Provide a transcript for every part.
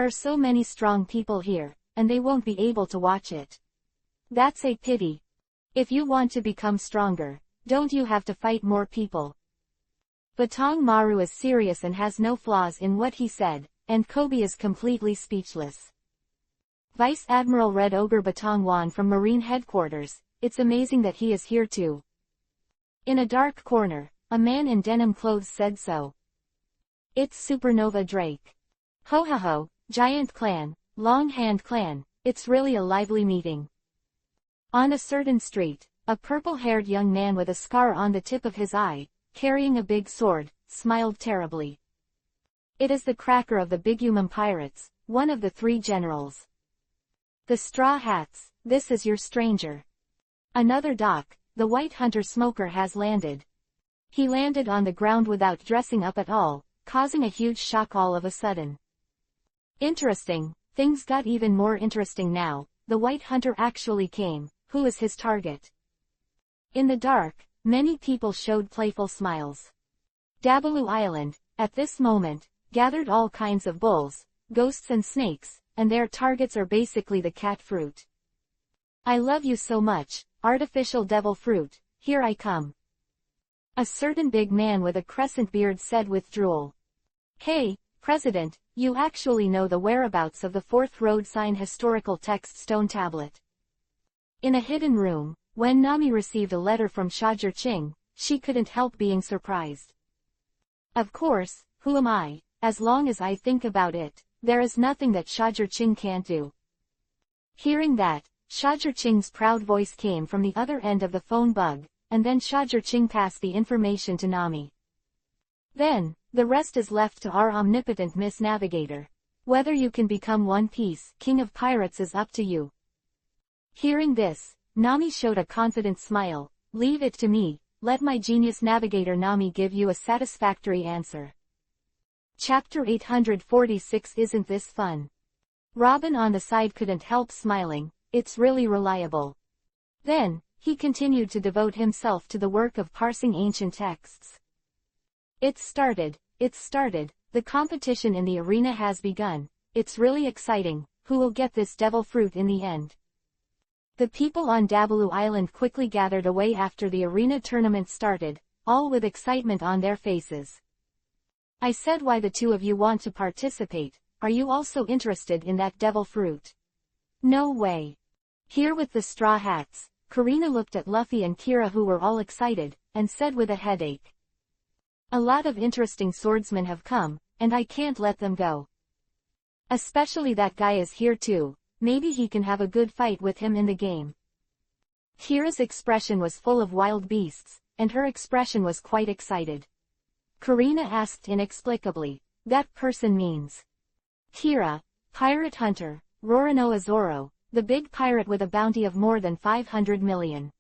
There are so many strong people here, and they won't be able to watch it. That's a pity. If you want to become stronger, don't you have to fight more people? Batong Maru is serious and has no flaws in what he said, and Kobe is completely speechless. Vice Admiral Red Ogre Batong Wan from Marine Headquarters, it's amazing that he is here too. In a dark corner, a man in denim clothes said so. It's Supernova Drake. Ho ho ho, Giant Clan, Long Hand Clan, it's really a lively meeting. On a certain street, a purple-haired young man with a scar on the tip of his eye, carrying a big sword, smiled terribly. It is the Cracker of the Big Human Pirates, one of the 3 generals. The Straw Hats, this is your stranger. Another doc, the White Hunter Smoker has landed. He landed on the ground without dressing up at all, causing a huge shock all of a sudden. Interesting, things got even more interesting now. The White Hunter actually came. Who is his target? In the dark, many people showed playful smiles. Dabaloo Island, at this moment, gathered all kinds of bulls, ghosts and snakes, and their targets are basically the cat fruit. I love you so much, artificial devil fruit, here I come. A certain big man with a crescent beard said with drool. Hey, President, you actually know the whereabouts of the 4th road sign historical text stone tablet. In a hidden room, when Nami received a letter from Shajar Ching, she couldn't help being surprised. Of course, who am I? As long as I think about it, there is nothing that Shajar Ching can't do. Hearing that, Shajar Ching's proud voice came from the other end of the phone bug, and then Shajar Ching passed the information to Nami. Then, the rest is left to our omnipotent Miss Navigator. Whether you can become One Piece King of Pirates is up to you. Hearing this, Nami showed a confident smile. Leave it to me, let my genius navigator Nami give you a satisfactory answer. Chapter 846. Isn't this fun? Robin on the side couldn't help smiling. It's really reliable. Then, he continued to devote himself to the work of parsing ancient texts. It's started, the competition in the arena has begun. It's really exciting. Who will get this devil fruit in the end? The people on Dabaloo Island quickly gathered away after the arena tournament started, all with excitement on their faces. I said, why the 2 of you want to participate? Are you also interested in that devil fruit? No way. Here with the Straw Hats, Karina looked at Luffy and Kira, who were all excited, and said with a headache. A lot of interesting swordsmen have come, and I can't let them go. Especially that guy is here too. Maybe he can have a good fight with him in the game. Kira's expression was full of wild beasts, and her expression was quite excited. Karina asked inexplicably, that person means? Kira, Pirate Hunter, Roronoa Zoro, the big pirate with a bounty of more than 500 million.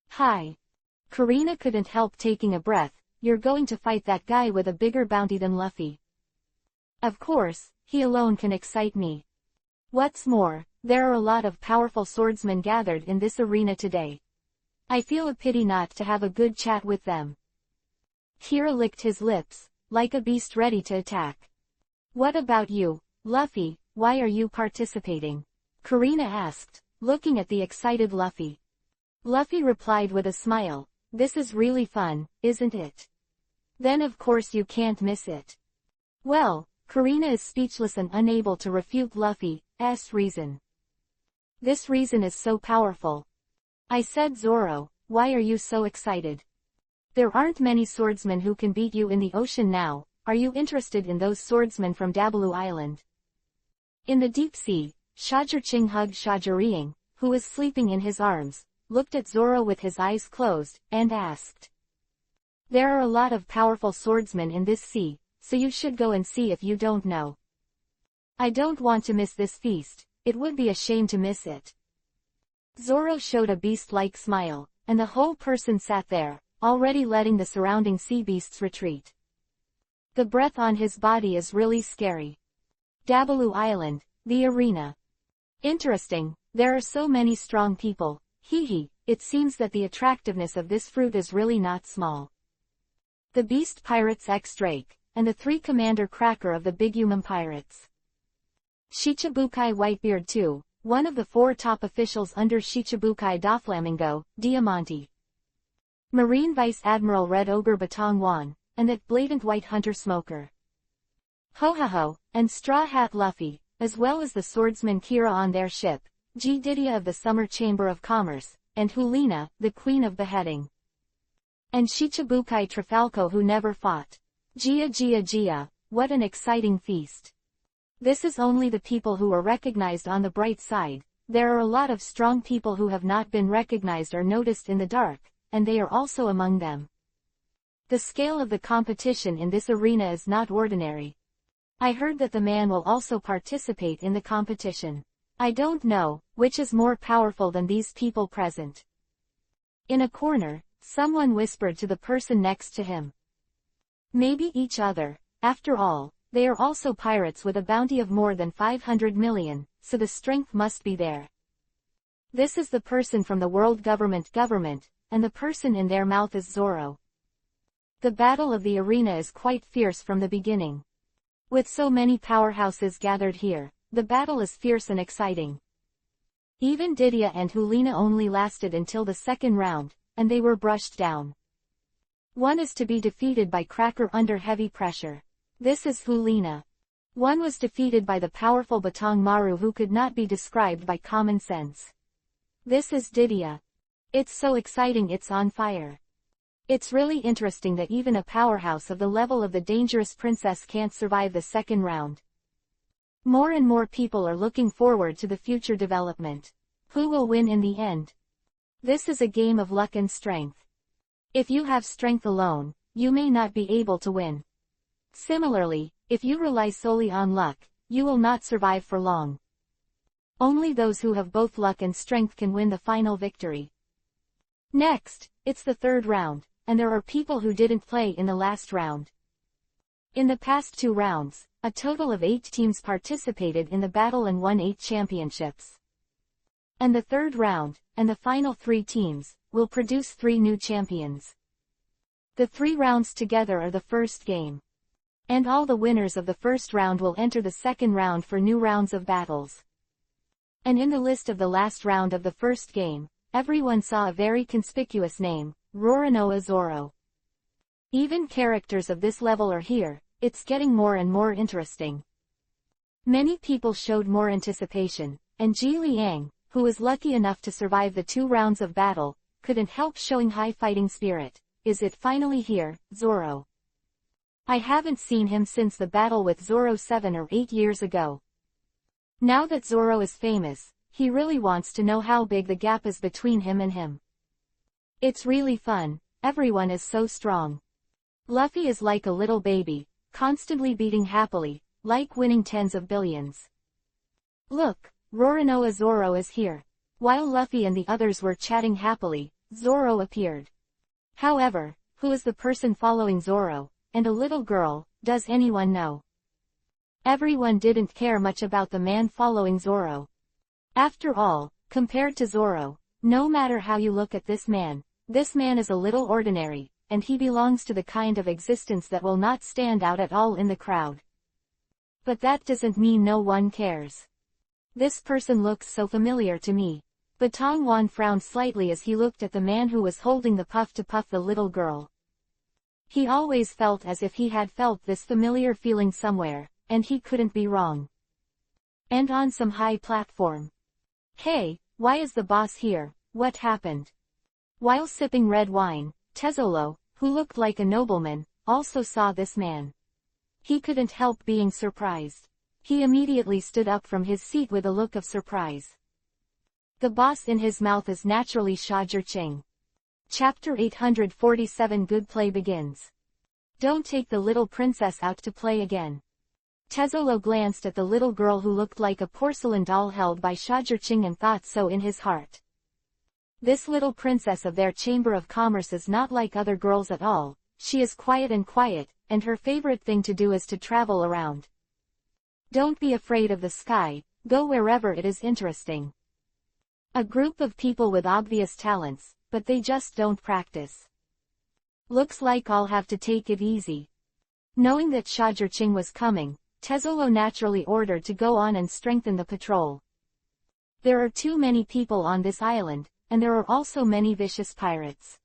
Hi. Karina couldn't help taking a breath. You're going to fight that guy with a bigger bounty than Luffy? Of course, he alone can excite me. What's more, there are a lot of powerful swordsmen gathered in this arena today. I feel a pity not to have a good chat with them. Kira licked his lips, like a beast ready to attack. What about you, Luffy, why are you participating? Karina asked, looking at the excited Luffy. Luffy replied with a smile, this is really fun, isn't it? Then of course you can't miss it. Well, Karina is speechless and unable to refute Luffy's reason. This reason is so powerful. I said, Zoro, why are you so excited? There aren't many swordsmen who can beat you in the ocean now. Are you interested in those swordsmen from Dabaloo Island? In the deep sea, Shajar Ching hugged Shajar Reading, who was sleeping in his arms, looked at Zoro with his eyes closed, and asked. There are a lot of powerful swordsmen in this sea, so you should go and see if you don't know. I don't want to miss this feast, it would be a shame to miss it. Zoro showed a beast-like smile, and the whole person sat there, already letting the surrounding sea beasts retreat. The breath on his body is really scary. Dabaloo Island, the arena. Interesting, there are so many strong people, hee. It seems that the attractiveness of this fruit is really not small. The Beast Pirates X Drake, and the 3 Commander Cracker of the Big Human Pirates. Shichibukai Whitebeard too, one of the 4 top officials under Shichibukai Doflamingo, Diamante. Marine Vice Admiral Red Ogre Batong Wan, and that blatant white hunter Smoker. Ho-ha-ho, and Straw Hat Luffy, as well as the swordsman Kira on their ship, G. Didia of the Summer Chamber of Commerce, and Hulina, the Queen of Beheading. And Shichibukai Trafalco who never fought. Gia Gia Gia, what an exciting feast. This is only the people who are recognized on the bright side. There are a lot of strong people who have not been recognized or noticed in the dark, and they are also among them. The scale of the competition in this arena is not ordinary. I heard that the man will also participate in the competition. I don't know which is more powerful than these people present. In a corner, someone whispered to the person next to him. Maybe each other. After all, they are also pirates with a bounty of more than 500 million, so the strength must be there. This is the person from the world government, and the person in their mouth is Zoro. The battle of the arena is quite fierce from the beginning. With so many powerhouses gathered here, the battle is fierce and exciting. Even Didia and Hulina only lasted until the 2nd round, and they were brushed down. One is to be defeated by Cracker under heavy pressure. This is Hulina. One was defeated by the powerful Batong Maru who could not be described by common sense. This is Didia. It's so exciting, it's on fire. It's really interesting that even a powerhouse of the level of the dangerous princess can't survive the 2nd round. More and more people are looking forward to the future development. Who will win in the end? This is a game of luck and strength. If you have strength alone, you may not be able to win. Similarly, if you rely solely on luck, you will not survive for long. Only those who have both luck and strength can win the final victory. Next, it's the 3rd round, and there are people who didn't play in the last round. In the past 2 rounds, a total of 8 teams participated in the battle and won 8 championships. And the 3rd round, and the final 3 teams, will produce 3 new champions. The 3 rounds together are the first game. And all the winners of the first round will enter the 2nd round for new rounds of battles. And in the list of the last round of the first game, everyone saw a very conspicuous name, Roronoa Zoro. Even characters of this level are here, it's getting more and more interesting. Many people showed more anticipation, and Ji Liang, who was lucky enough to survive the 2 rounds of battle, couldn't help showing high fighting spirit. Is it finally here, Zoro? I haven't seen him since the battle with Zoro 7 or 8 years ago. Now that Zoro is famous, he really wants to know how big the gap is between him and him. It's really fun, everyone is so strong. Luffy is like a little baby, constantly beating happily, like winning tens of billions. Look, Roronoa Zoro is here. While Luffy and the others were chatting happily, Zoro appeared. However, who is the person following Zoro? And a little girl, does anyone know? Everyone didn't care much about the man following Zoro. After all, compared to Zoro, no matter how you look at this man is a little ordinary, and he belongs to the kind of existence that will not stand out at all in the crowd. But that doesn't mean no one cares. This person looks so familiar to me. Batong Wan frowned slightly as he looked at the man who was holding the puff to puff the little girl. He always felt as if he had felt this familiar feeling somewhere, and he couldn't be wrong. And on some high platform. Hey, why is the boss here? What happened? While sipping red wine, Tezzolo, who looked like a nobleman, also saw this man. He couldn't help being surprised. He immediately stood up from his seat with a look of surprise. The boss in his mouth is naturally Shajir-Ching. Chapter 847 Good play begins. Don't take the little princess out to play again. Tezzolo glanced at the little girl who looked like a porcelain doll held by Shajir-Ching and thought so in his heart. This little princess of their Chamber of Commerce is not like other girls at all. She is quiet, and her favorite thing to do is to travel around. Don't be afraid of the sky, go wherever it is interesting. A group of people with obvious talents, but they just don't practice. Looks like I'll have to take it easy. Knowing that Shajir-Ching was coming, Tezzolo naturally ordered to go on and strengthen the patrol. There are too many people on this island, and there are also many vicious pirates.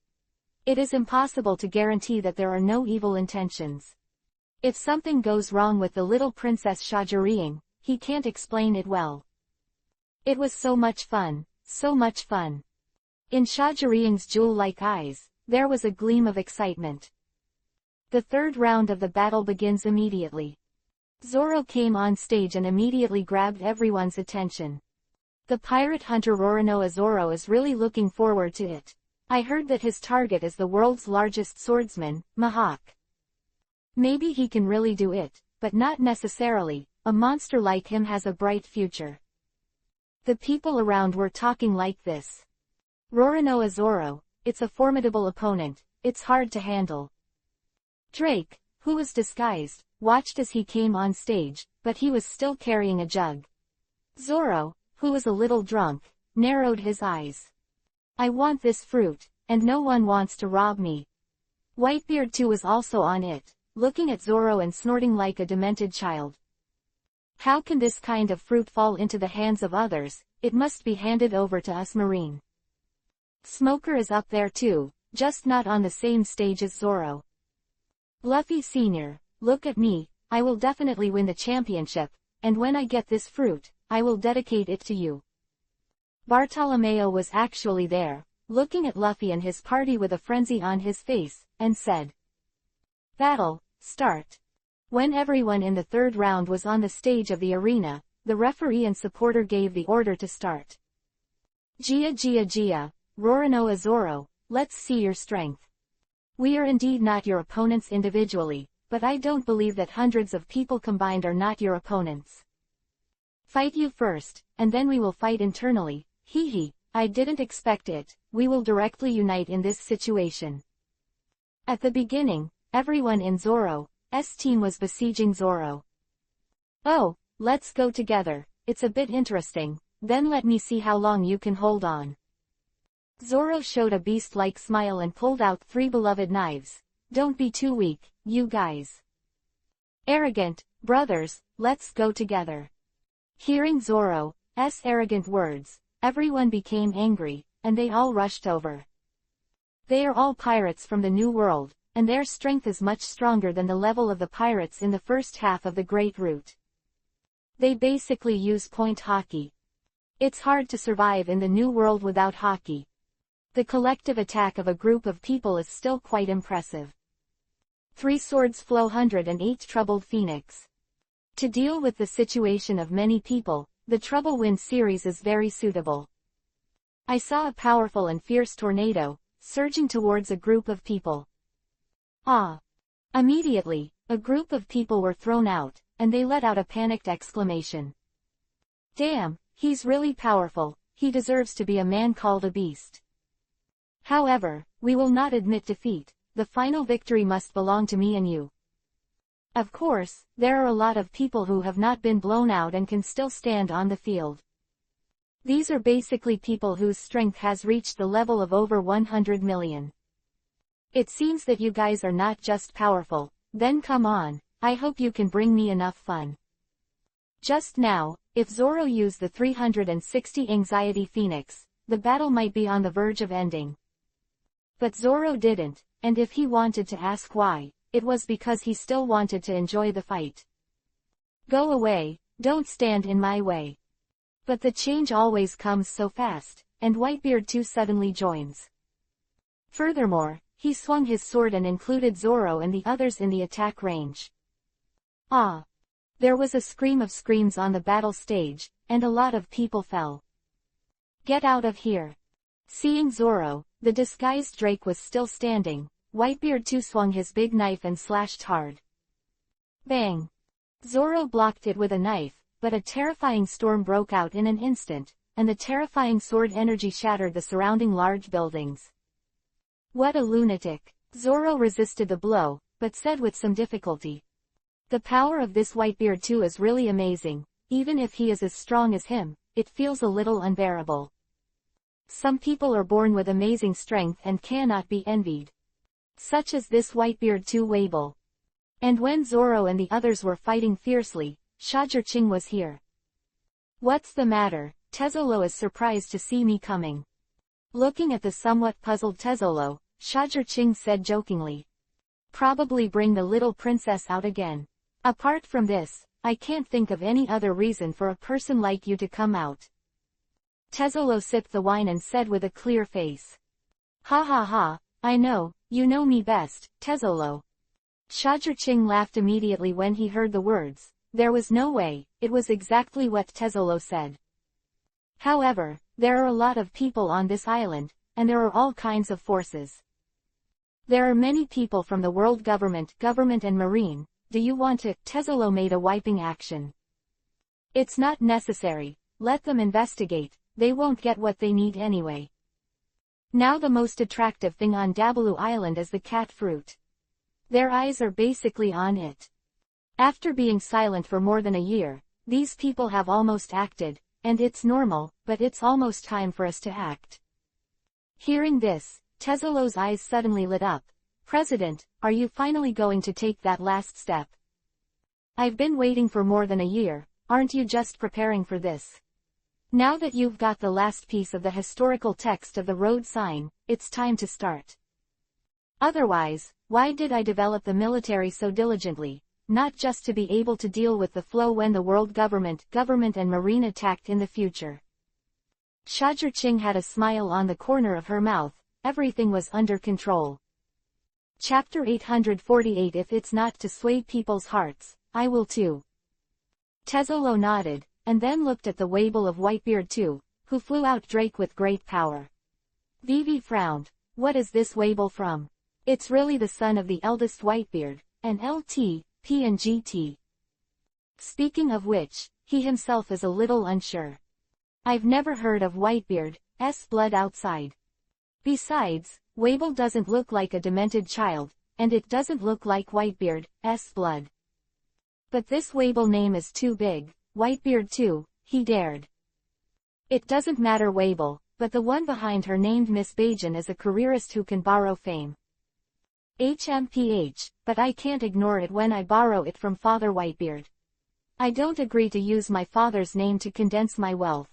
It is impossible to guarantee that there are no evil intentions. If something goes wrong with the little princess Shajariang, he can't explain it well. It was so much fun, so much fun. In Shajariang's jewel-like eyes, there was a gleam of excitement. The third round of the battle begins immediately. Zoro came on stage and immediately grabbed everyone's attention. The pirate hunter Roronoa Zoro is really looking forward to it. I heard that his target is the world's largest swordsman, Mihawk. Maybe he can really do it, but not necessarily. A monster like him has a bright future. The people around were talking like this. Roronoa Zoro, it's a formidable opponent, it's hard to handle. Drake, who was disguised, watched as he came on stage, but he was still carrying a jug. Zoro, who was a little drunk, narrowed his eyes. I want this fruit, and no one wants to rob me. Whitebeard too was also on it, looking at Zoro and snorting like a demented child. How can this kind of fruit fall into the hands of others? It must be handed over to us Marine. Smoker is up there too, just not on the same stage as Zoro. Luffy Sr., look at me, I will definitely win the championship, and when I get this fruit, I will dedicate it to you. Bartolomeo was actually there, looking at Luffy and his party with a frenzy on his face, and said, "Battle, start." When everyone in the third round was on the stage of the arena, the referee and supporter gave the order to start. Gia Gia Gia, Roronoa Zoro, let's see your strength. We are indeed not your opponents individually, but I don't believe that hundreds of people combined are not your opponents. Fight you first, and then we will fight internally. Hee hee, I didn't expect it, we will directly unite in this situation. At the beginning, everyone in Zoro's team was besieging Zoro. Oh, let's go together, it's a bit interesting, then let me see how long you can hold on. Zoro showed a beast-like smile and pulled out 3 beloved knives. Don't be too weak, you guys. Arrogant, brothers, let's go together. Hearing Zoro's arrogant words, everyone became angry, and they all rushed over. They are all pirates from the New World, and their strength is much stronger than the level of the pirates in the first half of the Great Route. They basically use point hockey. It's hard to survive in the New World without hockey. The collective attack of a group of people is still quite impressive. 3 Swords Flow 108 Troubled Phoenix. To deal with the situation of many people, the Trouble Wind series is very suitable. I saw a powerful and fierce tornado, surging towards a group of people. Ah! Immediately, a group of people were thrown out, and they let out a panicked exclamation. Damn, he's really powerful, he deserves to be a man called a beast. However, we will not admit defeat, the final victory must belong to me and you. Of course, there are a lot of people who have not been blown out and can still stand on the field. These are basically people whose strength has reached the level of over 100 million. It seems that you guys are not just powerful, then come on, I hope you can bring me enough fun. Just now, if Zoro used the 360 Anxiety Phoenix, the battle might be on the verge of ending. But Zoro didn't, and if he wanted to ask why, it was because he still wanted to enjoy the fight. Go away, don't stand in my way. But the change always comes so fast, and Whitebeard too suddenly joins. Furthermore, he swung his sword and included Zoro and the others in the attack range. Ah! There was a scream of screams on the battle stage, and a lot of people fell. Get out of here! Seeing Zoro, the disguised Drake was still standing. Whitebeard too swung his big knife and slashed hard. Bang! Zoro blocked it with a knife, but a terrifying storm broke out in an instant, and the terrifying sword energy shattered the surrounding large buildings. What a lunatic! Zoro resisted the blow, but said with some difficulty. The power of this Whitebeard too is really amazing, even if he is as strong as him, it feels a little unbearable. Some people are born with amazing strength and cannot be envied. Such as this Whitebeard too Wable. And when Zoro and the others were fighting fiercely, Shajir-Ching was here. What's the matter? Tezzolo is surprised to see me coming. Looking at the somewhat puzzled Tezzolo, Shajir-Ching said jokingly. Probably bring the little princess out again. Apart from this, I can't think of any other reason for a person like you to come out. Tezzolo sipped the wine and said with a clear face. Ha ha ha, I know, you know me best, Tezzolo. Shajir-Ching laughed immediately when he heard the words. There was no way, it was exactly what Tezzolo said. However, there are a lot of people on this island, and there are all kinds of forces. There are many people from the world government and marine. Do you want to? Tezzolo made a wiping action. It's not necessary, let them investigate, they won't get what they need anyway. Now the most attractive thing on Dabalu Island is the cat fruit. Their eyes are basically on it. After being silent for more than a year, these people have almost acted, and it's normal, but it's almost time for us to act. Hearing this, Tezzolo's eyes suddenly lit up. President, are you finally going to take that last step? I've been waiting for more than a year, aren't you just preparing for this? Now that you've got the last piece of the historical text of the road sign, it's time to start. Otherwise, why did I develop the military so diligently? Not just to be able to deal with the flow when the world government and marine attacked in the future. Shajir-Ching had a smile on the corner of her mouth, everything was under control. Chapter 848. If it's not to sway people's hearts, I will too. Tezzolo nodded, and then looked at the Wable of Whitebeard too, who flew out Drake with great power. Vivi frowned. What is this Wable from? It's really the son of the eldest Whitebeard, an LT, P and GT. Speaking of which, he himself is a little unsure. I've never heard of Whitebeard's blood outside. Besides, Wable doesn't look like a demented child, and it doesn't look like Whitebeard's blood. But this Wable name is too big, Whitebeard too, he dared. It doesn't matter Wable, but the one behind her named Miss Bajan is a careerist who can borrow fame. HMPH, but I can't ignore it when I borrow it from Father Whitebeard. I don't agree to use my father's name to condense my wealth.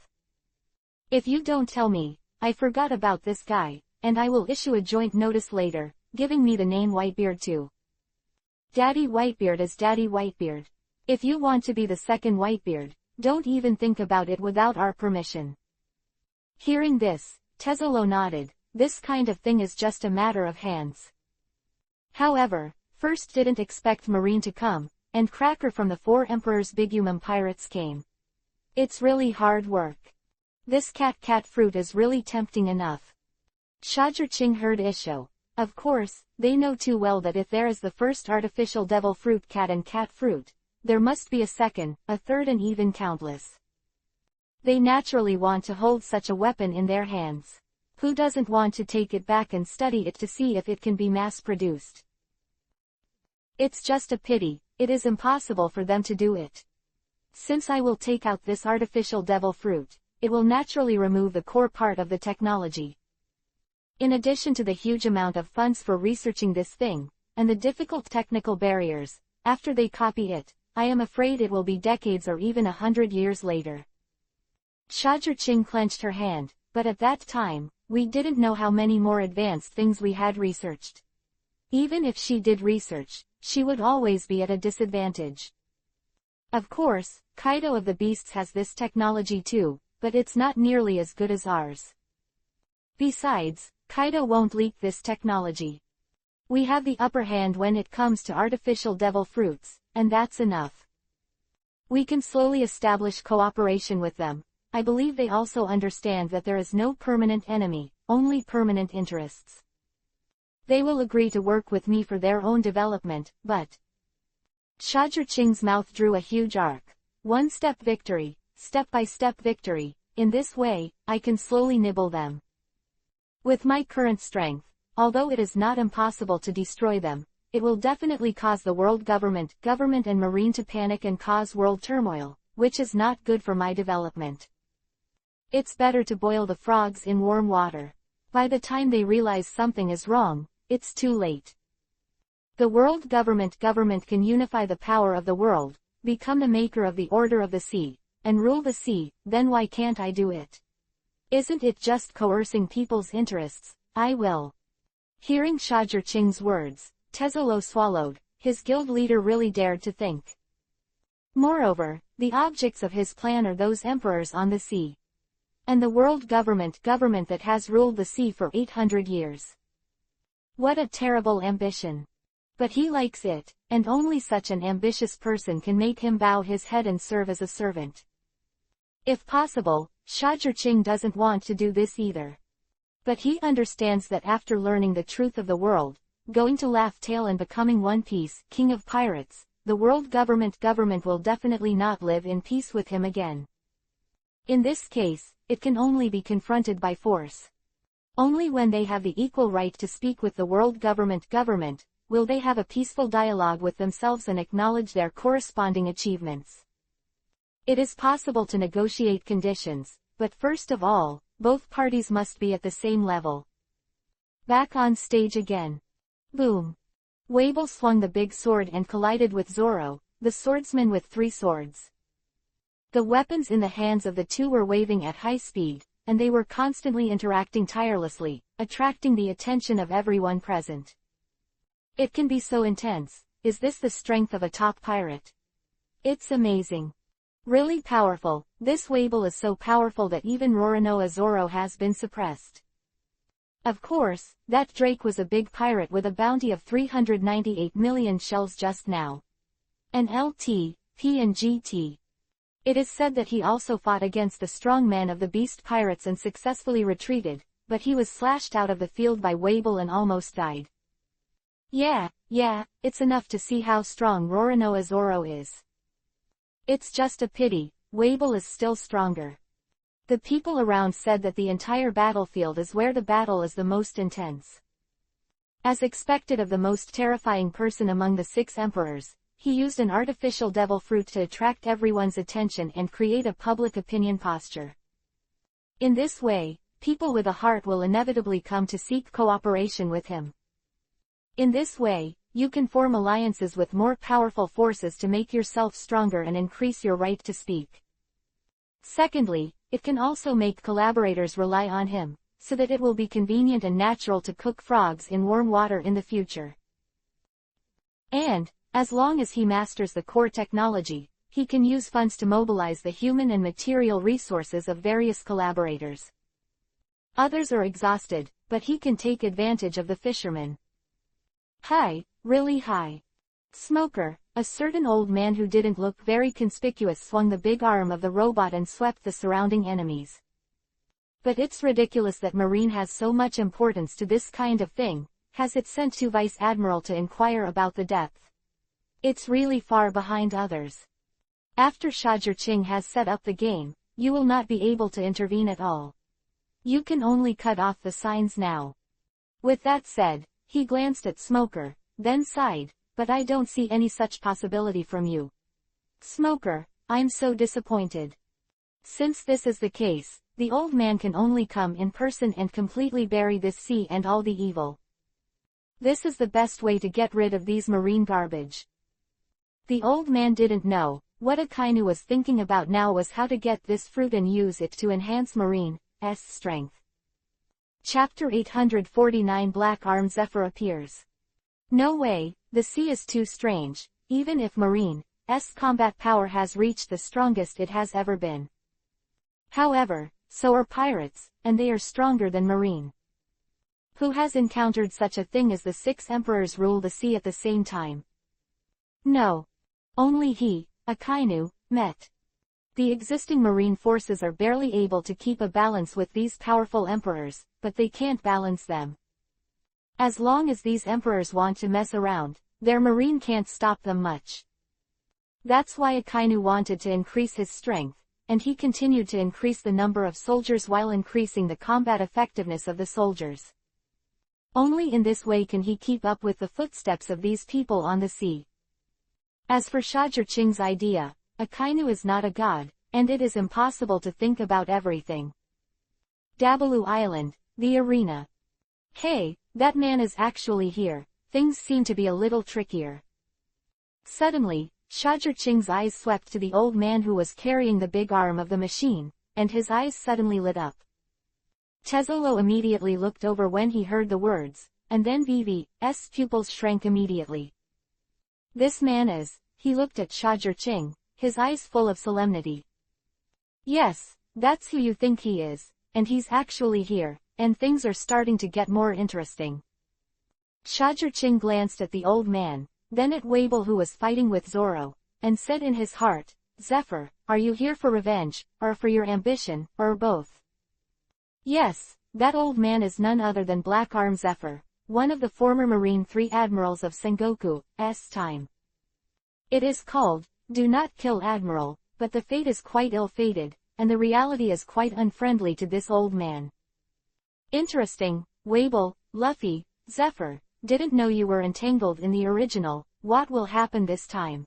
If you don't tell me, I forgot about this guy, and I will issue a joint notice later, giving me the name Whitebeard too. Daddy Whitebeard is Daddy Whitebeard. If you want to be the second Whitebeard, don't even think about it without our permission. Hearing this, Tezzolo nodded. This kind of thing is just a matter of hands. However, first didn't expect Marine to come, and Cracker from the Four Emperors Bigumum Pirates came. It's really hard work. This cat fruit is really tempting enough. Shajir-Ching heard Isho. Of course, they know too well that if there is the first artificial devil fruit cat and cat fruit, there must be a second, a third and even countless. They naturally want to hold such a weapon in their hands. Who doesn't want to take it back and study it to see if it can be mass-produced? It's just a pity, it is impossible for them to do it. Since I will take out this artificial devil fruit, it will naturally remove the core part of the technology. In addition to the huge amount of funds for researching this thing, and the difficult technical barriers, after they copy it, I am afraid it will be decades or even 100 years later. Shajir-Ching clenched her hand, but at that time, we didn't know how many more advanced things we had researched. Even if she did research, she would always be at a disadvantage. Of course, Kaido of the Beasts has this technology too, but it's not nearly as good as ours. Besides, Kaido won't leak this technology. We have the upper hand when it comes to artificial devil fruits, and that's enough. We can slowly establish cooperation with them. I believe they also understand that there is no permanent enemy, only permanent interests. They will agree to work with me for their own development, but... Shajir-Ching's mouth drew a huge arc. One-step victory, step-by-step victory, in this way, I can slowly nibble them. With my current strength, although it is not impossible to destroy them, it will definitely cause the world government and marine to panic and cause world turmoil, which is not good for my development. It's better to boil the frogs in warm water. By the time they realize something is wrong, it's too late. The world government can unify the power of the world, become the maker of the order of the sea, and rule the sea, then why can't I do it? Isn't it just coercing people's interests? I will. Hearing Shajur Ching's words, Tezolo swallowed. His guild leader really dared to think. Moreover, the objects of his plan are those emperors on the sea. And the world government that has ruled the sea for 800 years. What a terrible ambition. But he likes it, and only such an ambitious person can make him bow his head and serve as a servant. If possible, Shajur Ching doesn't want to do this either. But he understands that after learning the truth of the world, going to Laugh Tale and becoming One Piece, king of pirates, the world government will definitely not live in peace with him again. In this case, it can only be confronted by force. Only when they have the equal right to speak with the world government will they have a peaceful dialogue with themselves and acknowledge their corresponding achievements. It is possible to negotiate conditions, but first of all, both parties must be at the same level. Back on stage again. Boom. Wabel swung the big sword and collided with Zoro, the swordsman with 3 swords. The weapons in the hands of the two were waving at high speed, and they were constantly interacting tirelessly, attracting the attention of everyone present. It can be so intense. Is this the strength of a top pirate? It's amazing. Really powerful. This Wabel is so powerful that even Roronoa Zoro has been suppressed. Of course, that Drake was a big pirate with a bounty of 398 million shells just now. An LT, P and GT. It is said that he also fought against the strong man of the Beast Pirates and successfully retreated, but he was slashed out of the field by Wabel and almost died. Yeah, it's enough to see how strong Roronoa Zoro is. It's just a pity, Wabel is still stronger. The people around said that the entire battlefield is where the battle is the most intense. As expected of the most terrifying person among the 6 emperors, he used an artificial devil fruit to attract everyone's attention and create a public opinion posture. In this way, people with a heart will inevitably come to seek cooperation with him. In this way, you can form alliances with more powerful forces to make yourself stronger and increase your right to speak. Secondly, it can also make collaborators rely on him, so that it will be convenient and natural to cook frogs in warm water in the future. And, as long as he masters the core technology, he can use funds to mobilize the human and material resources of various collaborators. Others are exhausted, but he can take advantage of the fishermen. High, really high. Smoker, a certain old man who didn't look very conspicuous, swung the big arm of the robot and swept the surrounding enemies. But it's ridiculous that Marine has so much importance to this kind of thing, has it sent to Vice Admiral to inquire about the depth. It's really far behind others. After Shajur Ching has set up the game, you will not be able to intervene at all. You can only cut off the signs now. With that said, he glanced at Smoker, then sighed, but I don't see any such possibility from you. Smoker, I'm so disappointed. Since this is the case, the old man can only come in person and completely bury this sea and all the evil. This is the best way to get rid of these marine garbage. The old man didn't know. What Akainu was thinking about now was how to get this fruit and use it to enhance Marine's strength. Chapter 849 Black Arm Zephyr appears. No way, the sea is too strange, even if Marine's combat power has reached the strongest it has ever been. However, so are pirates, and they are stronger than Marine. Who has encountered such a thing as the 6 emperors rule the sea at the same time? No. Only he, Akainu, met. The existing marine forces are barely able to keep a balance with these powerful emperors, but they can't balance them. As long as these emperors want to mess around, their marine can't stop them much. That's why Akainu wanted to increase his strength, and he continued to increase the number of soldiers while increasing the combat effectiveness of the soldiers. Only in this way can he keep up with the footsteps of these people on the sea. As for Shajur Ching's idea, Akainu is not a god, and it is impossible to think about everything. Dabalu Island, the arena. Hey, that man is actually here. things seem to be a little trickier. Suddenly, Shajirching's eyes swept to the old man who was carrying the big arm of the machine, and his eyes suddenly lit up. Tezzolo immediately looked over when he heard the words, and then Vivi's pupils shrank immediately. This man is, he looked at Shajirching, his eyes full of solemnity. Yes, that's who you think he is, and he's actually here, and things are starting to get more interesting. Shajirching glanced at the old man, then at Wabel who was fighting with Zoro, and said in his heart, Zephyr, are you here for revenge, or for your ambition, or both? Yes, that old man is none other than Black Arm Zephyr, one of the former Marine 3 admirals of Sengoku's time. It is called, Do Not Kill Admiral, but the fate is quite ill-fated, and the reality is quite unfriendly to this old man. Interesting, Wabel, Luffy, Zephyr, didn't know you were entangled in the original, what will happen this time?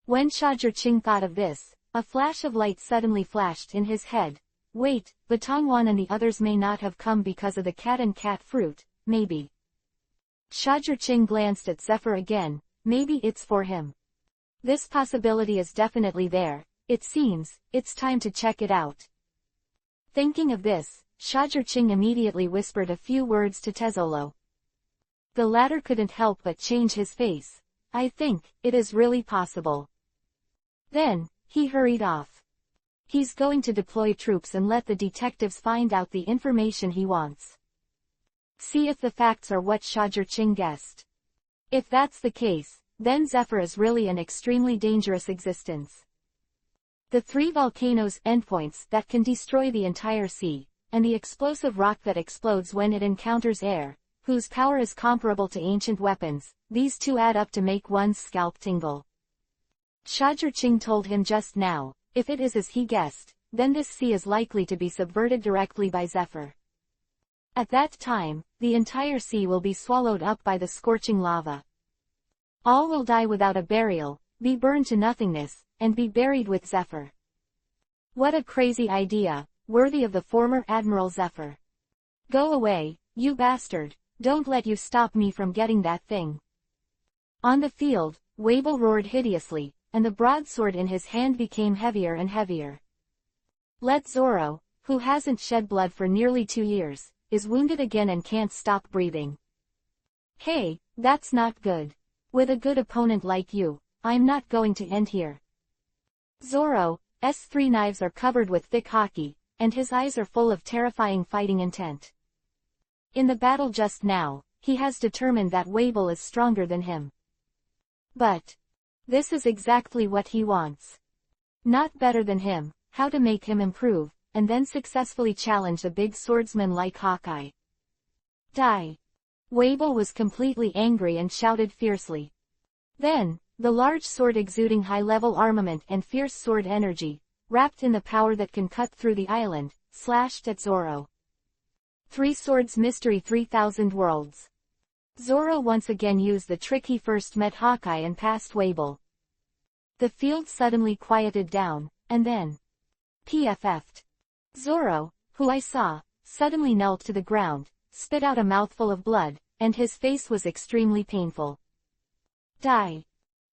When Shajirching thought of this, a flash of light suddenly flashed in his head. Wait, Batongwan and the others may not have come because of the cat and cat fruit, maybe. Shajirching glanced at Zephyr again, maybe it's for him. This possibility is definitely there, it seems, it's time to check it out. Thinking of this, Shajirching immediately whispered a few words to Tezzolo. The latter couldn't help but change his face. I think, it is really possible. Then, he hurried off. He's going to deploy troops and let the detectives find out the information he wants. See if the facts are what Shajirching guessed. If that's the case, then Zephyr is really an extremely dangerous existence. The 3 volcanoes endpoints that can destroy the entire sea, and the explosive rock that explodes when it encounters air, whose power is comparable to ancient weapons, these 2 add up to make one's scalp tingle. Shajirching told him just now, if it is as he guessed, then this sea is likely to be subverted directly by Zephyr. At that time, the entire sea will be swallowed up by the scorching lava. All will die without a burial, be burned to nothingness, and be buried with Zephyr. What a crazy idea, worthy of the former Admiral Zephyr. Go away, you bastard, don't let you stop me from getting that thing. On the field, Wabel roared hideously, and the broadsword in his hand became heavier and heavier. Let Zoro, who hasn't shed blood for nearly 2 years, is wounded again and can't stop breathing. Hey, that's not good. With a good opponent like you, I'm not going to end here. Zoro's 3 knives are covered with thick haki, and his eyes are full of terrifying fighting intent. In the battle just now, he has determined that Wabel is stronger than him. But this is exactly what he wants. Not better than him, how to make him improve, and then successfully challenge a big swordsman like Hawkeye. Die! Wabel was completely angry and shouted fiercely. Then, the large sword exuding high-level armament and fierce sword energy, wrapped in the power that can cut through the island, slashed at Zoro. 3 Swords Mystery 3000 Worlds. Zoro once again used the trick he first met Hawkeye and passed Wabel. The field suddenly quieted down, and then PFF'd. Zoro, who I saw, suddenly knelt to the ground, spit out a mouthful of blood, and his face was extremely painful. Die!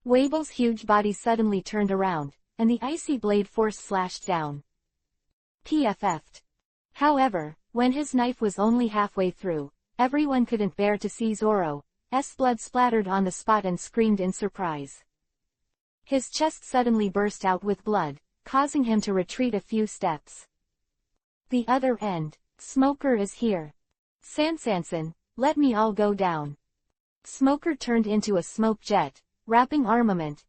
Wabel's huge body suddenly turned around, and the icy blade force slashed down. PFF'd. However, when his knife was only halfway through, everyone couldn't bear to see Zoro's blood splattered on the spot and screamed in surprise. His chest suddenly burst out with blood, causing him to retreat a few steps. The other end. Smoker is here. Sansansan, let me all go down. Smoker turned into a smoke jet, wrapping armament,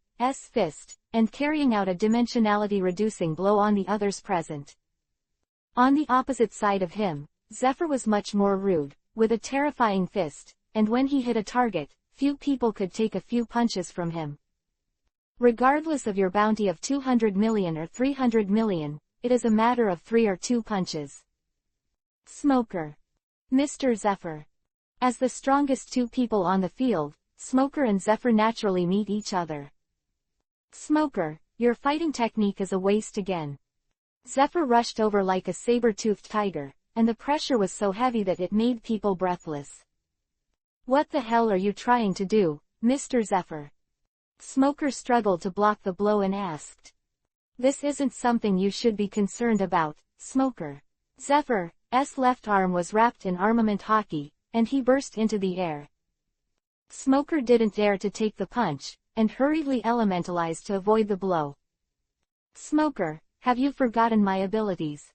fist, and carrying out a dimensionality-reducing blow on the others present. On the opposite side of him, Zephyr was much more rude, with a terrifying fist, and when he hit a target, few people could take a few punches from him. Regardless of your bounty of 200 million or 300 million, it is a matter of 3 or 2 punches. Smoker. Mr. Zephyr. As the strongest 2 people on the field, Smoker and Zephyr naturally meet each other. Smoker, your fighting technique is a waste again. Zephyr rushed over like a saber-toothed tiger, and the pressure was so heavy that it made people breathless. What the hell are you trying to do, Mr. Zephyr? Smoker struggled to block the blow and asked. This isn't something you should be concerned about, Smoker. Zephyr's left arm was wrapped in armament hockey, and he burst into the air. Smoker didn't dare to take the punch, and hurriedly elementalized to avoid the blow. Smoker, have you forgotten my abilities?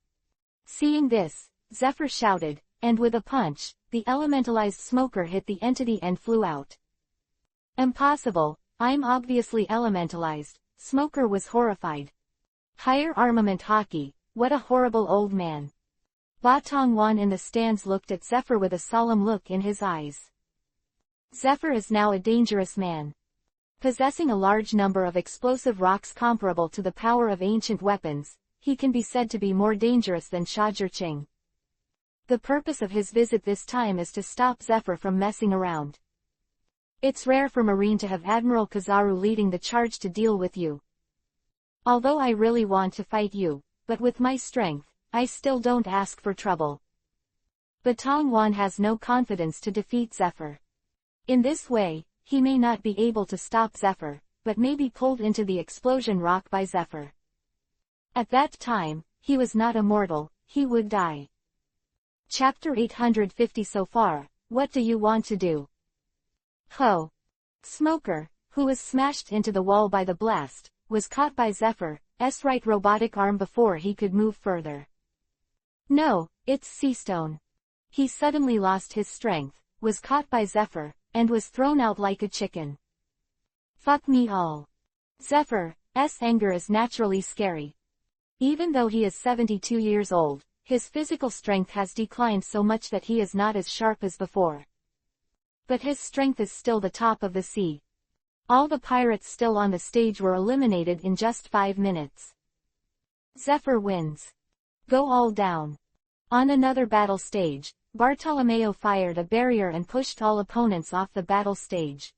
Seeing this, Zephyr shouted, and with a punch, the elementalized Smoker hit the entity and flew out. Impossible, I'm obviously elementalized. Smoker was horrified. Higher armament hockey, what a horrible old man. Ba Tongwan in the stands looked at Zephyr with a solemn look in his eyes. Zephyr is now a dangerous man. Possessing a large number of explosive rocks comparable to the power of ancient weapons, he can be said to be more dangerous than Sha Zhiqing. The purpose of his visit this time is to stop Zephyr from messing around. It's rare for Marine to have Admiral Kizaru leading the charge to deal with you. Although I really want to fight you, but with my strength, I still don't ask for trouble. But Tongwan has no confidence to defeat Zephyr. In this way, he may not be able to stop Zephyr, but may be pulled into the explosion rock by Zephyr. At that time, he was not immortal, he would die. Chapter 850 so far, what do you want to do? Ho! Smoker, who was smashed into the wall by the blast, was caught by Zephyr's right robotic arm before he could move further. No, it's Seastone. He suddenly lost his strength, was caught by Zephyr, and was thrown out like a chicken. Fuck me all. Zephyr's anger is naturally scary. Even though he is 72 years old, his physical strength has declined so much that he is not as sharp as before. But his strength is still the top of the sea. All the pirates still on the stage were eliminated in just 5 minutes. Zephyr wins. Go all down. On another battle stage, Bartolomeo fired a barrier and pushed all opponents off the battle stage.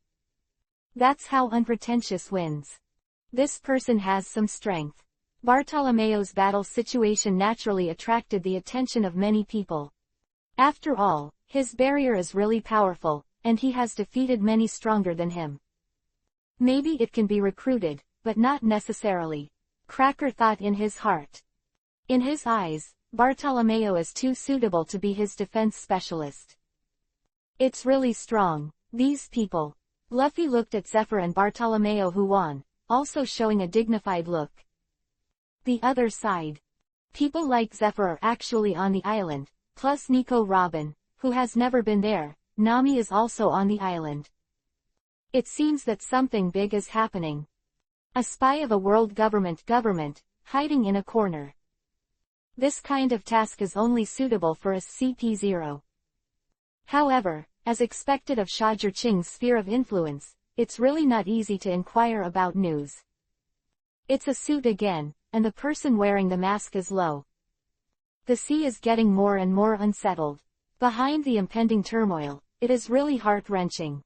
That's how unpretentious wins. This person has some strength. Bartolomeo's battle situation naturally attracted the attention of many people. After all, his barrier is really powerful, and he has defeated many stronger than him. Maybe it can be recruited, but not necessarily. Cracker thought in his heart. In his eyes, Bartolomeo is too suitable to be his defense specialist. It's really strong, these people. Luffy looked at Zephyr and Bartolomeo who won, also showing a dignified look. The other side. People like Zephyr are actually on the island, plus Nico Robin, who has never been there. Nami is also on the island. It seems that something big is happening. A spy of a world government hiding in a corner. This kind of task is only suitable for a CP0. However, as expected of Sha Zhiqing's sphere of influence, it's really not easy to inquire about news. It's a suit again, and the person wearing the mask is low. The sea is getting more and more unsettled. Behind the impending turmoil, it is really heart-wrenching.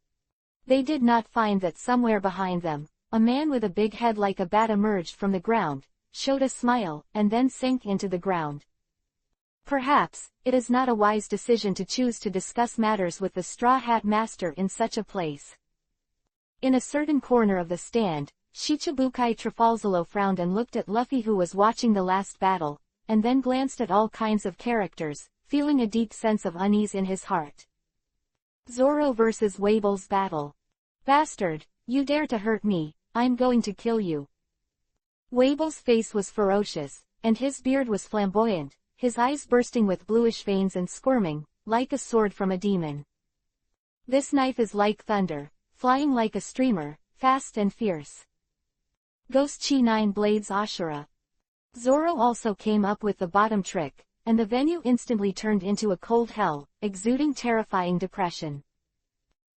They did not find that somewhere behind them, a man with a big head like a bat emerged from the ground, showed a smile, and then sank into the ground. Perhaps, it is not a wise decision to choose to discuss matters with the Straw Hat Master in such a place. In a certain corner of the stand, Shichibukai Trafalzalo frowned and looked at Luffy who was watching the last battle, and then glanced at all kinds of characters, feeling a deep sense of unease in his heart. Zoro vs. Wable's battle. Bastard, you dare to hurt me, I'm going to kill you. Wable's face was ferocious, and his beard was flamboyant, his eyes bursting with bluish veins and squirming, like a sword from a demon. This knife is like thunder, flying like a streamer, fast and fierce. Ghost Chi 9 Blades Ashura. Zoro also came up with the bottom trick, and the venue instantly turned into a cold hell, exuding terrifying depression.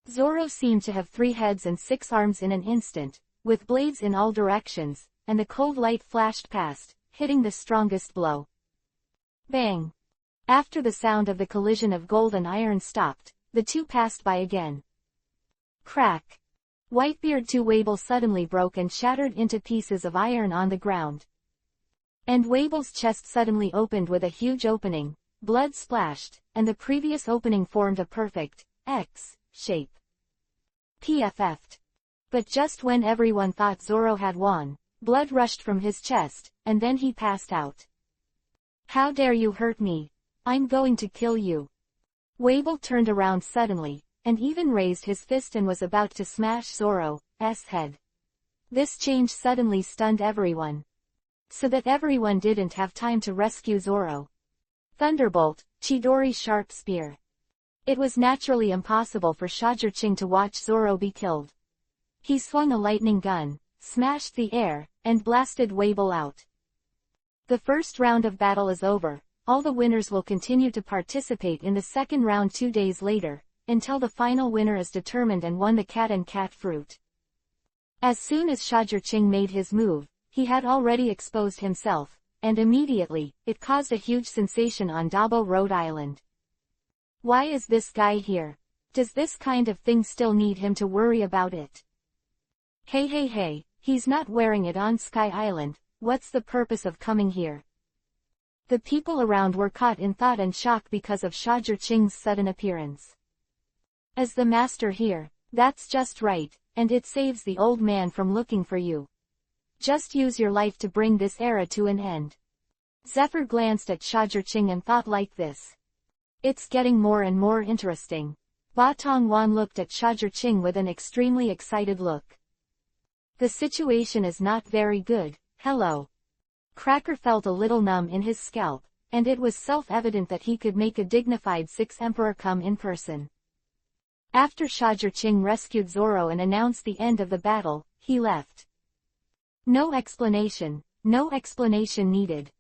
Zoro seemed to have 3 heads and 6 arms in an instant, with blades in all directions, and the cold light flashed past, hitting the strongest blow. Bang! After the sound of the collision of gold and iron stopped, the two passed by again. Crack! Whitebeard 2 Wable suddenly broke and shattered into pieces of iron on the ground. And Wable's chest suddenly opened with a huge opening, blood splashed, and the previous opening formed a perfect X shape. PFF'd. But just when everyone thought Zoro had won, blood rushed from his chest, and then he passed out. How dare you hurt me? I'm going to kill you. Wable turned around suddenly, and even raised his fist and was about to smash Zoro's head. This change suddenly stunned everyone. So that everyone didn't have time to rescue Zoro. Thunderbolt, Chidori's sharp spear. It was naturally impossible for Shajirching to watch Zoro be killed. He swung a lightning gun, smashed the air, and blasted Wable out. The first round of battle is over. All the winners will continue to participate in the second round 2 days later, until the final winner is determined and won the cat and cat fruit. As soon as Shajirching made his move, he had already exposed himself, and immediately, it caused a huge sensation on Dabo, Rhode Island. Why is this guy here? Does this kind of thing still need him to worry about it? Hey, he's not wearing it on Sky Island, what's the purpose of coming here? The people around were caught in thought and shock because of Shajirching's sudden appearance. As the master here, that's just right, and it saves the old man from looking for you. Just use your life to bring this era to an end. Zephyr glanced at Shajirching and thought like this. It's getting more and more interesting. Ba Tongwan looked at Shajirching with an extremely excited look. The situation is not very good, hello. Cracker felt a little numb in his scalp, and it was self-evident that he could make a dignified Sixth Emperor come in person. After Shajirching rescued Zoro and announced the end of the battle, he left. No explanation needed.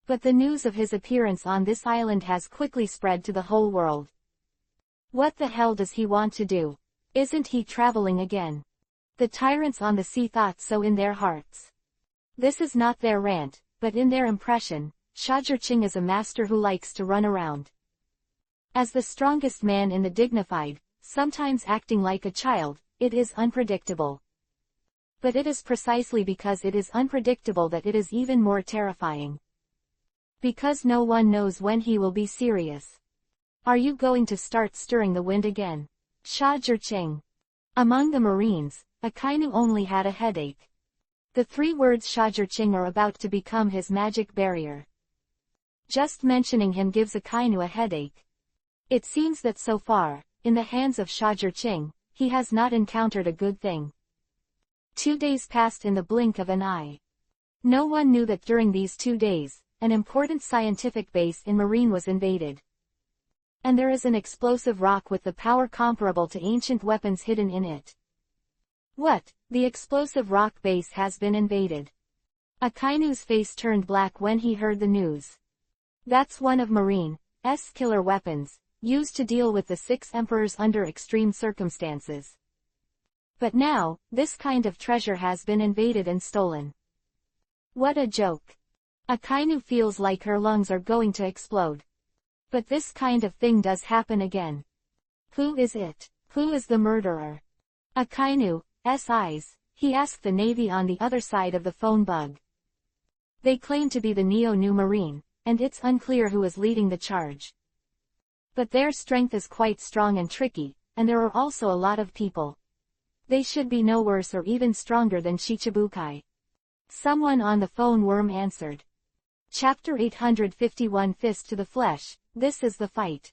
But the news of his appearance on this island has quickly spread to the whole world. What the hell does he want to do? Isn't he traveling again? The tyrants on the sea thought so in their hearts. This is not their rant, but in their impression, Shajirching is a master who likes to run around. As the strongest man in the dignified, sometimes acting like a child, it is unpredictable. But it is precisely because it is unpredictable that it is even more terrifying. Because no one knows when he will be serious. Are you going to start stirring the wind again? Shajirching. Among the Marines, Akainu only had a headache. The 3 words Shajirching are about to become his magic barrier. Just mentioning him gives Akainu a headache. It seems that so far, in the hands of Shajirching, he has not encountered a good thing. 2 days passed in the blink of an eye. No one knew that during these 2 days, an important scientific base in Marine was invaded. And there is an explosive rock with the power comparable to ancient weapons hidden in it. What? The explosive rock base has been invaded. Akainu's face turned black when he heard the news. That's one of Marine's killer weapons, used to deal with the 6 emperors under extreme circumstances. But now, this kind of treasure has been invaded and stolen. What a joke. Akainu feels like her lungs are going to explode. But this kind of thing does happen again. Who is it? Who is the murderer? Akainu's eyes, he asked the Navy on the other side of the phone bug. They claim to be the Neo-New Marine, and it's unclear who is leading the charge. But their strength is quite strong and tricky, and there are also a lot of people. They should be no worse or even stronger than Shichibukai. Someone on the phone worm answered. Chapter 851 Fist to the Flesh, this is the fight.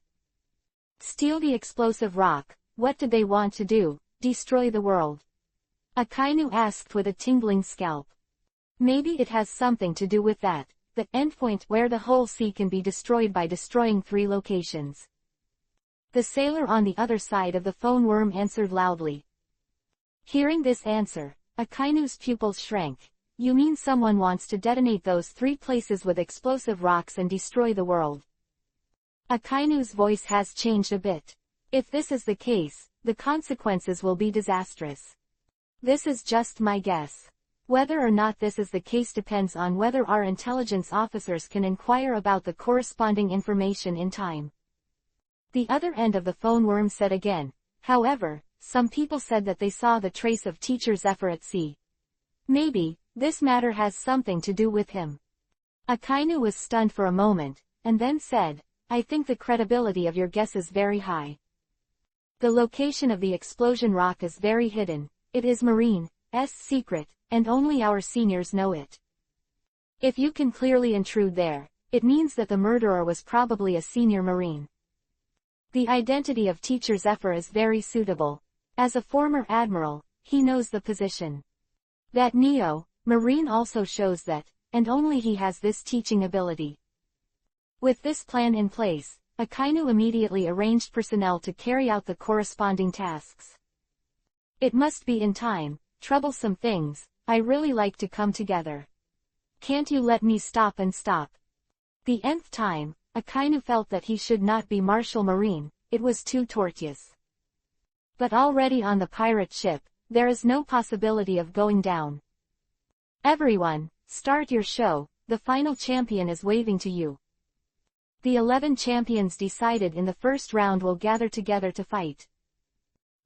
Steal the explosive rock, what did they want to do, destroy the world? Akainu asked with a tingling scalp. Maybe it has something to do with that, the endpoint where the whole sea can be destroyed by destroying 3 locations. The sailor on the other side of the phone worm answered loudly. Hearing this answer, Akainu's pupils shrank. You mean someone wants to detonate those 3 places with explosive rocks and destroy the world? Akainu's voice has changed a bit. If this is the case, the consequences will be disastrous. This is just my guess. Whether or not this is the case depends on whether our intelligence officers can inquire about the corresponding information in time. The other end of the phone worm said again. However, some people said that they saw the trace of Teacher Zephyr at sea. Maybe, this matter has something to do with him. Akainu was stunned for a moment, and then said, I think the credibility of your guess is very high. The location of the explosion rock is very hidden. It is Marine's secret, and only our seniors know it. If you can clearly intrude there, it means that the murderer was probably a senior Marine. The identity of Teacher Zephyr is very suitable. As a former admiral, he knows the position. That Marine also shows that, and only he has this teaching ability. With this plan in place, Akainu immediately arranged personnel to carry out the corresponding tasks. It must be in time, troublesome things, I really like to come together. Can't you let me stop and stop? The nth time, Akainu felt that he should not be Marshal Marine, it was too tortuous. But already on the pirate ship, there is no possibility of going down. Everyone, start your show, the final champion is waving to you. The 11 champions decided in the first round will gather together to fight.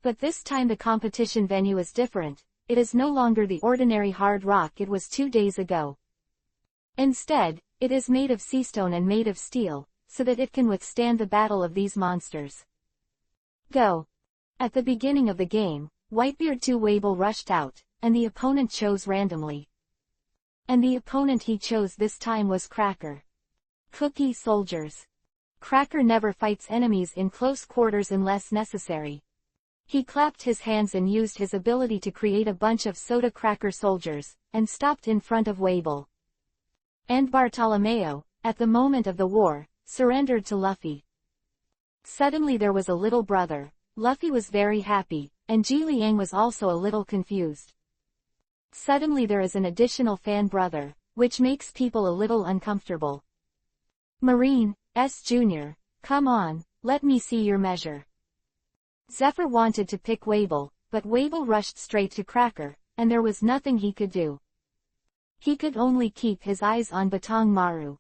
But this time the competition venue is different, it is no longer the ordinary hard rock it was 2 days ago. Instead, it is made of seastone and made of steel, so that it can withstand the battle of these monsters. Go! At the beginning of the game, Whitebeard 2 Wable rushed out, and the opponent chose randomly. And the opponent he chose this time was Cracker. Cookie soldiers. Cracker never fights enemies in close quarters unless necessary. He clapped his hands and used his ability to create a bunch of soda cracker soldiers, and stopped in front of Wable. And Bartolomeo, at the moment of the war, surrendered to Luffy. Suddenly there was a little brother. Luffy was very happy, and Ji Liang was also a little confused. Suddenly there is an additional fan brother, which makes people a little uncomfortable. Marine Jr., come on, let me see your measure. Zephyr wanted to pick Wable, but Wable rushed straight to Cracker, and there was nothing he could do. He could only keep his eyes on Batang Maru.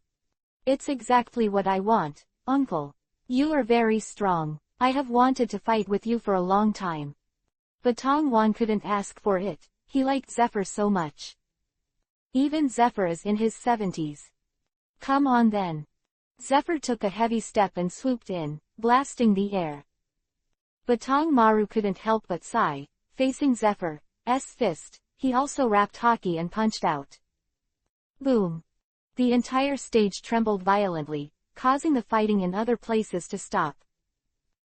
It's exactly what I want, uncle. You are very strong. I have wanted to fight with you for a long time. Batang Wan couldn't ask for it, he liked Zephyr so much. Even Zephyr is in his 70s. Come on then. Zephyr took a heavy step and swooped in, blasting the air. Batang Maru couldn't help but sigh, facing Zephyr's fist, he also rapped hockey and punched out. Boom! The entire stage trembled violently, causing the fighting in other places to stop.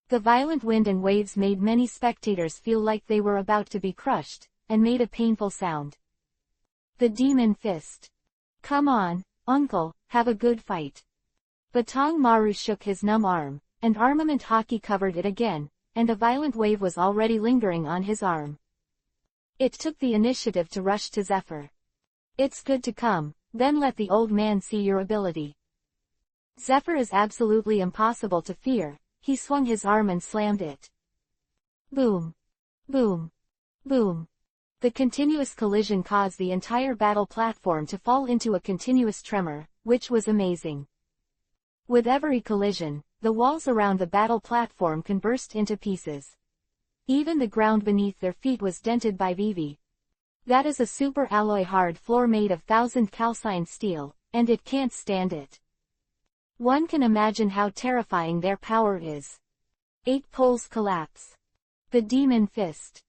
The violent wind and waves made many spectators feel like they were about to be crushed, and made a painful sound. The Demon Fist. Come on, uncle, have a good fight. Batang Maru shook his numb arm, and armament hockey covered it again, and a violent wave was already lingering on his arm. It took the initiative to rush to Zephyr. It's good to come, then let the old man see your ability. Zephyr is absolutely impossible to fear, he swung his arm and slammed it. Boom! Boom! Boom! The continuous collision caused the entire battle platform to fall into a continuous tremor, which was amazing. With every collision, the walls around the battle platform can burst into pieces. Even the ground beneath their feet was dented by Vivi. That is a super alloy hard floor made of 1000 calcined steel, and it can't stand it. One can imagine how terrifying their power is. 8 poles collapse. The Demon Fist.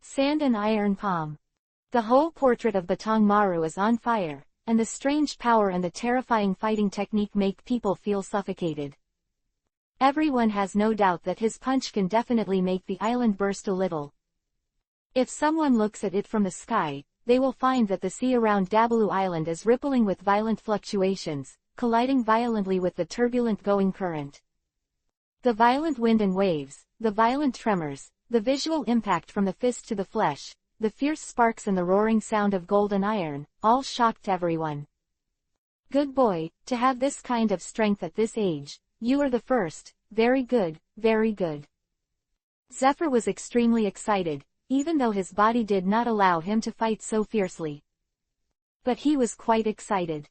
Sand and Iron Palm. The whole portrait of Batang Maru is on fire, and the strange power and the terrifying fighting technique make people feel suffocated. Everyone has no doubt that his punch can definitely make the island burst a little. If someone looks at it from the sky, they will find that the sea around Dabalu Island is rippling with violent fluctuations, colliding violently with the turbulent going current. The violent wind and waves, the violent tremors, the visual impact from the fist to the flesh, the fierce sparks and the roaring sound of gold and iron, all shocked everyone. Good boy, to have this kind of strength at this age, you are the first, very good, very good. Zephyr was extremely excited, even though his body did not allow him to fight so fiercely. But he was quite excited.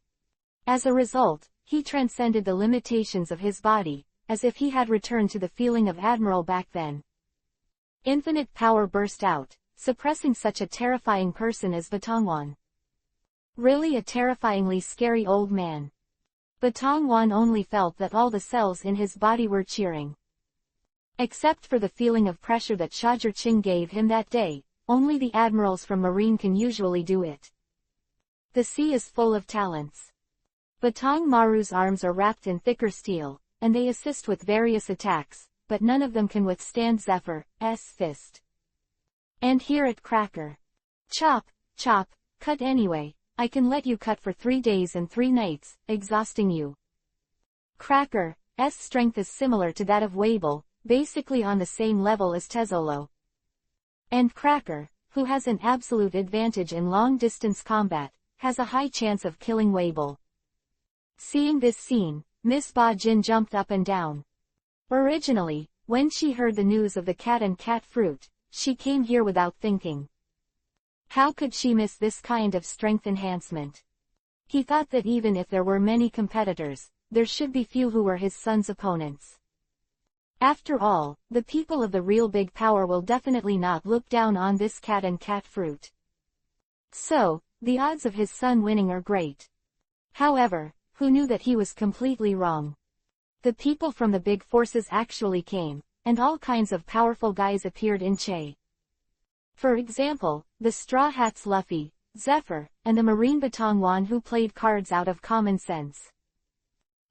As a result, he transcended the limitations of his body, as if he had returned to the feeling of Admiral back then. Infinite power burst out, suppressing such a terrifying person as Batangwan. Really a terrifyingly scary old man. Batangwan only felt that all the cells in his body were cheering. Except for the feeling of pressure that Shajur-Ching gave him that day, only the admirals from Marine can usually do it. The sea is full of talents. Batong Maru's arms are wrapped in thicker steel, and they assist with various attacks, but none of them can withstand Zephyr's fist. And here at Cracker. Chop, chop, cut anyway, I can let you cut for 3 days and 3 nights, exhausting you. Cracker's strength is similar to that of Wabel, basically on the same level as Tezzolo. And Cracker, who has an absolute advantage in long-distance combat, has a high chance of killing Wabel. Seeing this scene, Miss Ba Jin jumped up and down. Originally, when she heard the news of the cat and cat fruit, she came here without thinking. How could she miss this kind of strength enhancement? He thought that even if there were many competitors, there should be few who were his son's opponents. After all, the people of the real big power will definitely not look down on this cat and cat fruit. So, the odds of his son winning are great. However, who knew that he was completely wrong? The people from the big forces actually came, and all kinds of powerful guys appeared in Che. For example, the Straw Hats Luffy, Zephyr, and the Marine Batong Wan who played cards out of common sense.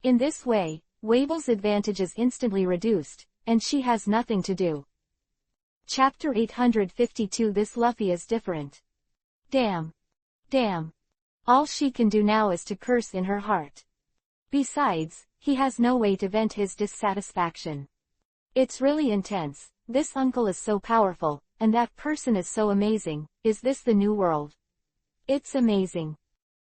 In this way, Wabel's advantage is instantly reduced, and she has nothing to do. Chapter 852 This Luffy is different. Damn. Damn. All she can do now is to curse in her heart. Besides, he has no way to vent his dissatisfaction. It's really intense, this uncle is so powerful, and that person is so amazing, is this the new world? It's amazing.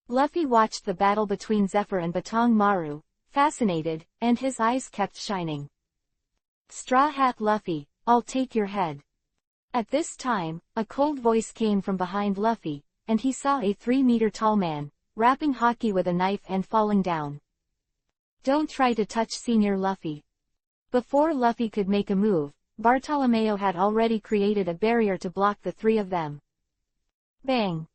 Luffy watched the battle between Zephyr and Batong Maru, fascinated, and his eyes kept shining. Straw Hat Luffy, I'll take your head. At this time, a cold voice came from behind Luffy, and he saw a 3-meter-tall man, wrapping Haki with a knife and falling down. Don't try to touch Senior Luffy. Before Luffy could make a move, Bartolomeo had already created a barrier to block the 3 of them. Bang!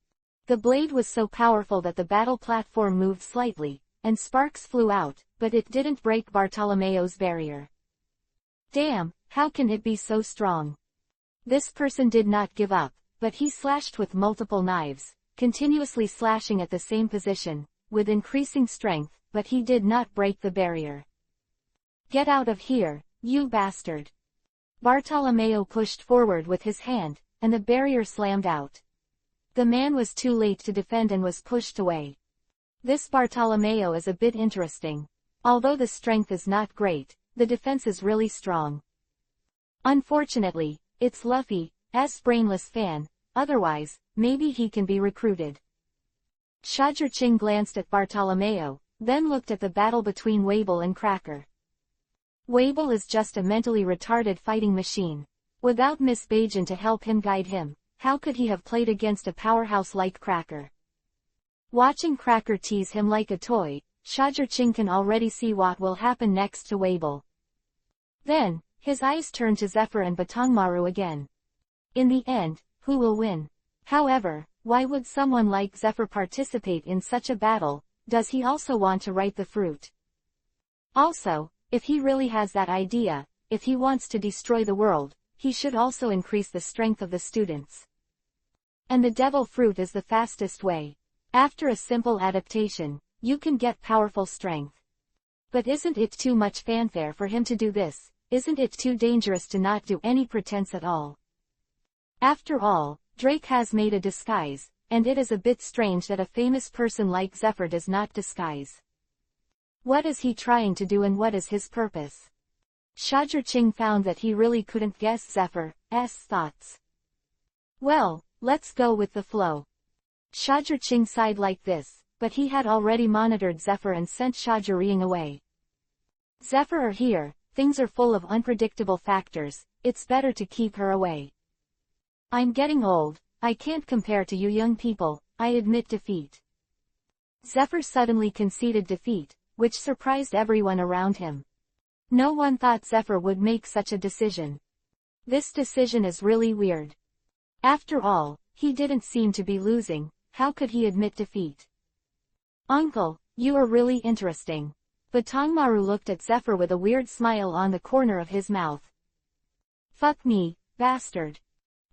The blade was so powerful that the battle platform moved slightly, and sparks flew out, but it didn't break Bartolomeo's barrier. Damn, how can it be so strong? This person did not give up, but he slashed with multiple knives, continuously slashing at the same position, with increasing strength, but he did not break the barrier. Get out of here, you bastard! Bartolomeo pushed forward with his hand, and the barrier slammed out. The man was too late to defend and was pushed away. This Bartolomeo is a bit interesting. Although the strength is not great, the defense is really strong. Unfortunately, it's Luffy's brainless fan, otherwise, maybe he can be recruited. Shajur-Ching glanced at Bartolomeo, then looked at the battle between Wabel and Cracker. Wabel is just a mentally retarded fighting machine. Without Miss Bajin to help him guide him, how could he have played against a powerhouse like Cracker? Watching Cracker tease him like a toy, Shajur-Ching can already see what will happen next to Wabel. Then, his eyes turned to Zephyr and Batongmaru again. In the end, who will win? However, why would someone like Zephyr participate in such a battle? Does he also want to write the fruit? Also, if he really has that idea, if he wants to destroy the world, he should also increase the strength of the students. And the devil fruit is the fastest way. After a simple adaptation, you can get powerful strength. But isn't it too much fanfare for him to do this? Isn't it too dangerous to not do any pretense at all? After all, Drake has made a disguise, and it is a bit strange that a famous person like Zephyr does not disguise. What is he trying to do and what is his purpose? Shajur-Ching found that he really couldn't guess Zephyr's thoughts. Well, let's go with the flow. Shajur-Ching sighed like this, but he had already monitored Zephyr and sent Shajur-Ring away. Zephyr are here, things are full of unpredictable factors, it's better to keep her away. I'm getting old, I can't compare to you young people, I admit defeat. Zephyr suddenly conceded defeat, which surprised everyone around him. No one thought Zephyr would make such a decision. This decision is really weird. After all, he didn't seem to be losing, how could he admit defeat? Uncle, you are really interesting. Batongmaru looked at Zephyr with a weird smile on the corner of his mouth. Fuck me, bastard.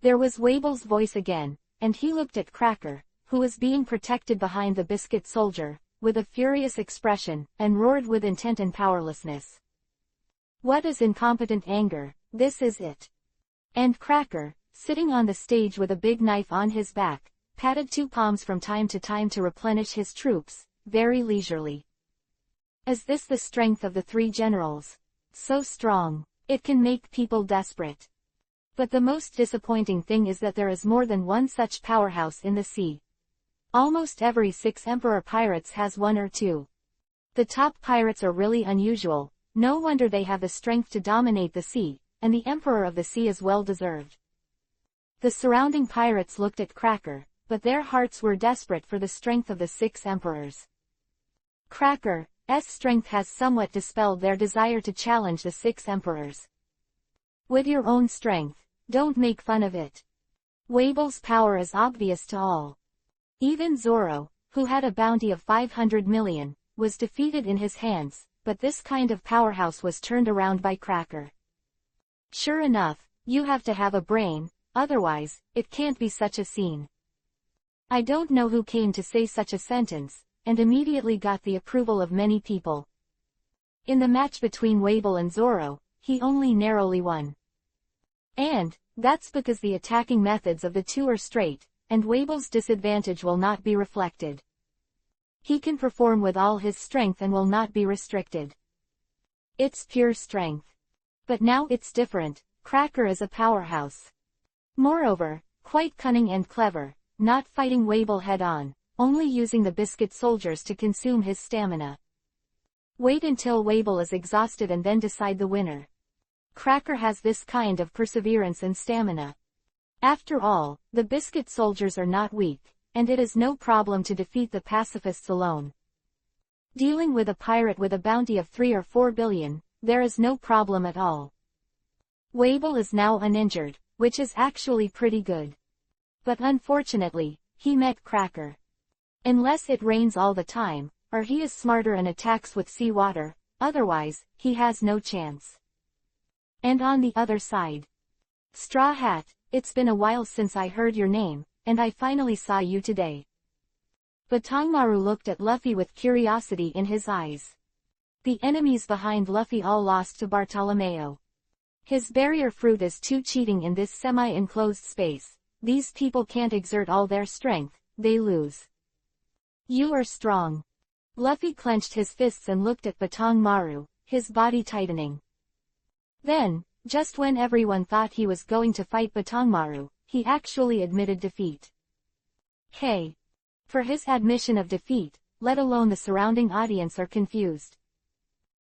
There was Wable's voice again, and he looked at Cracker, who was being protected behind the biscuit soldier, with a furious expression, and roared with intent and powerlessness. What is incompetent anger? This is it. And Cracker, sitting on the stage with a big knife on his back, patted two palms from time to time to replenish his troops, very leisurely. Is this the strength of the three generals? So strong. It can make people desperate. But the most disappointing thing is that there is more than one such powerhouse in the sea. Almost every 6 emperor pirates has one or two. The top pirates are really unusual, no wonder they have the strength to dominate the sea, and the emperor of the sea is well deserved. The surrounding pirates looked at Cracker, but their hearts were desperate for the strength of the 6 emperors. Cracker's strength has somewhat dispelled their desire to challenge the 6 emperors. With your own strength, don't make fun of it. Wable's power is obvious to all. Even Zoro, who had a bounty of 500 million, was defeated in his hands, but this kind of powerhouse was turned around by Cracker. Sure enough, you have to have a brain, otherwise, it can't be such a scene. I don't know who came to say such a sentence, and immediately got the approval of many people. In the match between Wable and Zoro, he only narrowly won. And that's because the attacking methods of the two are straight, and Wable's disadvantage will not be reflected. He can perform with all his strength and will not be restricted. It's pure strength. But now it's different, Cracker is a powerhouse. Moreover, quite cunning and clever, not fighting Wable head-on, only using the biscuit soldiers to consume his stamina. Wait until Wable is exhausted and then decide the winner. Cracker has this kind of perseverance and stamina. After all, the biscuit soldiers are not weak, and it is no problem to defeat the pacifists alone. Dealing with a pirate with a bounty of 3 or 4 billion, there is no problem at all. Wable is now uninjured, which is actually pretty good. But unfortunately, he met Cracker. Unless it rains all the time, or he is smarter and attacks with seawater, otherwise, he has no chance. And on the other side. Straw Hat, it's been a while since I heard your name, and I finally saw you today. Batongmaru looked at Luffy with curiosity in his eyes. The enemies behind Luffy all lost to Bartolomeo. His barrier fruit is too cheating in this semi-enclosed space. These people can't exert all their strength, they lose. You are strong. Luffy clenched his fists and looked at Batongmaru, his body tightening. Then, just when everyone thought he was going to fight Batongmaru, he actually admitted defeat. Hey! For his admission of defeat, let alone the surrounding audience are confused.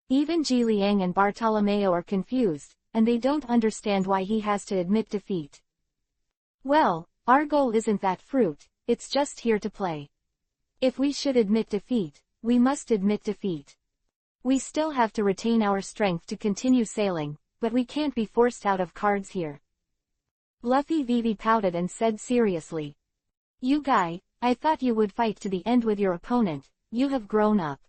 Even Ji Liang and Bartolomeo are confused, and they don't understand why he has to admit defeat. Well, our goal isn't that fruit, it's just here to play. If we should admit defeat, we must admit defeat. We still have to retain our strength to continue sailing, but we can't be forced out of cards here. Luffy Vivi pouted and said seriously. You guy, I thought you would fight to the end with your opponent, you have grown up.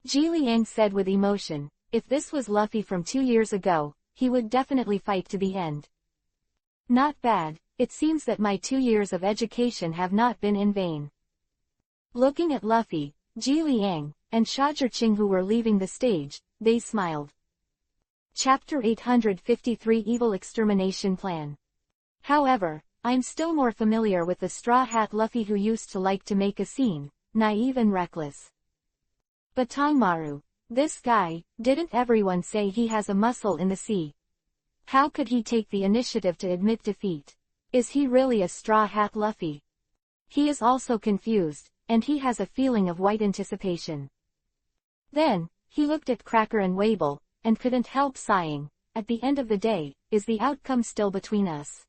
Ji Liang said with emotion, if this was Luffy from 2 years ago, he would definitely fight to the end. Not bad, it seems that my 2 years of education have not been in vain. Looking at Luffy, Ji Liang, and Shajirching who were leaving the stage, they smiled. Chapter 853 Evil Extermination Plan. However, I'm still more familiar with the Straw Hat Luffy who used to like to make a scene, naive and reckless. Batongmaru, this guy, didn't everyone say he has a muscle in the sea? How could he take the initiative to admit defeat? Is he really a Straw Hat Luffy? He is also confused, and he has a feeling of white anticipation. Then, he looked at Cracker and Wable, and couldn't help sighing. At the end of the day, is the outcome still between us?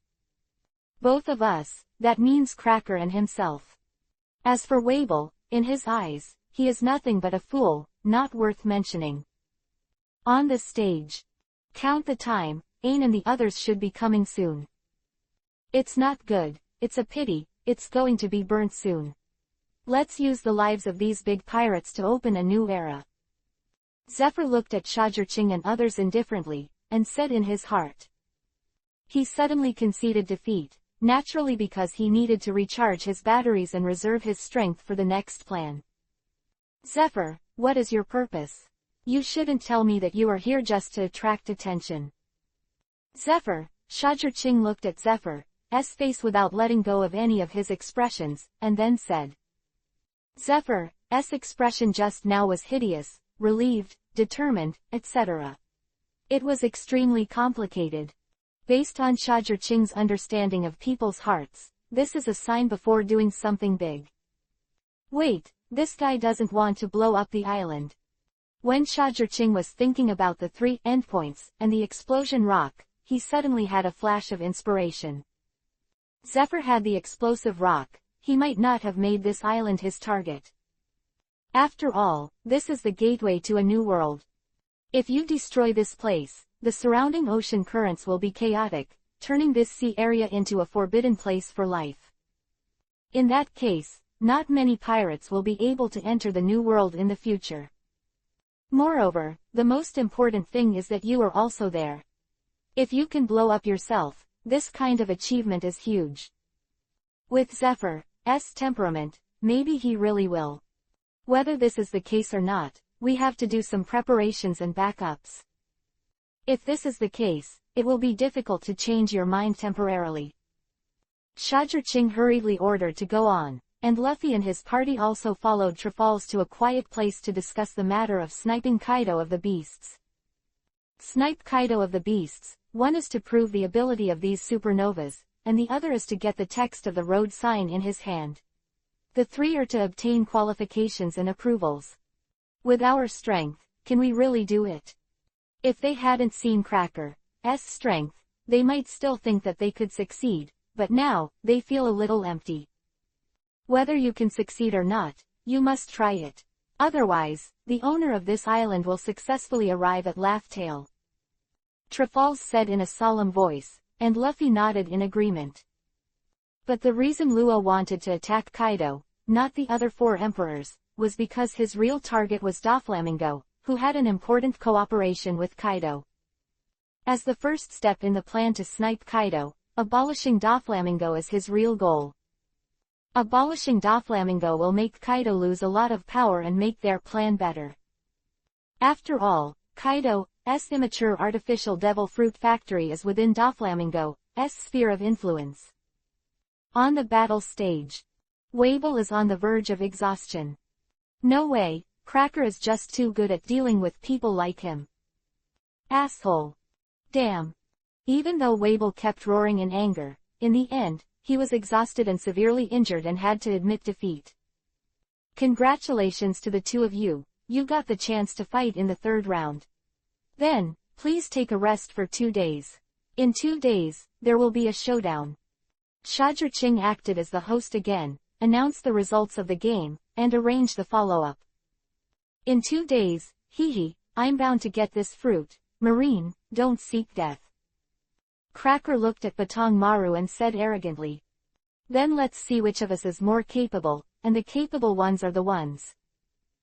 Both of us, that means Cracker and himself. As for Wable, in his eyes, he is nothing but a fool, not worth mentioning. On the stage. Count the time, Ain and the others should be coming soon. It's not good, it's a pity, it's going to be burnt soon. Let's use the lives of these big pirates to open a new era. Zephyr looked at Shajirching and others indifferently, and said in his heart. He suddenly conceded defeat, naturally because he needed to recharge his batteries and reserve his strength for the next plan. Zephyr, what is your purpose? You shouldn't tell me that you are here just to attract attention. Zephyr, Shajirching looked at Zephyr's face without letting go of any of his expressions, and then said. Zephyr's expression just now was hideous, relieved, determined, etc. It was extremely complicated. Based on Shajirching's understanding of people's hearts, this is a sign before doing something big. Wait, this guy doesn't want to blow up the island. When Shajirching was thinking about the 3 endpoints and the explosion rock, he suddenly had a flash of inspiration. Zephyr had the explosive rock, he might not have made this island his target. After all, this is the gateway to a new world. If you destroy this place, the surrounding ocean currents will be chaotic, turning this sea area into a forbidden place for life. In that case, not many pirates will be able to enter the new world in the future. Moreover, the most important thing is that you are also there. If you can blow up yourself, this kind of achievement is huge. With Zephyr's temperament, maybe he really will. Whether this is the case or not, we have to do some preparations and backups. If this is the case, it will be difficult to change your mind temporarily. Shajirching hurriedly ordered to go on, and Luffy and his party also followed Trifals to a quiet place to discuss the matter of sniping Kaido of the beasts. Snipe Kaido of the beasts, one is to prove the ability of these supernovas, and the other is to get the text of the road sign in his hand. The 3 are to obtain qualifications and approvals. With our strength, can we really do it? If they hadn't seen Cracker's strength, they might still think that they could succeed, but now, they feel a little empty. Whether you can succeed or not, you must try it. Otherwise, the owner of this island will successfully arrive at Laugh Tale. Trifals said in a solemn voice, and Luffy nodded in agreement. But the reason Luo wanted to attack Kaido, not the other 4 emperors, was because his real target was Doflamingo, who had an important cooperation with Kaido. As the first step in the plan to snipe Kaido, abolishing Doflamingo is his real goal. Abolishing Doflamingo will make Kaido lose a lot of power and make their plan better. After all, Kaido's immature artificial devil fruit factory is within Doflamingo's sphere of influence. On the battle stage, Wable is on the verge of exhaustion. No way, Cracker is just too good at dealing with people like him. Asshole. Damn. Even though Wable kept roaring in anger, in the end, he was exhausted and severely injured and had to admit defeat. Congratulations to the 2 of you, you got the chance to fight in the 3rd round. Then, please take a rest for 2 days. In 2 days, there will be a showdown. Shajirching acted as the host again, announced the results of the game, and arranged the follow-up. In 2 days, I'm bound to get this fruit. Marine, don't seek death. Cracker looked at Batong Maru and said arrogantly. Then let's see which of us is more capable, and the capable ones are the ones.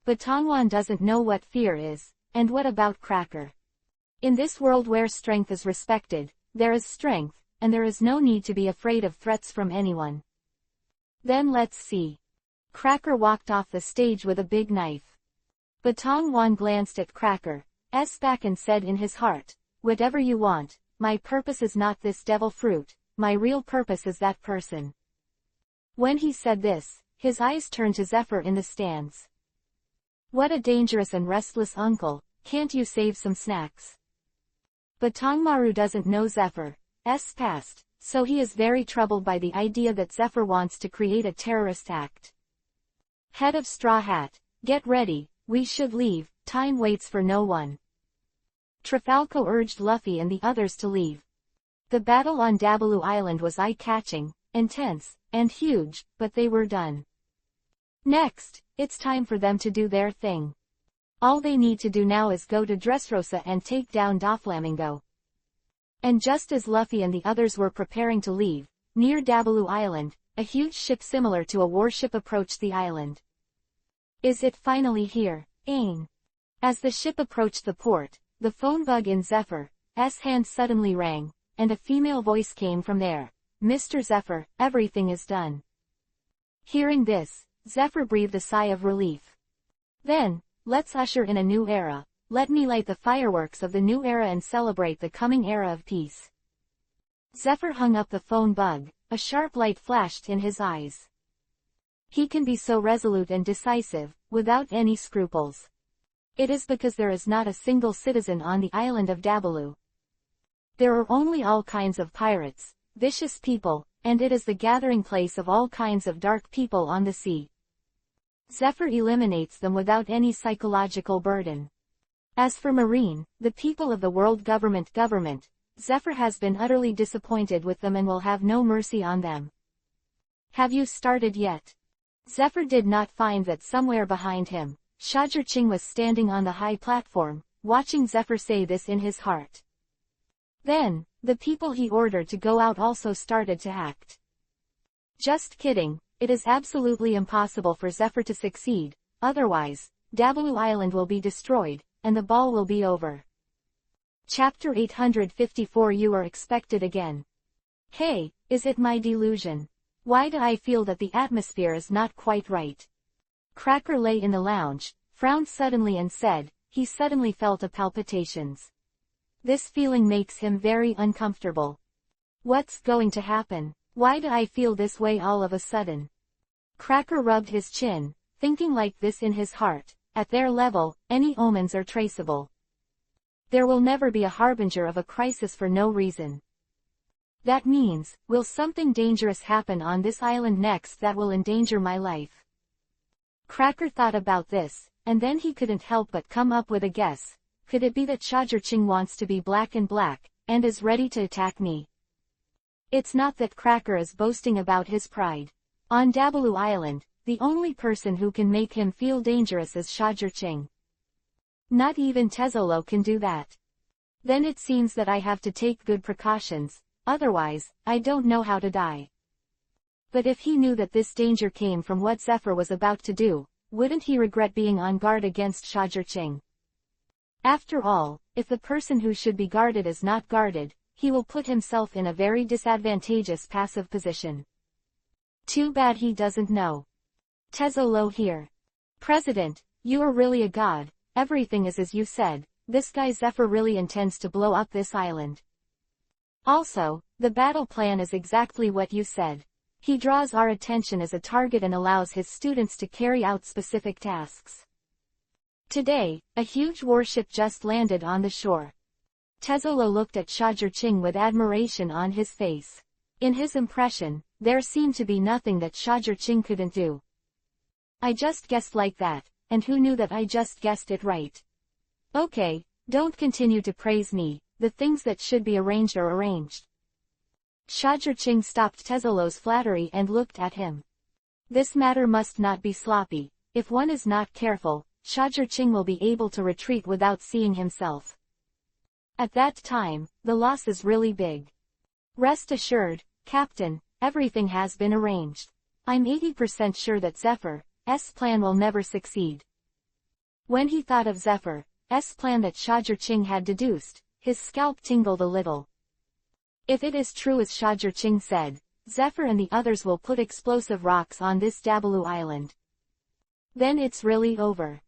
Batongwan doesn't know what fear is, and what about Cracker? In this world where strength is respected, there is strength, and there is no need to be afraid of threats from anyone. Then let's see. Cracker walked off the stage with a big knife. Batongwan glanced at Cracker's back and said in his heart, whatever you want, my purpose is not this devil fruit, my real purpose is that person. When he said this, his eyes turned to Zephyr in the stands. What a dangerous and restless uncle, can't you save some snacks? Batongmaru doesn't know Zephyr's past, so he is very troubled by the idea that Zephyr wants to create a terrorist act. Head of Straw Hat, get ready, we should leave, time waits for no one. Trifalco urged Luffy and the others to leave. The battle on Dabalu Island was eye-catching, intense, and huge, but they were done. Next, it's time for them to do their thing. All they need to do now is go to Dressrosa and take down Doflamingo. And just as Luffy and the others were preparing to leave, near Dabalu Island, a huge ship similar to a warship approached the island. Is it finally here, Aang? As the ship approached the port, the phone bug in Zephyr's hand suddenly rang, and a female voice came from there. "Mr. Zephyr, everything is done." Hearing this, Zephyr breathed a sigh of relief. "Then, let's usher in a new era. Let me light the fireworks of the new era and celebrate the coming era of peace." Zephyr hung up the phone bug, a sharp light flashed in his eyes. He can be so resolute and decisive, without any scruples. It is because there is not a single citizen on the island of Dabalu. There are only all kinds of pirates, vicious people, and it is the gathering place of all kinds of dark people on the sea. Zephyr eliminates them without any psychological burden. As for Marine, the people of the world government, Zephyr has been utterly disappointed with them and will have no mercy on them. "Have you started yet?" Zephyr did not find that somewhere behind him, Shajirching was standing on the high platform, watching Zephyr say this in his heart. Then, the people he ordered to go out also started to act. "Just kidding, it is absolutely impossible for Zephyr to succeed, otherwise, Dabalu Island will be destroyed, and the ball will be over." Chapter 854. You are expected again. Hey, is it my delusion? Why do I feel that the atmosphere is not quite right? Cracker lay in the lounge, frowned suddenly and said, he suddenly felt a palpitations. This feeling makes him very uncomfortable. What's going to happen? Why do I feel this way all of a sudden? Cracker rubbed his chin, thinking like this in his heart. At their level, any omens are traceable. There will never be a harbinger of a crisis for no reason. That means, will something dangerous happen on this island next that will endanger my life? Cracker thought about this, and then he couldn't help but come up with a guess. Could it be that Shajirching wants to be black, and is ready to attack me? It's not that Cracker is boasting about his pride. On Dabalu Island, the only person who can make him feel dangerous is Shajirching. Not even Tezolo can do that. Then it seems that I have to take good precautions, otherwise, I don't know how to die. But if he knew that this danger came from what Zephyr was about to do, wouldn't he regret being on guard against Shajirching? After all, if the person who should be guarded is not guarded, he will put himself in a very disadvantageous passive position. Too bad he doesn't know. Tezolo here. President, you are really a god, everything is as you said, this guy Zephyr really intends to blow up this island. Also, the battle plan is exactly what you said. He draws our attention as a target and allows his students to carry out specific tasks. Today, a huge warship just landed on the shore. Tezolo looked at Shajirching with admiration on his face. In his impression, there seemed to be nothing that Shajirching couldn't do. I just guessed like that, and who knew that I just guessed it right? Okay, don't continue to praise me, the things that should be arranged are arranged. Shajirching stopped Tezolo's flattery and looked at him. This matter must not be sloppy. If one is not careful, Shajirching will be able to retreat without seeing himself. At that time, the loss is really big. Rest assured, Captain, everything has been arranged. I'm 80% sure that Zephyr's plan will never succeed. When he thought of Zephyr's plan that Shajirching had deduced, his scalp tingled a little. If it is true as Shajirching said, Zephyr and the others will put explosive rocks on this Dabalu island. Then it's really over.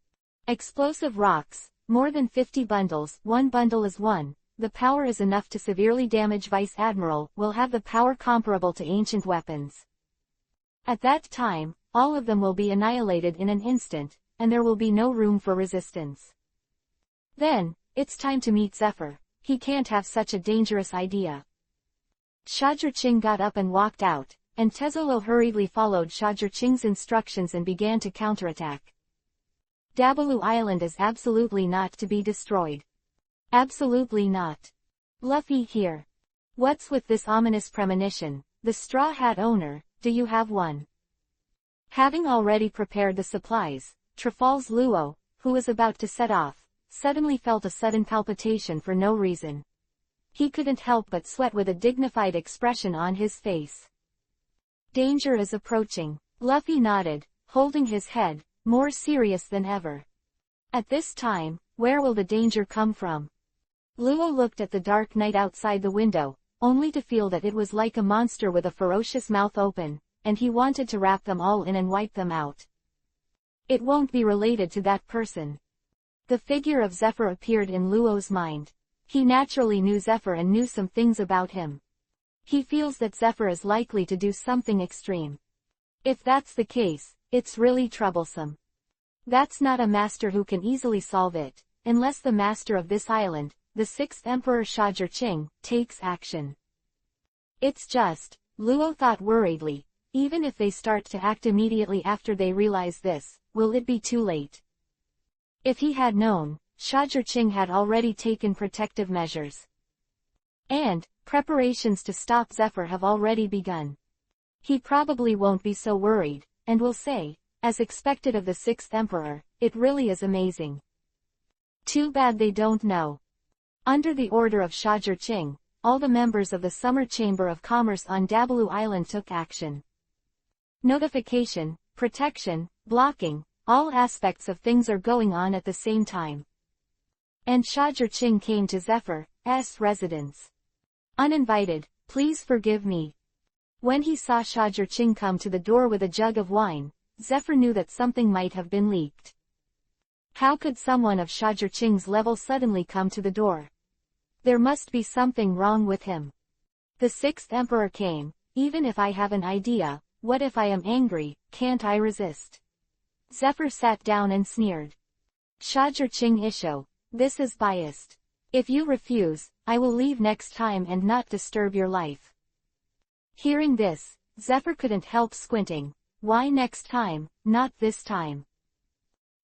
Explosive rocks, more than 50 bundles, one bundle is one, the power is enough to severely damage Vice Admiral, will have the power comparable to ancient weapons. At that time, all of them will be annihilated in an instant, and there will be no room for resistance. Then, it's time to meet Zephyr. He can't have such a dangerous idea. Shajirching got up and walked out, and Tezolo hurriedly followed Shajirching's instructions and began to counterattack. Dabalu Island is absolutely not to be destroyed. Absolutely not. Luffy here. What's with this ominous premonition? The Straw Hat owner, do you have one? Having already prepared the supplies, Trafal's Luo, who was about to set off, suddenly felt a sudden palpitation for no reason. He couldn't help but sweat with a dignified expression on his face. Danger is approaching. Luffy nodded, holding his head, more serious than ever. At this time, where will the danger come from? Luo looked at the dark night outside the window, only to feel that it was like a monster with a ferocious mouth open, and he wanted to wrap them all in and wipe them out. It won't be related to that person. The figure of Zephyr appeared in Luo's mind. He naturally knew Zephyr and knew some things about him. He feels that Zephyr is likely to do something extreme. If that's the case, it's really troublesome. That's not a master who can easily solve it, unless the master of this island, the 6th Emperor Shajir, takes action. It's just, Luo thought worriedly, even if they start to act immediately after they realize this, will it be too late? If he had known, Shajir had already taken protective measures. And, preparations to stop Zephyr have already begun. He probably won't be so worried, and will say, as expected of the 6th Emperor, it really is amazing. Too bad they don't know. Under the order of Shajir, all the members of the Summer Chamber of Commerce on Dabalu Island took action. Notification, protection, blocking, all aspects of things are going on at the same time. And Shajir came to Zephyr's residence. Uninvited, please forgive me. When he saw Shajir come to the door with a jug of wine, Zephyr knew that something might have been leaked. How could someone of Shajir level suddenly come to the door? There must be something wrong with him. The 6th Emperor came, even if I have an idea, what if I am angry, can't I resist? Zephyr sat down and sneered. Shajir Isho, this is biased. If you refuse, I will leave next time and not disturb your life. Hearing this, Zephyr couldn't help squinting. Why next time, not this time?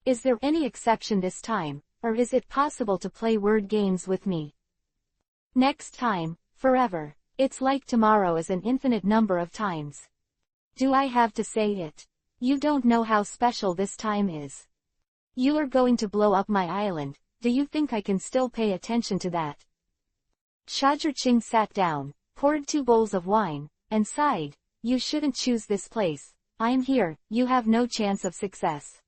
Is there any exception this time, or is it possible to play word games with me? Next time, forever. It's like tomorrow is an infinite number of times. Do I have to say it? You don't know how special this time is. You are going to blow up my island, do you think I can still pay attention to that? Shajir sat down, poured 2 bowls of wine, and sighed, you shouldn't choose this place. I'm here, you have no chance of success.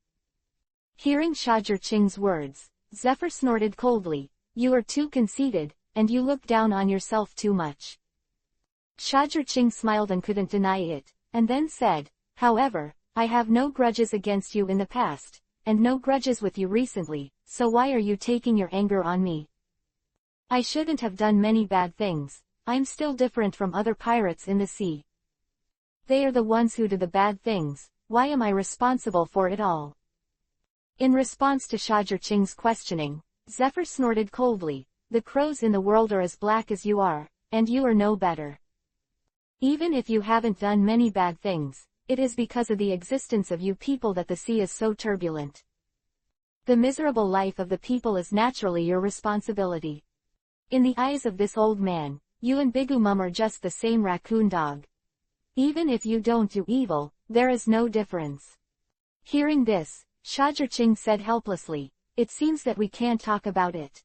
Hearing Shajir words, Zephyr snorted coldly, you are too conceited, and you look down on yourself too much. Shajir smiled and couldn't deny it, and then said, however, I have no grudges against you in the past, and no grudges with you recently, so why are you taking your anger on me? I shouldn't have done many bad things, I'm still different from other pirates in the sea. They are the ones who do the bad things, why am I responsible for it all? In response to Shajir questioning, Zephyr snorted coldly, the crows in the world are as black as you are, and you are no better. Even if you haven't done many bad things, it is because of the existence of you people that the sea is so turbulent. The miserable life of the people is naturally your responsibility. In the eyes of this old man, you and Bigumum are just the same raccoon dog. Even if you don't do evil, there is no difference. Hearing this, Shajir said helplessly, it seems that we can't talk about it.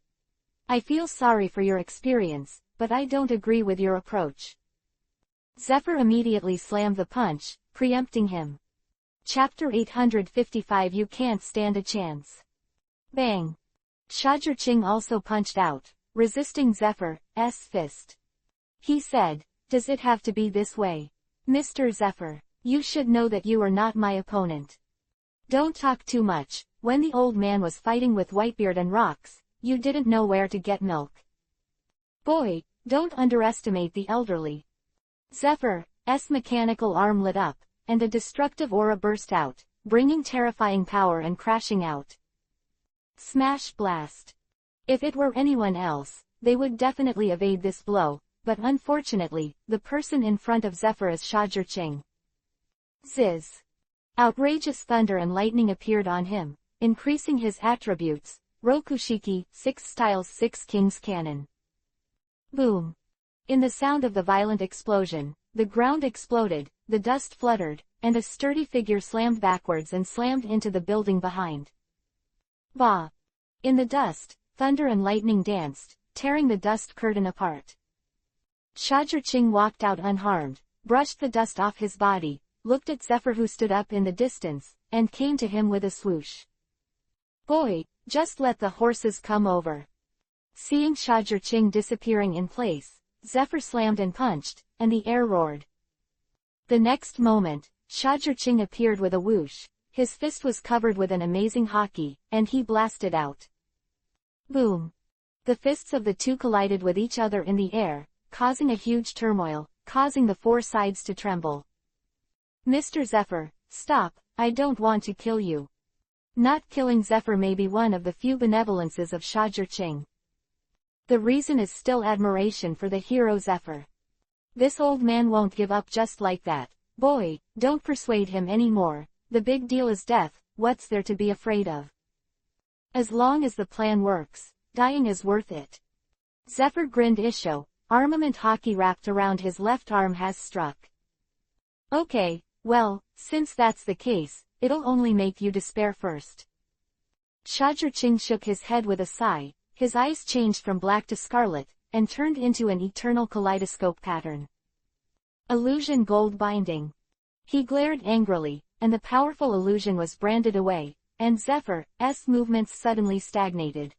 I feel sorry for your experience, but I don't agree with your approach. Zephyr immediately slammed the punch, preempting him. Chapter 855 You can't stand a chance. Bang! Shajir also punched out, resisting Zephyr's fist. He said, does it have to be this way? Mr. Zephyr, you should know that you are not my opponent. Don't talk too much. When the old man was fighting with Whitebeard and Rocks, you didn't know where to get milk. Boy, don't underestimate the elderly. Zephyr's mechanical arm lit up, and a destructive aura burst out, bringing terrifying power and crashing out. Smash blast. If it were anyone else, they would definitely evade this blow, but unfortunately, the person in front of Zephyr is Shajir. Ziz. Outrageous thunder and lightning appeared on him, increasing his attributes, Rokushiki, 6 styles 6 kings cannon. Boom. In the sound of the violent explosion, the ground exploded, the dust fluttered, and a sturdy figure slammed backwards and slammed into the building behind. Bah! In the dust, thunder and lightning danced, tearing the dust curtain apart. Shajir walked out unharmed, brushed the dust off his body, looked at Zephyr who stood up in the distance, and came to him with a swoosh. Boy, just let the horses come over. Seeing Shajir disappearing in place, Zephyr slammed and punched, and the air roared. The next moment, Shajirching appeared with a whoosh. His fist was covered with an amazing hockey, and he blasted out. Boom! The fists of the two collided with each other in the air, causing a huge turmoil, causing the four sides to tremble. Mr. Zephyr, stop, I don't want to kill you. Not killing Zephyr may be one of the few benevolences of Shajirching. The reason is still admiration for the hero Zephyr. This old man won't give up just like that. Boy, don't persuade him anymore. The big deal is death, what's there to be afraid of? As long as the plan works, dying is worth it. Zephyr grinned. Isho, armament hockey wrapped around his left arm has struck. Okay, well, since that's the case, it'll only make you despair first. Shajirching shook his head with a sigh, his eyes changed from black to scarlet, and turned into an eternal kaleidoscope pattern. Illusion gold binding. He glared angrily, and the powerful illusion was branded away, and Zephyr's movements suddenly stagnated.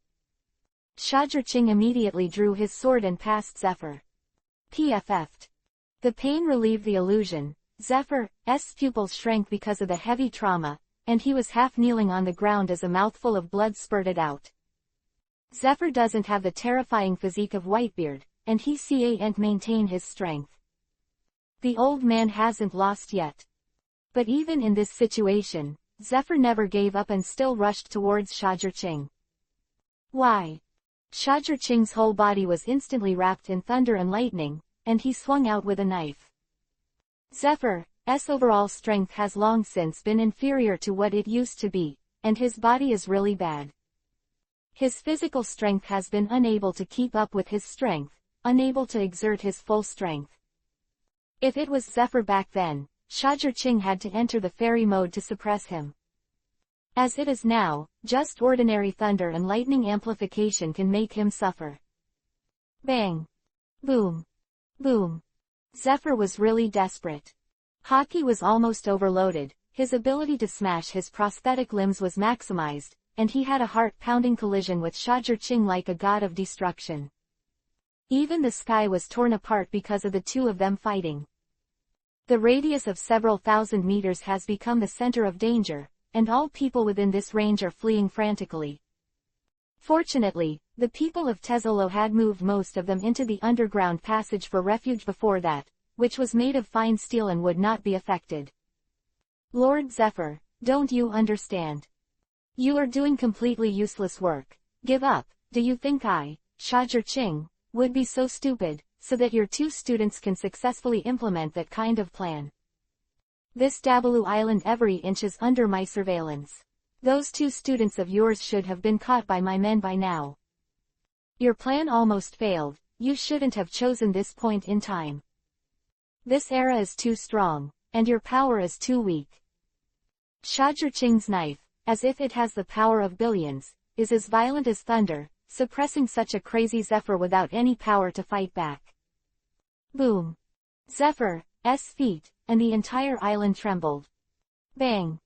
Shajirching immediately drew his sword and passed Zephyr. PFF'd. The pain relieved the illusion. Zephyr's pupils shrank because of the heavy trauma, and he was half kneeling on the ground as a mouthful of blood spurted out. Zephyr doesn't have the terrifying physique of Whitebeard, and he can't maintain his strength. The old man hasn't lost yet. But even in this situation, Zephyr never gave up and still rushed towards Shajirching. Why? Shajirching's whole body was instantly wrapped in thunder and lightning, and he swung out with a knife. Zephyr's overall strength has long since been inferior to what it used to be, and his body is really bad. His physical strength has been unable to keep up with his strength, unable to exert his full strength. If it was Zephyr back then, Shajirching had to enter the fairy mode to suppress him. As it is now, just ordinary thunder and lightning amplification can make him suffer. Bang! Boom! Boom! Zephyr was really desperate. Hockey was almost overloaded, his ability to smash his prosthetic limbs was maximized, and he had a heart-pounding collision with Shajirching like a god of destruction. Even the sky was torn apart because of the two of them fighting. The radius of several thousand meters has become the center of danger, and all people within this range are fleeing frantically. Fortunately, the people of Tezzolo had moved most of them into the underground passage for refuge before that, which was made of fine steel and would not be affected. Lord Zephyr, don't you understand? You are doing completely useless work. Give up. Do you think I, Shajirching, would be so stupid, so that your two students can successfully implement that kind of plan? This Dabalu Island every inch is under my surveillance. Those two students of yours should have been caught by my men by now. Your plan almost failed, you shouldn't have chosen this point in time. This era is too strong, and your power is too weak. Shajirching's knife, as if it has the power of billions, is as violent as thunder, suppressing such a crazy Zephyr without any power to fight back. Boom! Zephyr's feet, and the entire island trembled. Bang!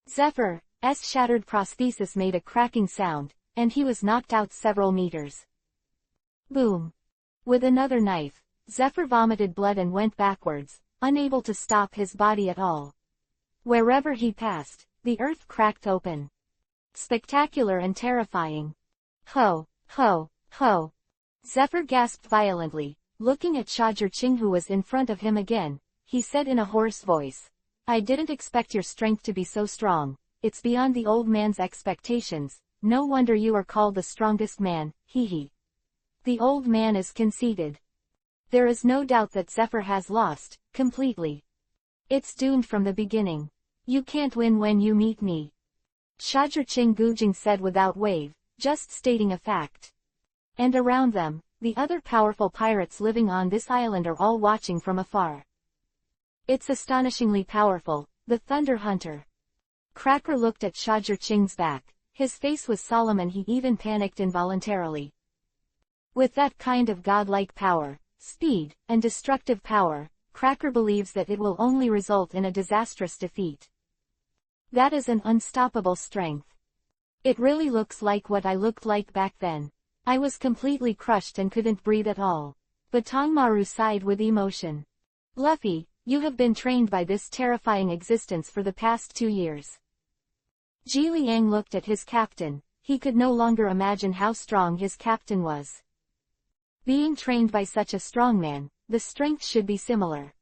Zephyr's shattered prosthesis made a cracking sound, and he was knocked out several meters. Boom! With another knife, Zephyr vomited blood and went backwards, unable to stop his body at all. Wherever he passed, the earth cracked open. Spectacular and terrifying. Ho, ho, ho! Zephyr gasped violently, looking at Shajirching who was in front of him again. He said in a hoarse voice, I didn't expect your strength to be so strong. It's beyond the old man's expectations. No wonder you are called the strongest man, hee. The old man is conceited. There is no doubt that Zephyr has lost, completely. It's doomed from the beginning. You can't win when you meet me. Shajirching Gujing said without wave, just stating a fact. And around them, the other powerful pirates living on this island are all watching from afar. It's astonishingly powerful, the Thunder Hunter. Cracker looked at Shajirching's back, his face was solemn and he even panicked involuntarily. With that kind of godlike power, speed, and destructive power, Cracker believes that it will only result in a disastrous defeat. That is an unstoppable strength. It really looks like what I looked like back then. I was completely crushed and couldn't breathe at all. But Tongmaru sighed with emotion. Luffy, you have been trained by this terrifying existence for the past 2 years. Ji Liang looked at his captain. He could no longer imagine how strong his captain was. Being trained by such a strong man, the strength should be similar.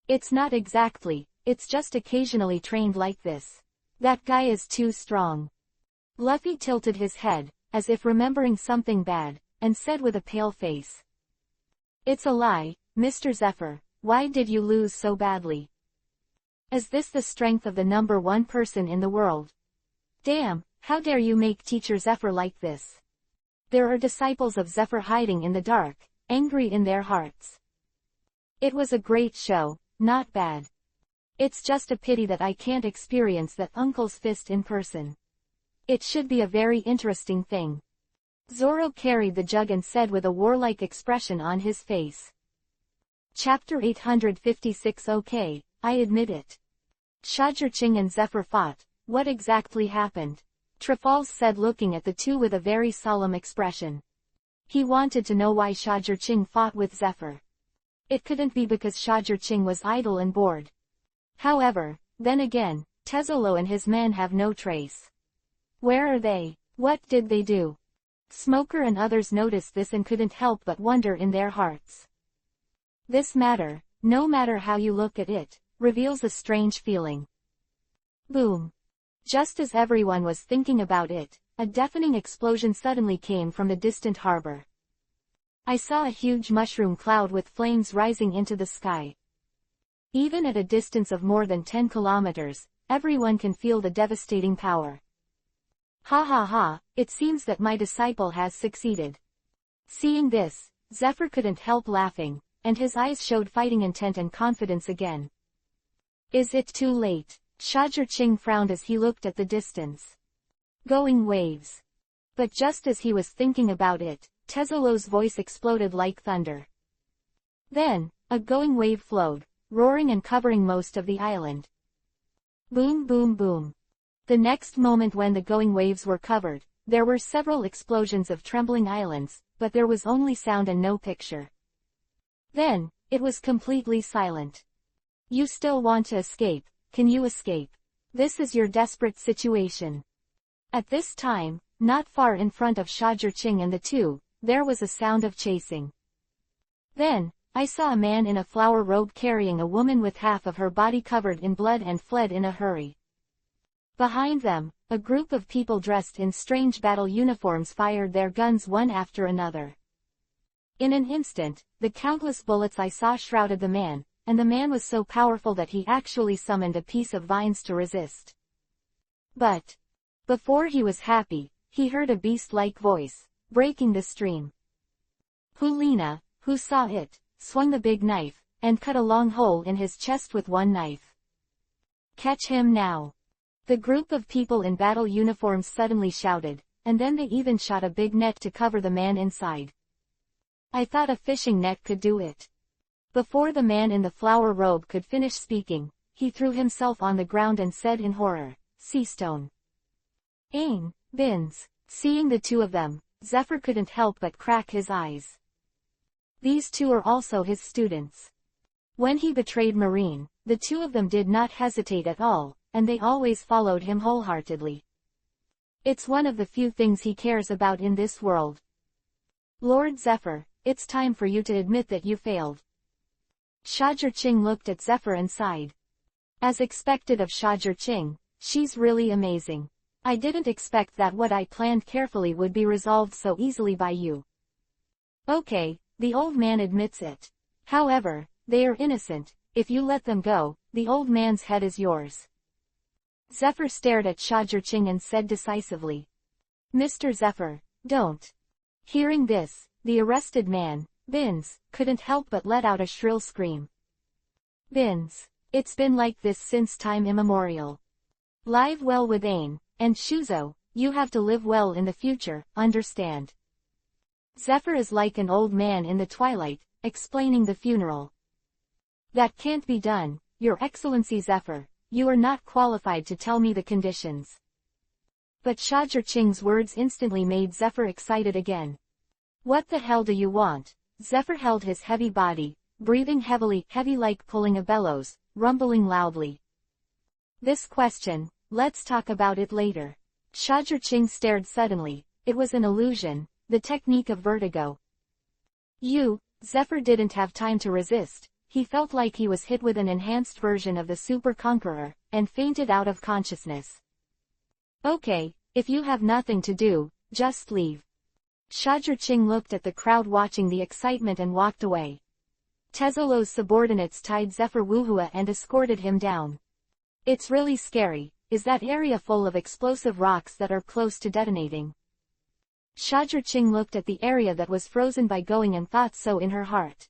It's not exactly, it's just occasionally trained like this. That guy is too strong. Luffy tilted his head, as if remembering something bad, and said with a pale face. It's a lie, Mr. Zephyr, why did you lose so badly? Is this the strength of the number 1 person in the world? Damn, how dare you make Teacher Zephyr like this? There are disciples of Zephyr hiding in the dark, angry in their hearts. It was a great show, not bad. It's just a pity that I can't experience that uncle's fist in person. It should be a very interesting thing. Zoro carried the jug and said with a warlike expression on his face. Chapter 856. Okay, I admit it. Shajirching and Zephyr fought. What exactly happened? Trifals said, looking at the two with a very solemn expression. He wanted to know why Shajirching fought with Zephyr. It couldn't be because Shajirching was idle and bored. However, then again, Tezzolo and his men have no trace. Where are they? What did they do? Smoker and others noticed this and couldn't help but wonder in their hearts. This matter, no matter how you look at it, reveals a strange feeling. Boom. Just as everyone was thinking about it, a deafening explosion suddenly came from the distant harbor. I saw a huge mushroom cloud with flames rising into the sky. Even at a distance of more than 10 kilometers, everyone can feel the devastating power. Ha ha ha, it seems that my disciple has succeeded. Seeing this, Zephyr couldn't help laughing, and his eyes showed fighting intent and confidence again. Is it too late? Shajirching frowned as he looked at the distance. Going waves. But just as he was thinking about it, Tezzolo's voice exploded like thunder. Then, a going wave flowed, roaring and covering most of the island. Boom boom boom. The next moment, when the going waves were covered, there were several explosions of trembling islands, but there was only sound and no picture. Then, it was completely silent. You still want to escape? Can you escape? This is your desperate situation. At this time, not far in front of Shajirching and the two, there was a sound of chasing. Then, I saw a man in a flower robe carrying a woman with half of her body covered in blood and fled in a hurry. Behind them, a group of people dressed in strange battle uniforms fired their guns one after another. In an instant, the countless bullets I saw shrouded the man, and the man was so powerful that he actually summoned a piece of vines to resist. But, before he was happy, he heard a beast-like voice, breaking the stream. Hulina, who saw it, swung the big knife, and cut a long hole in his chest with one knife. Catch him now! The group of people in battle uniforms suddenly shouted, and then they even shot a big net to cover the man inside. I thought a fishing net could do it. Before the man in the flower robe could finish speaking, he threw himself on the ground and said in horror, "Sea stone." Ain, Bins. Seeing the two of them, Zephyr couldn't help but crack his eyes. These two are also his students. When he betrayed Marine, the two of them did not hesitate at all, and they always followed him wholeheartedly. It's one of the few things he cares about in this world. Lord Zephyr, it's time for you to admit that you failed. Shajirching looked at Zephyr and sighed. As expected of Shajirching, she's really amazing. I didn't expect that what I planned carefully would be resolved so easily by you. Okay, the old man admits it. However, they are innocent. If you let them go, the old man's head is yours. Zephyr stared at Shajirching and said decisively. Mr. Zephyr, don't. Hearing this, the arrested man, Bins, couldn't help but let out a shrill scream. Bins, it's been like this since time immemorial. Live well with Ain, and Shuzo, you have to live well in the future, understand? Zephyr is like an old man in the twilight, explaining the funeral. That can't be done, Your Excellency Zephyr, you are not qualified to tell me the conditions. But Shajirching's words instantly made Zephyr excited again. What the hell do you want? Zephyr held his heavy body, breathing heavily, heavy like pulling a bellows, rumbling loudly. This question, let's talk about it later. Shajirching stared suddenly. It was an illusion, the technique of vertigo. Zephyr didn't have time to resist. He felt like he was hit with an enhanced version of the Super Conqueror, and fainted out of consciousness. Okay, if you have nothing to do, just leave. Shajirching looked at the crowd watching the excitement and walked away. Tezolo's subordinates tied Zephyr Wuhua and escorted him down. It's really scary, is that area full of explosive rocks that are close to detonating? Shajirching looked at the area that was frozen by going and thought so in her heart.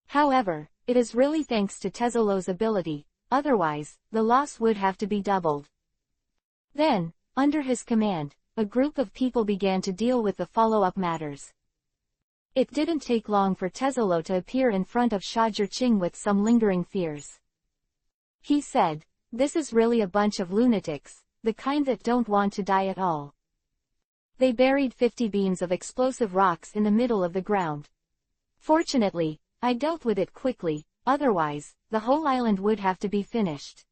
However, it is really thanks to Tezolo's ability, otherwise, the loss would have to be doubled. Then, under his command, a group of people began to deal with the follow-up matters. It didn't take long for Tezolo to appear in front of Shajirching with some lingering fears. He said, "This is really a bunch of lunatics, the kind that don't want to die at all. They buried 50 beams of explosive rocks in the middle of the ground. Fortunately, I dealt with it quickly, otherwise, the whole island would have to be finished."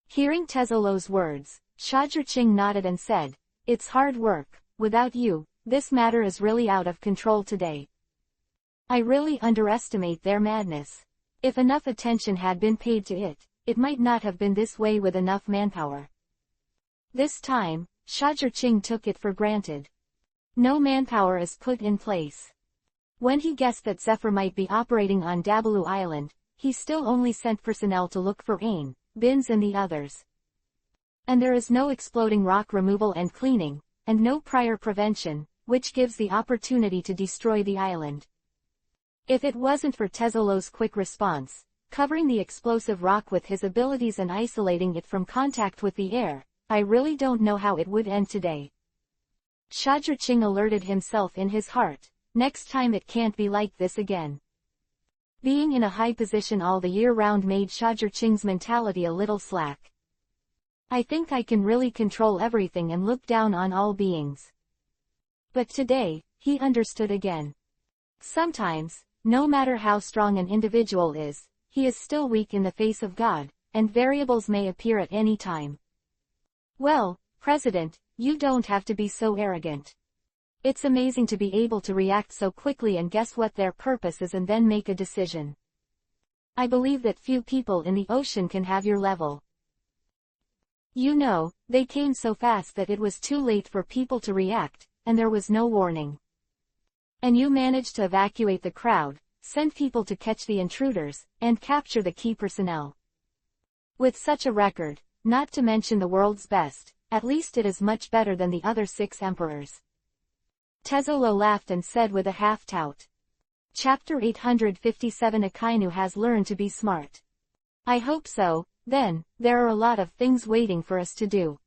Hearing Tezolo's words, Shajirching nodded and said, "It's hard work. Without you, this matter is really out of control today. I really underestimate their madness. If enough attention had been paid to it, it might not have been this way with enough manpower." This time, Shajirching took it for granted. No manpower is put in place. When he guessed that Zephyr might be operating on Dabalu Island, he still only sent personnel to look for Ain, Bins and the others. And there is no exploding rock removal and cleaning, and no prior prevention, which gives the opportunity to destroy the island. If it wasn't for Tezolo's quick response, covering the explosive rock with his abilities and isolating it from contact with the air, I really don't know how it would end today. Shajirching alerted himself in his heart, next time it can't be like this again. Being in a high position all the year round made Shajirching's mentality a little slack. I think I can really control everything and look down on all beings. But today, he understood again. Sometimes, no matter how strong an individual is, he is still weak in the face of God, and variables may appear at any time. Well, President, you don't have to be so arrogant. It's amazing to be able to react so quickly and guess what their purpose is and then make a decision. I believe that few people in the ocean can have your level. You know, they came so fast that it was too late for people to react, and there was no warning. And you managed to evacuate the crowd, send people to catch the intruders, and capture the key personnel. With such a record, not to mention the world's best, at least it is much better than the other 6 emperors. Tezolo laughed and said with a half-tout. Chapter 857 Akainu has learned to be smart. I hope so, then, there are a lot of things waiting for us to do.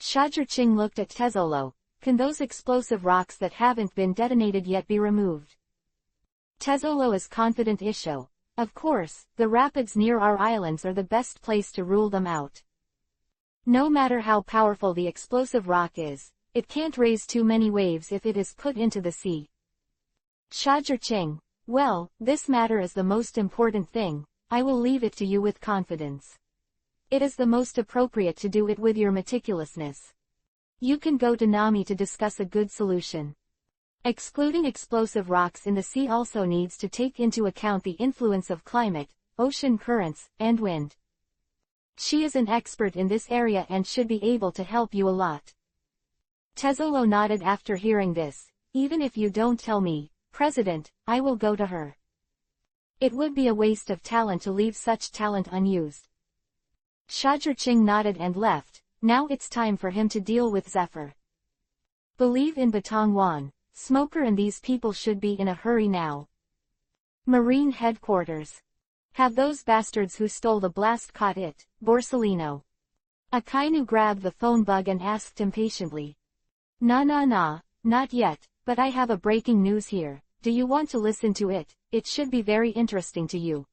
Shajirching looked at Tezolo. Can those explosive rocks that haven't been detonated yet be removed? Tezolo is confident Isho. Of course, the rapids near our islands are the best place to rule them out. No matter how powerful the explosive rock is, it can't raise too many waves if it is put into the sea. Shajirching, well, this matter is the most important thing, I will leave it to you with confidence. It is the most appropriate to do it with your meticulousness. You can go to Nami to discuss a good solution. Excluding explosive rocks in the sea also needs to take into account the influence of climate, ocean currents, and wind. She is an expert in this area and should be able to help you a lot. Tezolo nodded after hearing this. Even if you don't tell me, President, I will go to her. It would be a waste of talent to leave such talent unused. Shajirching nodded and left. Now it's time for him to deal with Zephyr. Believe in Batong Wan, Smoker and these people should be in a hurry now. Marine Headquarters. Have those bastards who stole the blast caught it, Borsellino? Akainu grabbed the phone bug and asked impatiently. Nah, not yet, but I have a breaking news here. Do you want to listen to it? It should be very interesting to you.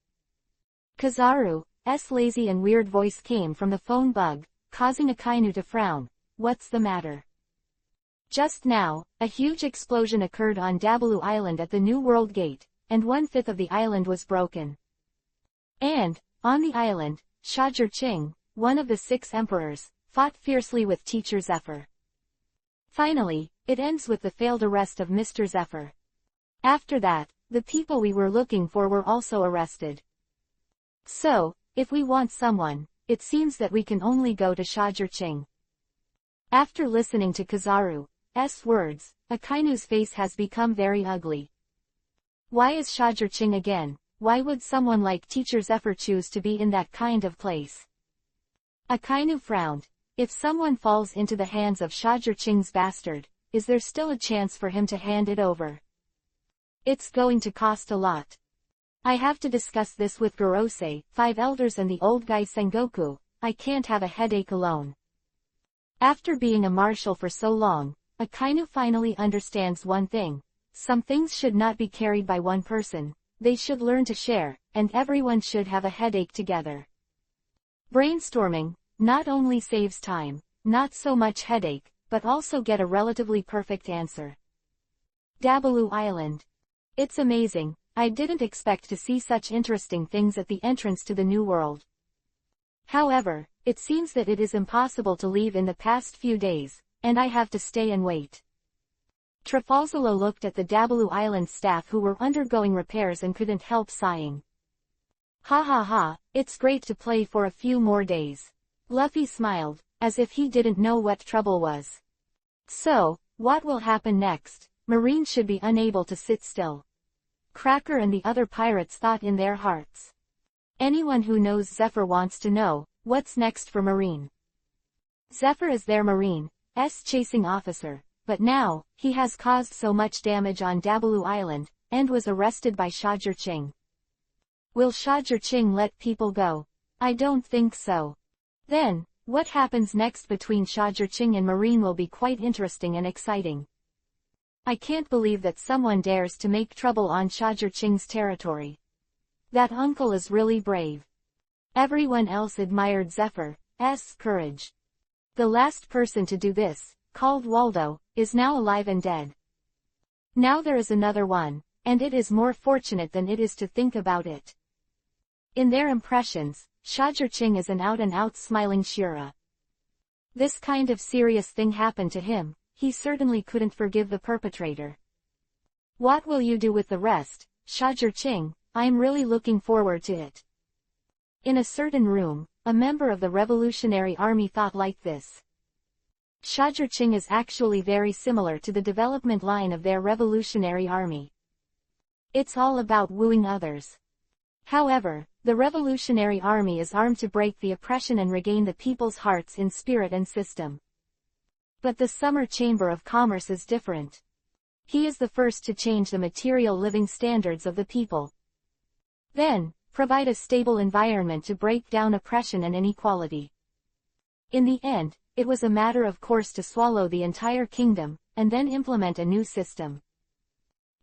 Kazaru's lazy and weird voice came from the phone bug, causing Akainu to frown. What's the matter? Just now, a huge explosion occurred on Dabalu Island at the New World Gate, and 1/5 of the island was broken. And, on the island, Shajur-Ching, one of the 6 emperors, fought fiercely with Teacher Zephyr. Finally, it ends with the failed arrest of Mr. Zephyr. After that, the people we were looking for were also arrested. So, if we want someone, it seems that we can only go to Shajur-Ching. After listening to Kizaru's words, Akainu's face has become very ugly. Why is Shajur-Ching again? Why would someone like Teacher Zephyr choose to be in that kind of place? Akainu frowned. If someone falls into the hands of Shajur-Ching's bastard, is there still a chance for him to hand it over? It's going to cost a lot. I have to discuss this with Gorosei, 5 elders and the old guy Sengoku. I can't have a headache alone. After being a marshal for so long, Akainu finally understands one thing. Some things should not be carried by one person. They should learn to share, and everyone should have a headache together. Brainstorming not only saves time, not so much headache, but also get a relatively perfect answer. Dabalu Island. It's amazing. I didn't expect to see such interesting things at the entrance to the New World. However, it seems that it is impossible to leave in the past few days, and I have to stay and wait. Trafalzalo looked at the Dabalu Island staff who were undergoing repairs and couldn't help sighing. Ha ha ha, it's great to play for a few more days. Luffy smiled, as if he didn't know what trouble was. So, what will happen next? Marine should be unable to sit still. Cracker and the other pirates thought in their hearts. Anyone who knows Zephyr wants to know, what's next for Marine? Zephyr is their Marine's chasing officer, but now, he has caused so much damage on Dabalu Island, and was arrested by Shajur-Ching. Will Shajur-Ching let people go? I don't think so. Then, what happens next between Shajur-Ching and Marine will be quite interesting and exciting. I can't believe that someone dares to make trouble on Shajur-Ching's territory. That uncle is really brave. Everyone else admired Zephyr's courage. The last person to do this, called Waldo, is now alive and dead. Now there is another one, and it is more fortunate than it is to think about it. In their impressions, Shajur-Ching is an out-and-out smiling Shura. This kind of serious thing happened to him, he certainly couldn't forgive the perpetrator. What will you do with the rest, Shajur-Ching? I'm really looking forward to it. In a certain room, a member of the Revolutionary Army thought like this. Shajur-Ching is actually very similar to the development line of their Revolutionary Army. It's all about wooing others. However, the Revolutionary Army is armed to break the oppression and regain the people's hearts in spirit and system. But the Summer Chamber of Commerce is different. He is the first to change the material living standards of the people. Then, provide a stable environment to break down oppression and inequality. In the end, it was a matter of course to swallow the entire kingdom, and then implement a new system.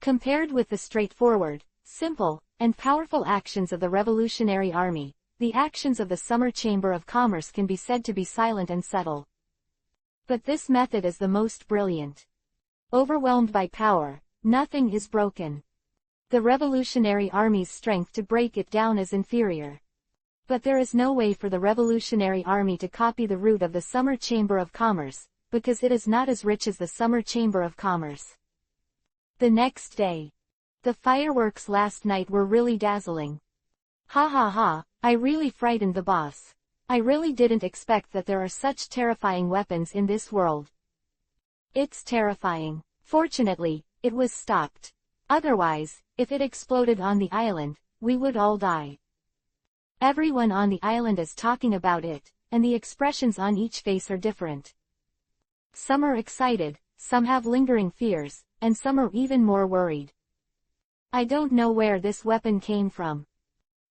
Compared with the straightforward, simple, and powerful actions of the Revolutionary Army, the actions of the Summer Chamber of Commerce can be said to be silent and subtle. But this method is the most brilliant. Overwhelmed by power, nothing is broken. The Revolutionary Army's strength to break it down is inferior. But there is no way for the Revolutionary Army to copy the route of the Summer Chamber of Commerce, because it is not as rich as the Summer Chamber of Commerce. The next day. The fireworks last night were really dazzling. Ha ha ha, I really frightened the boss. I really didn't expect that there are such terrifying weapons in this world. It's terrifying. Fortunately, it was stopped. Otherwise, if it exploded on the island, we would all die. Everyone on the island is talking about it, and the expressions on each face are different. Some are excited, some have lingering fears, and some are even more worried. I don't know where this weapon came from.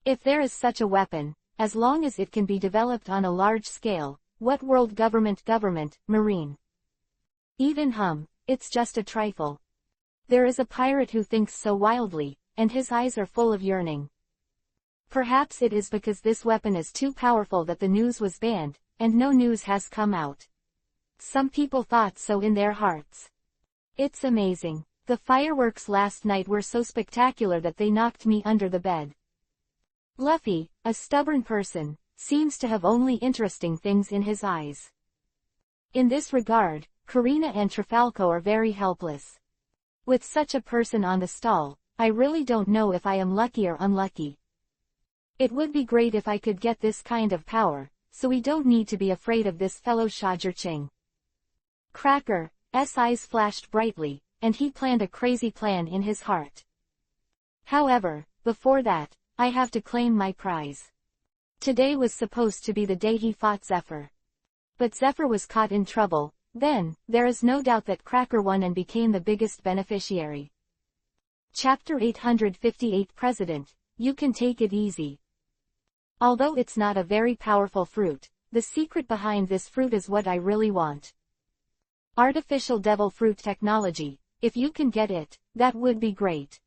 If there is such a weapon, as long as it can be developed on a large scale, what world government, Marine? Even it's just a trifle. There is a pirate who thinks so wildly, and his eyes are full of yearning. Perhaps it is because this weapon is too powerful that the news was banned, and no news has come out. Some people thought so in their hearts. It's amazing. The fireworks last night were so spectacular that they knocked me under the bed. Luffy, a stubborn person, seems to have only interesting things in his eyes. In this regard, Karina and Trafalco are very helpless. With such a person on the stall, I really don't know if I am lucky or unlucky. It would be great if I could get this kind of power, so we don't need to be afraid of this fellow Shajir-Ching. Cracker's eyes flashed brightly, and he planned a crazy plan in his heart. However, before that, I have to claim my prize. Today was supposed to be the day he fought Zephyr. But Zephyr was caught in trouble. Then, there is no doubt that Cracker won and became the biggest beneficiary. Chapter 858 President, you can take it easy. Although it's not a very powerful fruit, the secret behind this fruit is what I really want. Artificial devil fruit technology, if you can get it, that would be great.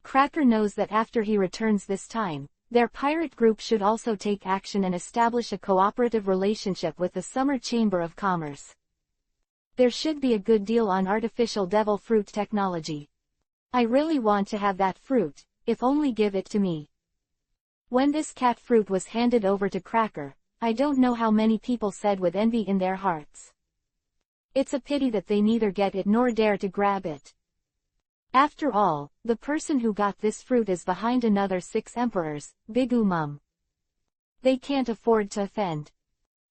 Cracker knows that after he returns this time, their pirate group should also take action and establish a cooperative relationship with the Summer Chamber of Commerce. There should be a good deal on artificial devil fruit technology. I really want to have that fruit, if only give it to me. When this cat fruit was handed over to Cracker, I don't know how many people said with envy in their hearts. It's a pity that they neither get it nor dare to grab it. After all, the person who got this fruit is behind another 6 emperors, Big Mum. They can't afford to offend.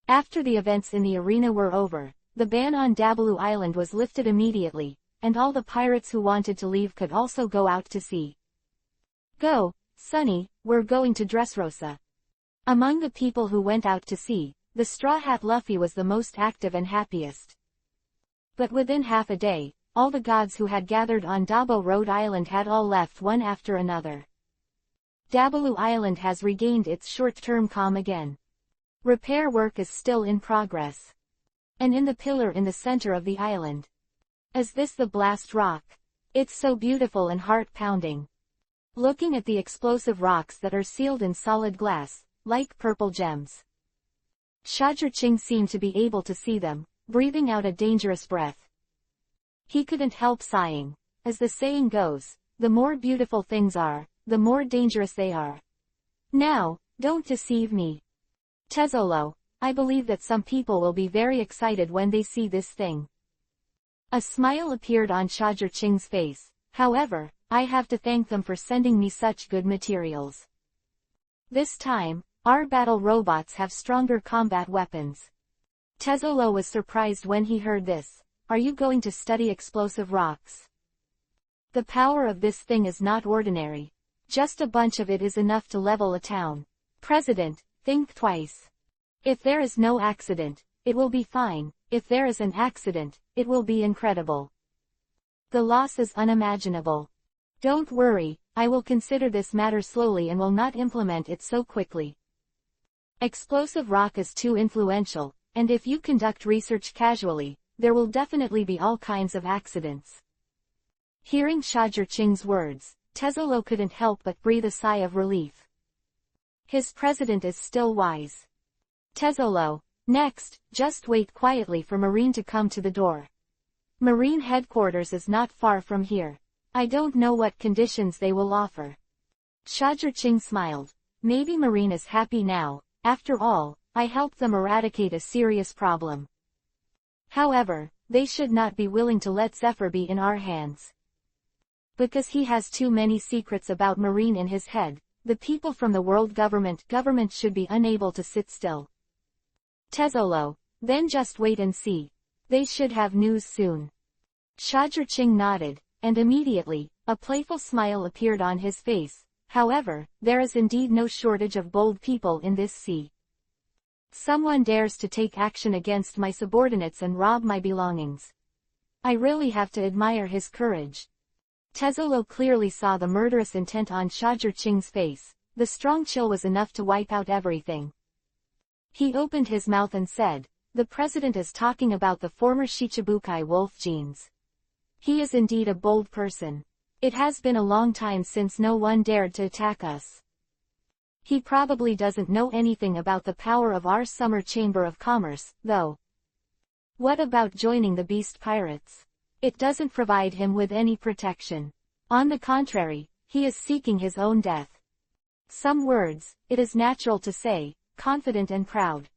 After the events in the arena were over, the ban on Dabalu Island was lifted immediately, and all the pirates who wanted to leave could also go out to sea. Go, Sonny, we're going to Dressrosa. Among the people who went out to sea, the Straw Hat Luffy was the most active and happiest. But within half a day, all the gods who had gathered on Dabo Road Island had all left one after another. Dabalu Island has regained its short-term calm again. Repair work is still in progress. And in the pillar in the center of the island. Is this the blast rock? It's so beautiful and heart-pounding. Looking at the explosive rocks that are sealed in solid glass, like purple gems. Shajir-Ching seemed to be able to see them, breathing out a dangerous breath. He couldn't help sighing. As the saying goes, the more beautiful things are, the more dangerous they are. Now, don't deceive me. Tezzolo, I believe that some people will be very excited when they see this thing. A smile appeared on Shajir-Ching's face. However, I have to thank them for sending me such good materials. This time, our battle robots have stronger combat weapons. Tezzolo was surprised when he heard this. Are you going to study explosive rocks? The power of this thing is not ordinary. Just a bunch of it is enough to level a town. President, think twice. If there is no accident, it will be fine. If there is an accident, it will be incredible. The loss is unimaginable. Don't worry, I will consider this matter slowly and will not implement it so quickly. Explosive rock is too influential, and if you conduct research casually, there will definitely be all kinds of accidents. Hearing Shajir-Ching's words, Tezzolo couldn't help but breathe a sigh of relief. His president is still wise. Tezzolo, next, just wait quietly for Marine to come to the door. Marine headquarters is not far from here. I don't know what conditions they will offer. Shajir-Ching smiled. Maybe Marine is happy now. After all, I helped them eradicate a serious problem. However, they should not be willing to let Zephyr be in our hands. Because he has too many secrets about Marine in his head, the people from the world government should be unable to sit still. Tezzolo, then just wait and see. They should have news soon. Shajir-Ching nodded, and immediately, a playful smile appeared on his face. However, there is indeed no shortage of bold people in this sea. Someone dares to take action against my subordinates and rob my belongings. I really have to admire his courage. Tezzolo clearly saw the murderous intent on Shajir-Ching's face. The strong chill was enough to wipe out everything. He opened his mouth and said, "The president is talking about the former Shichibukai wolf genes. He is indeed a bold person. It has been a long time since no one dared to attack us. He probably doesn't know anything about the power of our Summer Chamber of Commerce, though. What about joining the beast pirates? It doesn't provide him with any protection. On the contrary, he is seeking his own death. Some words, it is natural to say, confident and proud.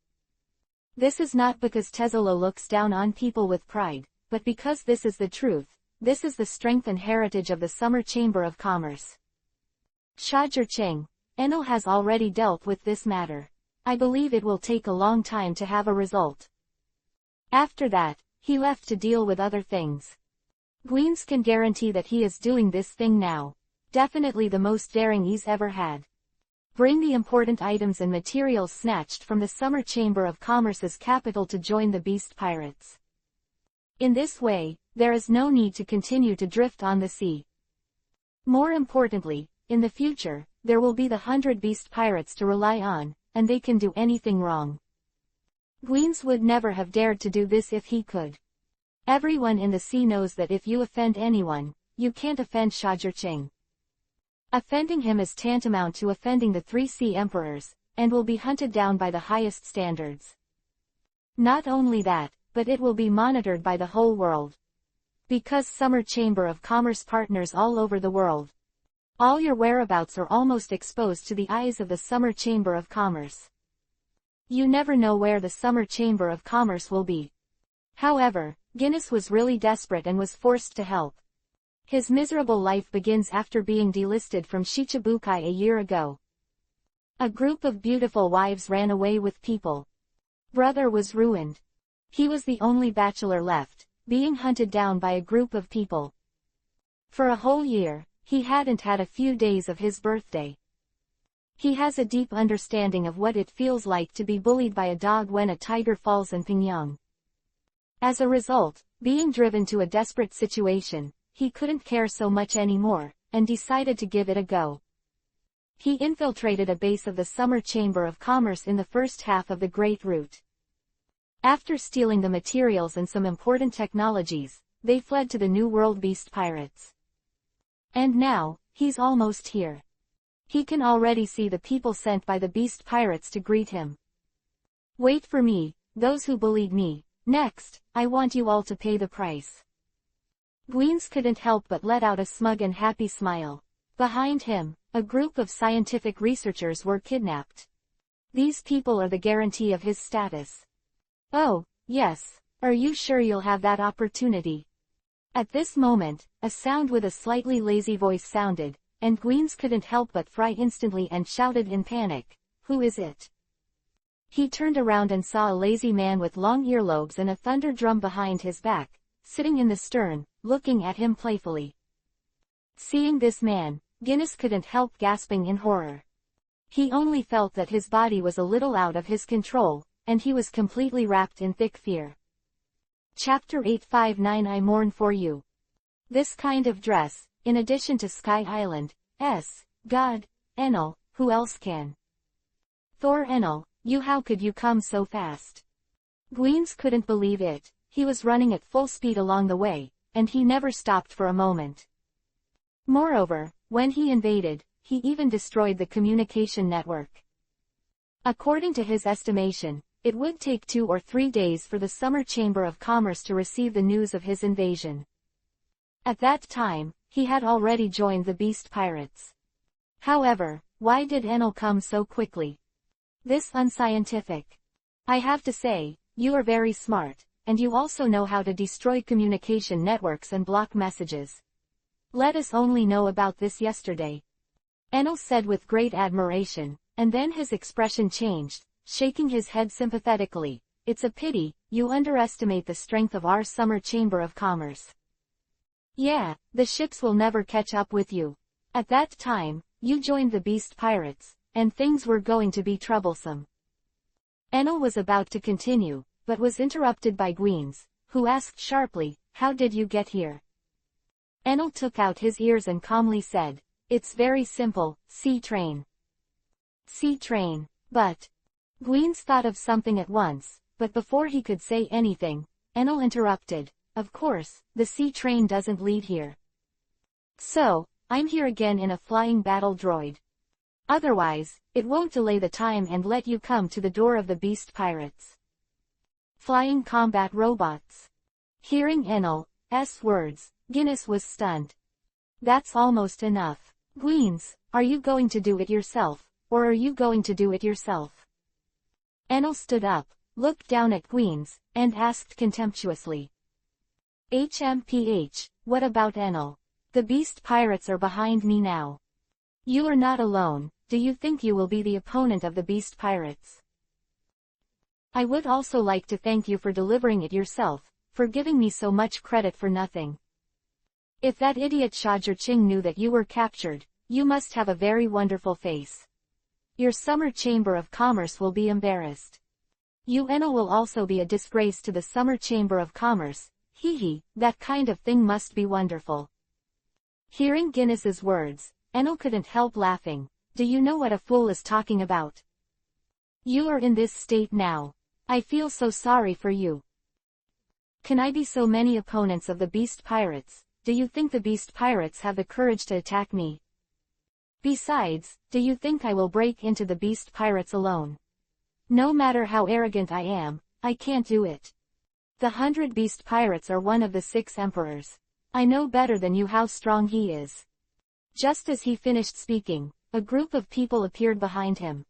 This is not because Tezzolo looks down on people with pride, but because this is the truth. This is the strength and heritage of the Summer Chamber of Commerce. Shajircheng, Enel has already dealt with this matter. I believe it will take a long time to have a result. After that, he left to deal with other things. Gweens can guarantee that he is doing this thing now. Definitely the most daring he's ever had. Bring the important items and materials snatched from the Summer Chamber of Commerce's capital to join the beast pirates. In this way, there is no need to continue to drift on the sea. More importantly, in the future, there will be the 100 beast pirates to rely on, and they can do anything wrong. Gweens would never have dared to do this if he could. Everyone in the sea knows that if you offend anyone, you can't offend Shajircheng. Offending him is tantamount to offending the 3 sea emperors, and will be hunted down by the highest standards. Not only that, but it will be monitored by the whole world. Because Summer Chamber of Commerce partners all over the world. All your whereabouts are almost exposed to the eyes of the Summer Chamber of Commerce. You never know where the Summer Chamber of Commerce will be. However, Guinness was really desperate and was forced to help. His miserable life begins after being delisted from Shichibukai a year ago. A group of beautiful wives ran away with people. Brother was ruined. He was the only bachelor left, being hunted down by a group of people. For a whole year, he hadn't had a few days of his birthday. He has a deep understanding of what it feels like to be bullied by a dog when a tiger falls in Pyongyang. As a result, being driven to a desperate situation, he couldn't care so much anymore, and decided to give it a go. He infiltrated a base of the Summer Chamber of Commerce in the first half of the Great Route. After stealing the materials and some important technologies, they fled to the New World beast pirates. And now, he's almost here. He can already see the people sent by the beast pirates to greet him. Wait for me, those who bullied me. Next, I want you all to pay the price. Gweens couldn't help but let out a smug and happy smile. Behind him, a group of scientific researchers were kidnapped. These people are the guarantee of his status. Oh, yes, are you sure you'll have that opportunity? At this moment, a sound with a slightly lazy voice sounded, and Gweens couldn't help but fry instantly and shouted in panic, "Who is it?" He turned around and saw a lazy man with long earlobes and a thunder drum behind his back, sitting in the stern, looking at him playfully. Seeing this man, Guinness couldn't help gasping in horror. He only felt that his body was a little out of his control, and he was completely wrapped in thick fear. Chapter 859 I Mourn for You. This kind of dress, in addition to Sky Island's god, Enel, who else can? Thor Enel, how could you come so fast? Gweens couldn't believe it. He was running at full speed along the way, and he never stopped for a moment. Moreover, when he invaded, he even destroyed the communication network. According to his estimation, it would take 2 or 3 days for the Summer Chamber of Commerce to receive the news of his invasion. At that time, he had already joined the beast pirates. However, why did Enel come so quickly? This unscientific. I have to say, you are very smart, and you also know how to destroy communication networks and block messages. Let us only know about this yesterday. Enel said with great admiration, and then his expression changed, shaking his head sympathetically. It's a pity, you underestimate the strength of our Summer Chamber of Commerce. Yeah, the ships will never catch up with you. At that time, you joined the beast pirates, and things were going to be troublesome. Enel was about to continue, but was interrupted by Gweens, who asked sharply, "How did you get here?" Enel took out his ears and calmly said, "It's very simple, sea train." Sea train, but... Gweens thought of something at once, but before he could say anything, Enel interrupted, "Of course, the sea train doesn't lead here. So, I'm here again in a flying battle droid. Otherwise, it won't delay the time and let you come to the door of the beast pirates." Flying combat robots. Hearing Enel's words, Guinness was stunned. That's almost enough. Gweens, are you going to do it yourself, or are you going to do it yourself? Enel stood up, looked down at Gweens, and asked contemptuously. HMPH, what about Enel? The beast pirates are behind me now. You are not alone. Do you think you will be the opponent of the beast pirates? I would also like to thank you for delivering it yourself, for giving me so much credit for nothing. If that idiot Shajir knew that you were captured, you must have a very wonderful face. Your summer chamber of commerce will be embarrassed. You Enel will also be a disgrace to the summer chamber of commerce. Hee, that kind of thing must be wonderful. Hearing Guinness's words, Enel couldn't help laughing. Do you know what a fool is talking about? You are in this state now. I feel so sorry for you. Can I be so many opponents of the beast pirates? Do you think the beast pirates have the courage to attack me? Besides, do you think I will break into the beast pirates alone? No matter how arrogant I am, I can't do it. The 100 beast pirates are one of the 6 emperors. I know better than you how strong he is. Just as he finished speaking, a group of people appeared behind him.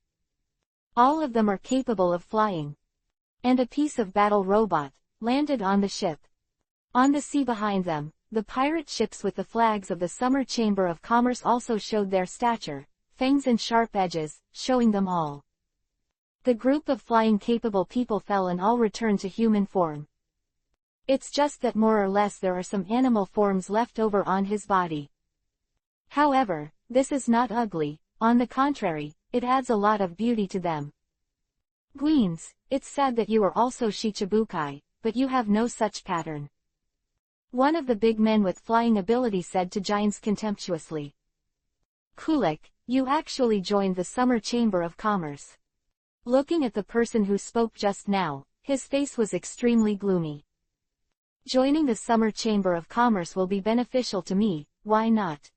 All of them are capable of flying. And a piece of battle robot landed on the ship. On the sea behind them, the pirate ships with the flags of the Summer Chamber of Commerce also showed their stature, fangs and sharp edges, showing them all. The group of flying capable people fell and all returned to human form. It's just that more or less there are some animal forms left over on his body. However, this is not ugly, on the contrary, it adds a lot of beauty to them. Gweens, it's sad that you are also Shichibukai, but you have no such pattern. One of the big men with flying ability said to Giants contemptuously. Kulik, you actually joined the Summer Chamber of Commerce. Looking at the person who spoke just now, his face was extremely gloomy. Joining the Summer Chamber of Commerce will be beneficial to me, why not?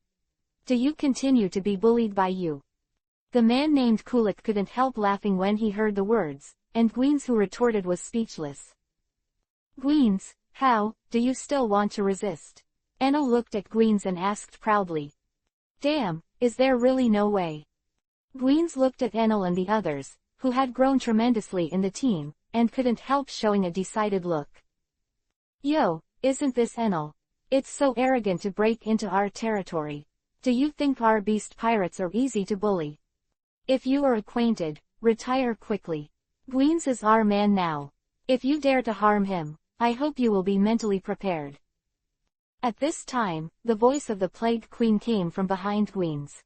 Do you continue to be bullied by you? The man named Kulik couldn't help laughing when he heard the words, and Gweens who retorted was speechless. Gweens, how, do you still want to resist? Enel looked at Gweens and asked proudly. Damn, is there really no way? Gweens looked at Enel and the others, who had grown tremendously in the team, and couldn't help showing a decided look. Yo, isn't this Enel? It's so arrogant to break into our territory. Do you think our beast pirates are easy to bully? If you are acquainted, retire quickly. Gweens is our man now. If you dare to harm him, I hope you will be mentally prepared. At this time, the voice of the Plague Queen came from behind Gweens.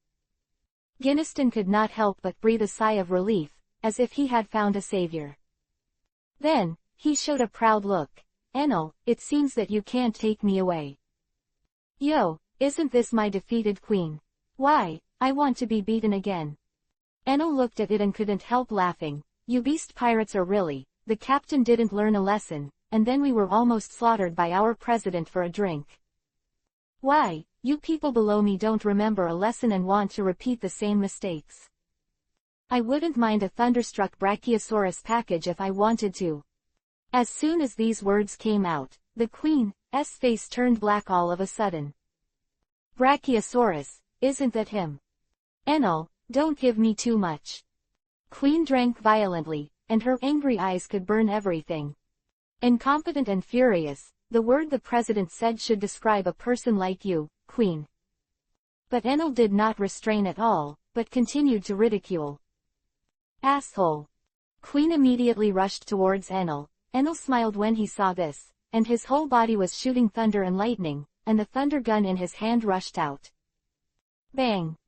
Guinnesston could not help but breathe a sigh of relief, as if he had found a savior. Then, he showed a proud look. Enel, it seems that you can't take me away. Yo, isn't this my defeated queen? Why, I want to be beaten again. Enel looked at it and couldn't help laughing. You beast pirates are really, the captain didn't learn a lesson, and then we were almost slaughtered by our president for a drink. Why, you people below me don't remember a lesson and want to repeat the same mistakes. I wouldn't mind a thunderstruck Brachiosaurus package if I wanted to. As soon as these words came out, the queen's face turned black all of a sudden. Brachiosaurus, isn't that him? Enel, don't give me too much. Queen drank violently, and her angry eyes could burn everything. Incompetent and furious, the word the president said should describe a person like you, queen. But Enel did not restrain at all, but continued to ridicule. Asshole. Queen immediately rushed towards Enel. Enel smiled when he saw this, and his whole body was shooting thunder and lightning, and the thunder gun in his hand rushed out. Bang!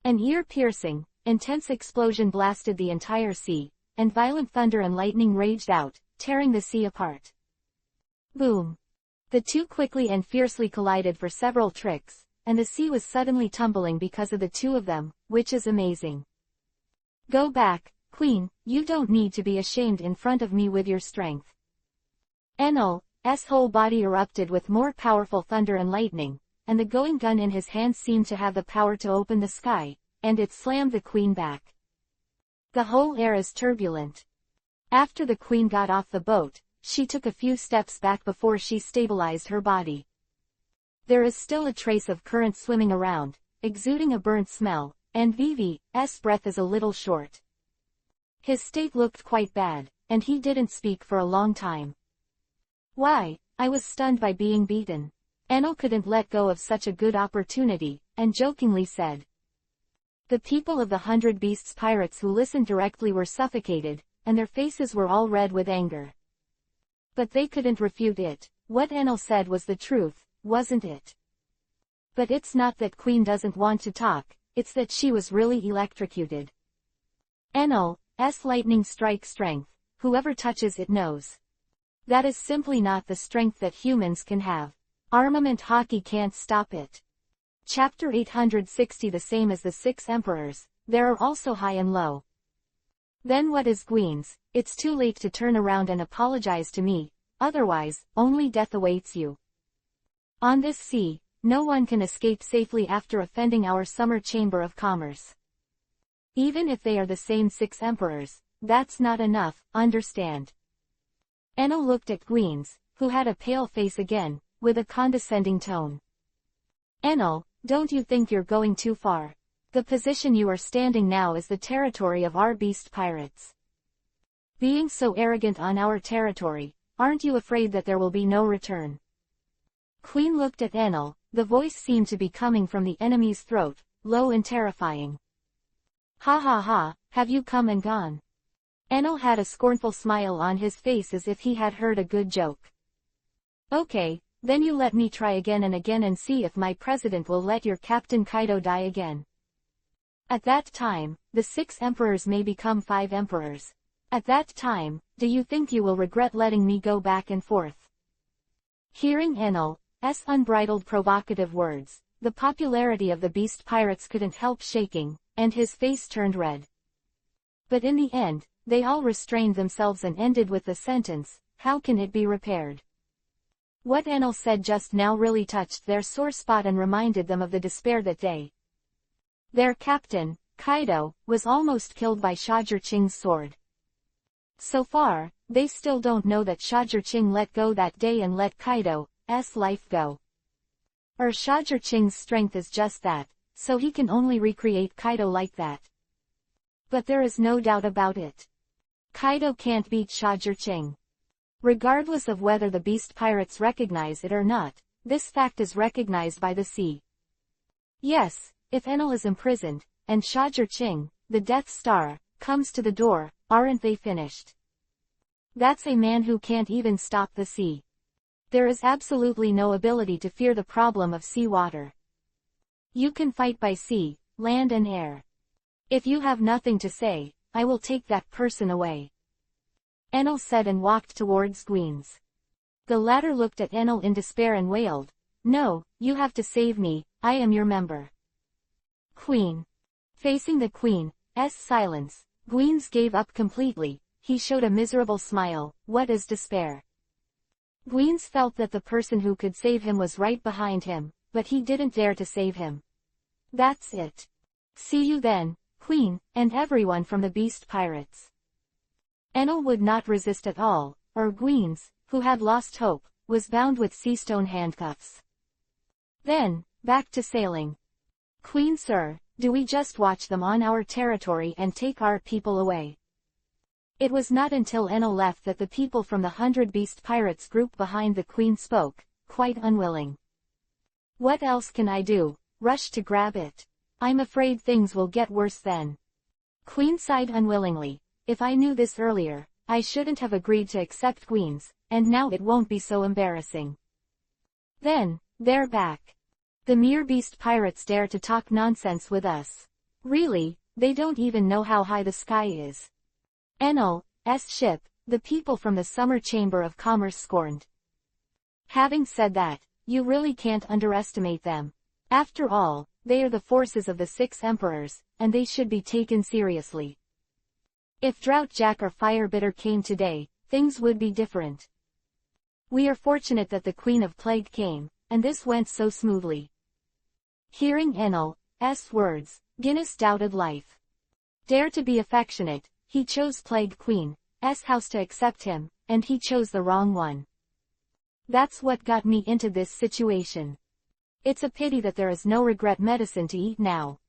An ear-piercing, intense explosion blasted the entire sea, and violent thunder and lightning raged out, tearing the sea apart. Boom! The two quickly and fiercely collided for several tricks, and the sea was suddenly tumbling because of the two of them, which is amazing. Go back, Queen, you don't need to be ashamed in front of me with your strength. Enel's whole body erupted with more powerful thunder and lightning, and the going gun in his hand seemed to have the power to open the sky, and it slammed the queen back. The whole air is turbulent. After the queen got off the boat, she took a few steps back before she stabilized her body. There is still a trace of current swimming around, exuding a burnt smell, and Vivi's breath is a little short. His state looked quite bad, and he didn't speak for a long time. Why, I was stunned by being beaten. Enel couldn't let go of such a good opportunity, and jokingly said. The people of the 100 Beasts pirates who listened directly were suffocated, and their faces were all red with anger. But they couldn't refute it. What Enel said was the truth, wasn't it? But it's not that Queen doesn't want to talk, it's that she was really electrocuted. Enel's lightning strike strength, whoever touches it knows. That is simply not the strength that humans can have. Armament hockey can't stop it. Chapter 860. The same as the 6 emperors, there are also high and low. Then what is Gwyn's? It's too late to turn around and apologize to me, otherwise, only death awaits you. On this sea, no one can escape safely after offending our summer chamber of commerce. Even if they are the same 6 emperors, that's not enough, understand? Enel looked at Gwyn's, who had a pale face again, with a condescending tone. Enel, don't you think you're going too far? The position you are standing now is the territory of our beast pirates. Being so arrogant on our territory, aren't you afraid that there will be no return? Queen looked at Enel, the voice seemed to be coming from the enemy's throat, low and terrifying. Ha ha ha, have you come and gone? Enel had a scornful smile on his face as if he had heard a good joke. Okay, then you let me try again and see if my president will let your Captain Kaido die again. At that time, the 6 emperors may become 5 emperors. At that time, do you think you will regret letting me go back and forth? Hearing Enel's unbridled provocative words, the popularity of the beast pirates couldn't help shaking, and his face turned red. But in the end, they all restrained themselves and ended with the sentence, how can it be repaired? What Enel said just now really touched their sore spot and reminded them of the despair that day. Their captain, Kaido, was almost killed by Shajirching's sword. So far, they still don't know that Shajirching let go that day and let Kaido's life go. Or Shajirching's strength is just that, so he can only recreate Kaido like that. But there is no doubt about it. Kaido can't beat Shajirching. Regardless of whether the beast pirates recognize it or not, this fact is recognized by the sea. Yes, if Enel is imprisoned, and Shajirching, the Death Star, comes to the door, aren't they finished? That's a man who can't even stop the sea. There is absolutely no ability to fear the problem of seawater. You can fight by sea, land and air. If you have nothing to say, I will take that person away. Enel said and walked towards Gwyn's. The latter looked at Enel in despair and wailed, no, you have to save me, I am your member. Queen. Facing the Queen's silence, Gwyn's gave up completely, he showed a miserable smile, what is despair? Gwyn's felt that the person who could save him was right behind him, but he didn't dare to save him. That's it. See you then, Queen, and everyone from the beast pirates. Enel would not resist at all, or Gwyn's, who had lost hope, was bound with seastone handcuffs. Then, back to sailing. Queen sir, do we just watch them on our territory and take our people away? It was not until Enel left that the people from the 100 Beast Pirates group behind the Queen spoke, quite unwilling. What else can I do? Rush to grab it. I'm afraid things will get worse then. Queen sighed unwillingly. If I knew this earlier, I shouldn't have agreed to accept Queen's, and now it won't be so embarrassing. Then, they're back. The mere beast pirates dare to talk nonsense with us. Really, they don't even know how high the sky is. Enel's ship, the people from the Summer Chamber of Commerce scorned. Having said that, you really can't underestimate them. After all, they are the forces of the 6 emperors, and they should be taken seriously. If Drought Jack or Firebitter came today, things would be different. We are fortunate that the Queen of Plague came, and this went so smoothly. Hearing Enel's words, Guinness doubted life. Dare to be affectionate, he chose Plague Queen, house to accept him, and he chose the wrong one. That's what got me into this situation. It's a pity that there is no regret medicine to eat now.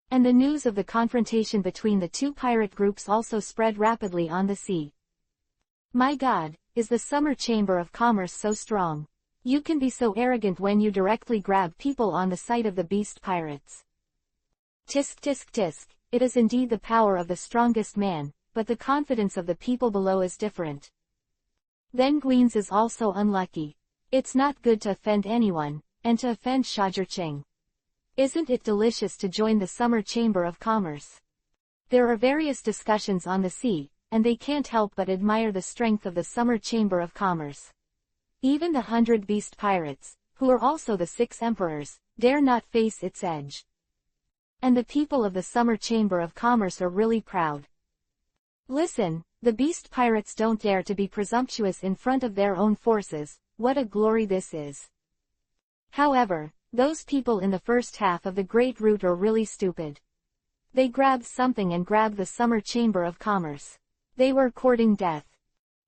And the news of the confrontation between the two pirate groups also spread rapidly on the sea. My God, is the Summer Chamber of Commerce so strong? You can be so arrogant when you directly grab people on the sight of the beast pirates. Tisk tisk tisk, it is indeed the power of the strongest man, but the confidence of the people below is different. Then Gweens is also unlucky. It's not good to offend anyone, and to offend Shajirching. Isn't it delicious to join the Summer Chamber of Commerce? There are various discussions on the sea, and they can't help but admire the strength of the Summer Chamber of Commerce. Even the 100 beast pirates, who are also the 6 emperors, dare not face its edge. And the people of the Summer Chamber of Commerce are really proud. Listen, the beast pirates don't dare to be presumptuous in front of their own forces. What a glory this is. However, those people in the first half of the Great Route are really stupid. They grabbed something and grabbed the Summer Chamber of Commerce. They were courting death.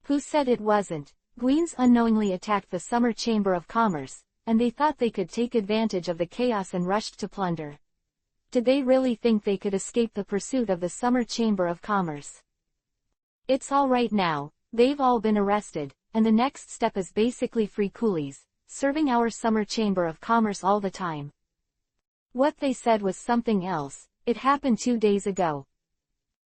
Who said it wasn't? Gweens unknowingly attacked the Summer Chamber of Commerce, and they thought they could take advantage of the chaos and rushed to plunder. Did they really think they could escape the pursuit of the Summer Chamber of Commerce? It's all right now, they've all been arrested, and the next step is basically free coolies, serving our Summer Chamber of Commerce all the time. What they said was something else. It happened 2 days ago.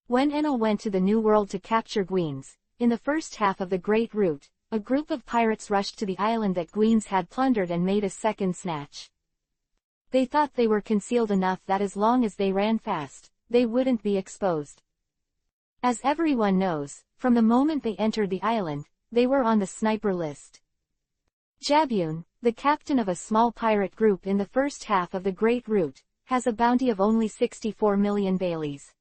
When Enel went to the New World to capture Gweens, in the first half of the Great Route, a group of pirates rushed to the island that Gweens had plundered and made a second snatch. They thought they were concealed enough that as long as they ran fast, they wouldn't be exposed. As everyone knows, from the moment they entered the island, they were on the sniper list. Jabun, the captain of a small pirate group in the first half of the Great Route, has a bounty of only 64 million baileys.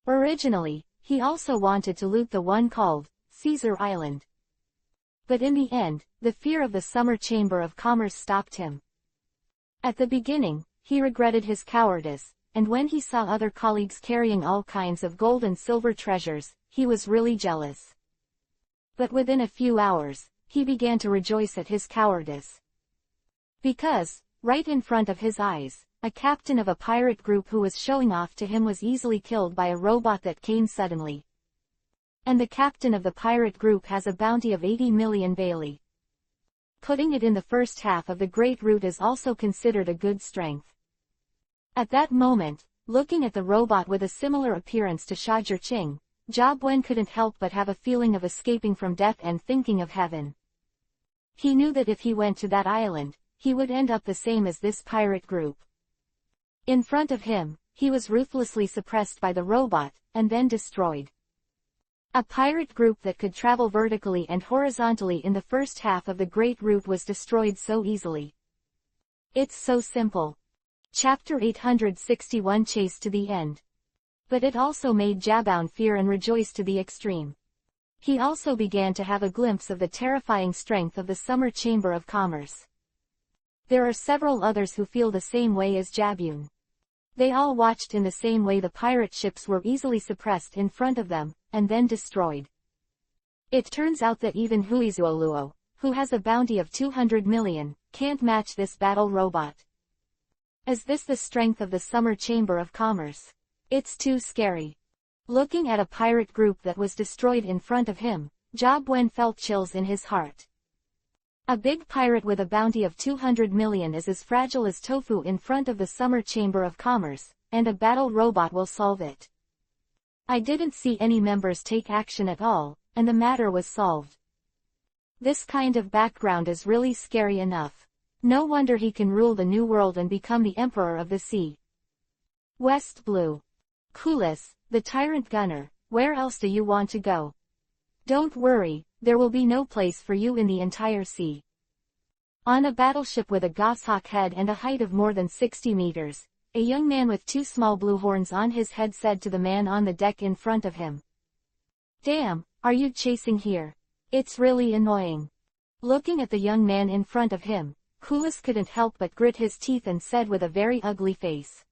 Originally, he also wanted to loot the one called Caesar Island. But in the end, the fear of the Summer Chamber of Commerce stopped him. At the beginning, he regretted his cowardice, and when he saw other colleagues carrying all kinds of gold and silver treasures, he was really jealous. But within a few hours, he began to rejoice at his cowardice. Because, right in front of his eyes, a captain of a pirate group who was showing off to him was easily killed by a robot that came suddenly. And the captain of the pirate group has a bounty of 80 million bailey. Putting it in the first half of the Great Route is also considered a good strength. At that moment, looking at the robot with a similar appearance to Shajirching, Jabwen couldn't help but have a feeling of escaping from death and thinking of heaven. He knew that if he went to that island, he would end up the same as this pirate group. In front of him, he was ruthlessly suppressed by the robot, and then destroyed. A pirate group that could travel vertically and horizontally in the first half of the Great Route was destroyed so easily. It's so simple. Chapter 861 Chase to the end. But it also made Jabun fear and rejoice to the extreme. He also began to have a glimpse of the terrifying strength of the Summer Chamber of Commerce. There are several others who feel the same way as Jabun. They all watched in the same way the pirate ships were easily suppressed in front of them, and then destroyed. It turns out that even Huizuoluo, who has a bounty of 200 million, can't match this battle robot. Is this the strength of the Summer Chamber of Commerce? It's too scary. Looking at a pirate group that was destroyed in front of him, Jabwen felt chills in his heart. A big pirate with a bounty of 200 million is as fragile as tofu in front of the Summer Chamber of Commerce, and a battle robot will solve it. I didn't see any members take action at all, and the matter was solved. This kind of background is really scary enough. No wonder he can rule the New World and become the Emperor of the Sea. West Blue. Kulis, the tyrant gunner, where else do you want to go? Don't worry, there will be no place for you in the entire sea. On a battleship with a goshawk head and a height of more than 60 meters, a young man with 2 small blue horns on his head said to the man on the deck in front of him. Damn, are you chasing here? It's really annoying. Looking at the young man in front of him, Kulis couldn't help but grit his teeth and said with a very ugly face.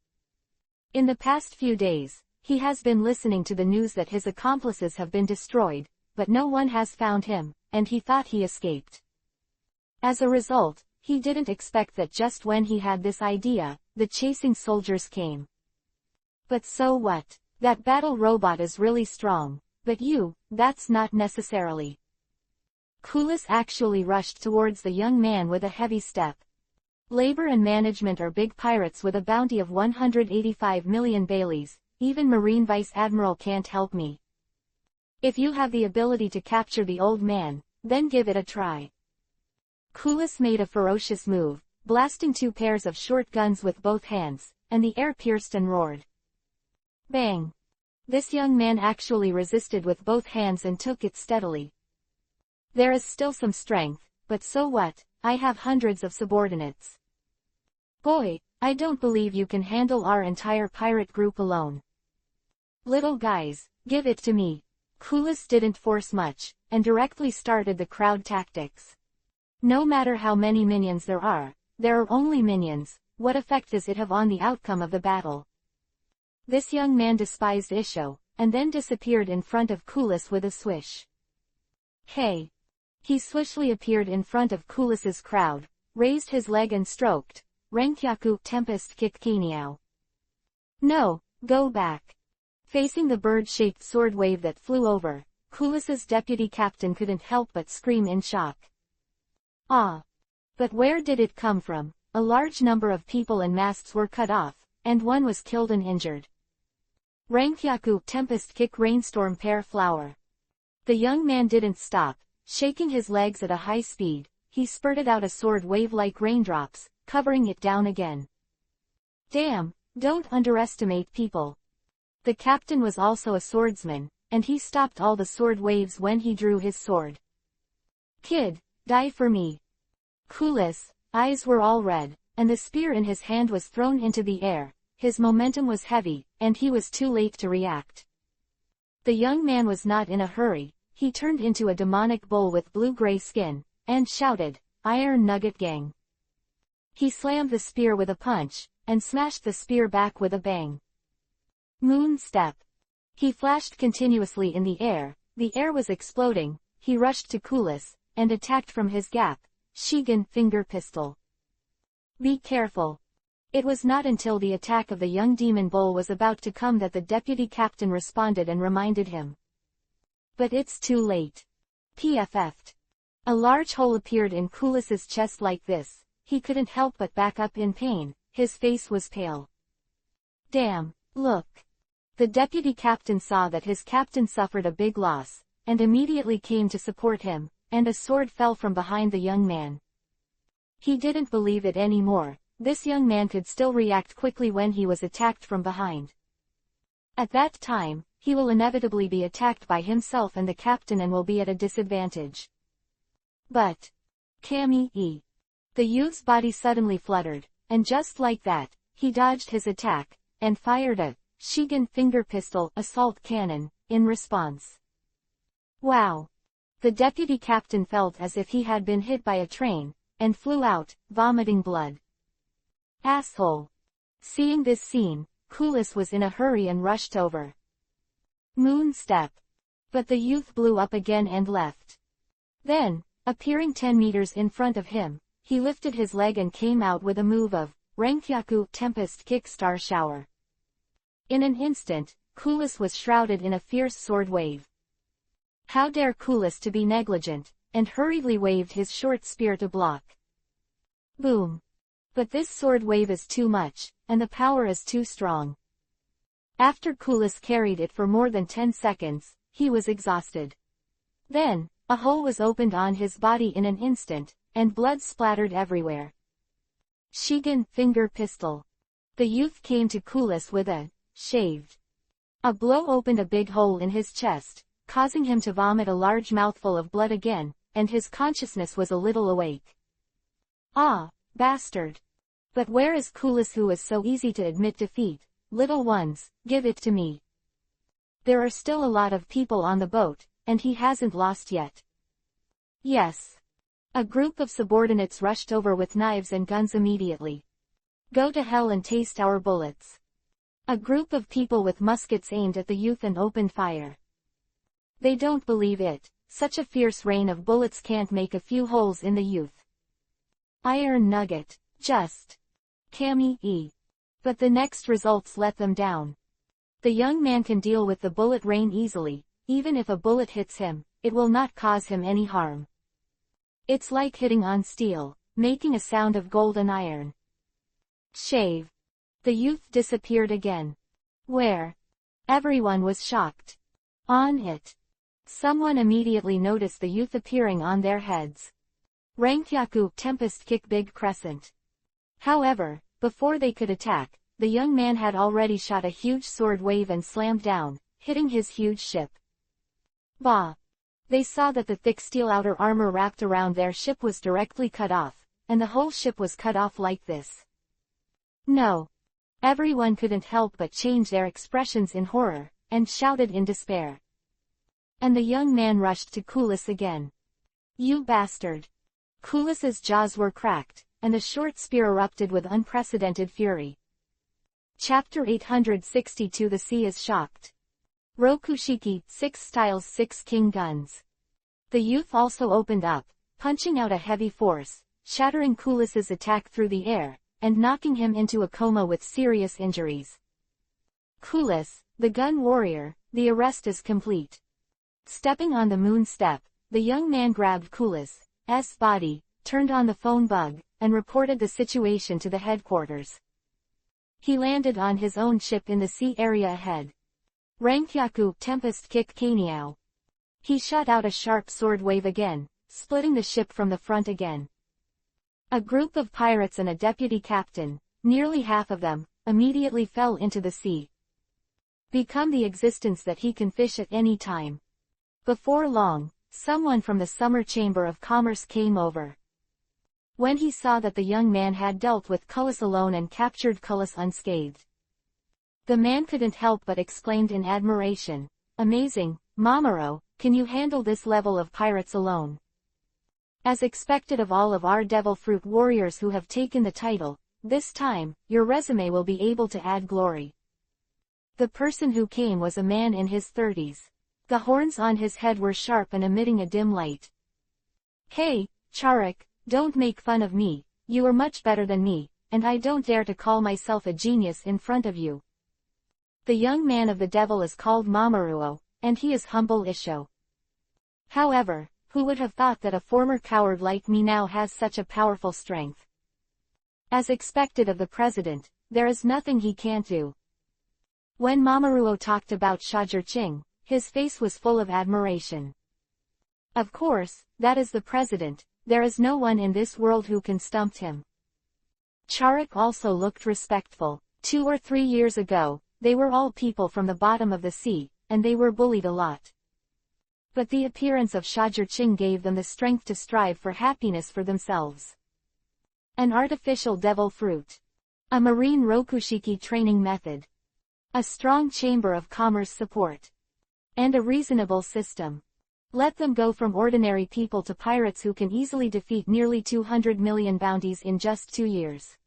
In the past few days, He has been listening to the news that his accomplices have been destroyed, but no one has found him, and he thought he escaped. As a result, he didn't expect that just when he had this idea, the chasing soldiers came. But so what? That battle robot is really strong, but that's not necessarily. Kulis actually rushed towards the young man with a heavy step. Labor and management are big pirates with a bounty of 185 million Baileys, even Marine Vice Admiral can't help me. If you have the ability to capture the old man, then give it a try. Kulis made a ferocious move, blasting 2 pairs of short guns with both hands, and the air pierced and roared. Bang! This young man actually resisted with both hands and took it steadily. There is still some strength, but so what, I have hundreds of subordinates. Boy, I don't believe you can handle our entire pirate group alone. Little guys, give it to me. Kulis didn't force much, and directly started the crowd tactics. No matter how many minions there are only minions, what effect does it have on the outcome of the battle? This young man despised Isho, and then disappeared in front of Kulis with a swish. Hey! He swishly appeared in front of Kulis's crowd, raised his leg and stroked, Renkyaku Tempest Kick Kiniao. No, go back. Facing the bird-shaped sword wave that flew over, Kulis's deputy captain couldn't help but scream in shock. Ah! But where did it come from? A large number of people and masts were cut off, and one was killed and injured. Renkyaku Tempest Kick Rainstorm Pear Flower. The young man didn't stop, shaking his legs at a high speed, he spurted out a sword wave like raindrops, covering it down again. Damn, don't underestimate people. The captain was also a swordsman, and he stopped all the sword waves when he drew his sword. Kid, die for me. Kulis' eyes were all red, and the spear in his hand was thrown into the air. His momentum was heavy, and he was too late to react. The young man was not in a hurry, he turned into a demonic bull with blue-gray skin, and shouted, Iron Nugget Gang. He slammed the spear with a punch, and smashed the spear back with a bang. Moon Step. He flashed continuously in the air was exploding, he rushed to Kulis, and attacked from his gap, Shigan Finger Pistol. Be careful. It was not until the attack of the young demon bull was about to come that the deputy captain responded and reminded him. But it's too late. PFF'd. A large hole appeared in Kulis's chest like this, he couldn't help but back up in pain, his face was pale. Damn, look. The deputy captain saw that his captain suffered a big loss, and immediately came to support him, and a sword fell from behind the young man. He didn't believe it anymore, this young man could still react quickly when he was attacked from behind. At that time, he will inevitably be attacked by himself and the captain and will be at a disadvantage. But, Kami-e. The youth's body suddenly fluttered, and just like that, he dodged his attack, and fired a Shigan Finger Pistol assault cannon, in response. Wow! The deputy captain felt as if he had been hit by a train, and flew out, vomiting blood. Asshole! Seeing this scene, Kulis was in a hurry and rushed over. Moon Step. But the youth blew up again and left. Then, appearing 10 meters in front of him, he lifted his leg and came out with a move of Renkyaku Tempest Kick Star Shower. In an instant, Kulis was shrouded in a fierce sword wave. How dare Kulis to be negligent, and hurriedly waved his short spear to block. Boom! But this sword wave is too much, and the power is too strong. After Kulis carried it for more than 10 seconds, he was exhausted. Then, a hole was opened on his body in an instant, and blood splattered everywhere. Shigan Finger Pistol. The youth came to Kulis with a shaved. A blow opened a big hole in his chest, causing him to vomit a large mouthful of blood again, and his consciousness was a little awake. Ah, bastard! But where is Kulis, who is so easy to admit defeat? Little ones, give it to me. There are still a lot of people on the boat, and he hasn't lost yet. Yes. A group of subordinates rushed over with knives and guns immediately. Go to hell and taste our bullets. A group of people with muskets aimed at the youth and opened fire. They don't believe it. Such a fierce rain of bullets can't make a few holes in the youth. Iron nugget. Just. Cammy. But the next results let them down. The young man can deal with the bullet rain easily. Even if a bullet hits him, it will not cause him any harm. It's like hitting on steel, making a sound of gold and iron. Shave. The youth disappeared again. Where? Everyone was shocked. On it. Someone immediately noticed the youth appearing on their heads. Rangkyaku Tempest Kick Big Crescent. However, before they could attack, the young man had already shot a huge sword wave and slammed down, hitting his huge ship. Bah! They saw that the thick steel outer armor wrapped around their ship was directly cut off, and the whole ship was cut off like this. No. Everyone couldn't help but change their expressions in horror, and shouted in despair. And the young man rushed to Kulis again. You bastard! Kulis's jaws were cracked, and the short spear erupted with unprecedented fury. Chapter 862 The Sea is Shocked. Rokushiki, 6 styles 6 king guns. The youth also opened up, punching out a heavy force, shattering Kulis's attack through the air, and knocking him into a coma with serious injuries. Kulis, the gun warrior, the arrest is complete. Stepping on the moon step, the young man grabbed Kulis's body, turned on the phone bug, and reported the situation to the headquarters. He landed on his own ship in the sea area ahead. Rangkyaku Tempest Kick Kaniao. He shot out a sharp sword wave again, splitting the ship from the front again. A group of pirates and a deputy captain, nearly half of them, immediately fell into the sea. Become the existence that he can fish at any time. Before long, someone from the Summer Chamber of Commerce came over. When he saw that the young man had dealt with Kulis alone and captured Kulis unscathed, the man couldn't help but exclaimed in admiration, "Amazing, Mamoru, can you handle this level of pirates alone?" As expected of all of our Devil Fruit warriors who have taken the title, this time, your resume will be able to add glory. The person who came was a man in his 30s. The horns on his head were sharp and emitting a dim light. Hey, Charik, don't make fun of me, you are much better than me, and I don't dare to call myself a genius in front of you. The young man of the devil is called Mamoruo, and he is humble Isho. However, who would have thought that a former coward like me now has such a powerful strength? As expected of the president, there is nothing he can't do. When Mamoruo talked about Shajirching, his face was full of admiration. Of course, that is the president, there is no one in this world who can stump him. Charik also looked respectful. 2 or 3 years ago, they were all people from the bottom of the sea, and they were bullied a lot. But the appearance of Shajirching gave them the strength to strive for happiness for themselves. An artificial devil fruit. A marine Rokushiki training method. A strong chamber of commerce support. And a reasonable system. Let them go from ordinary people to pirates who can easily defeat nearly 200 million bounties in just 2 years.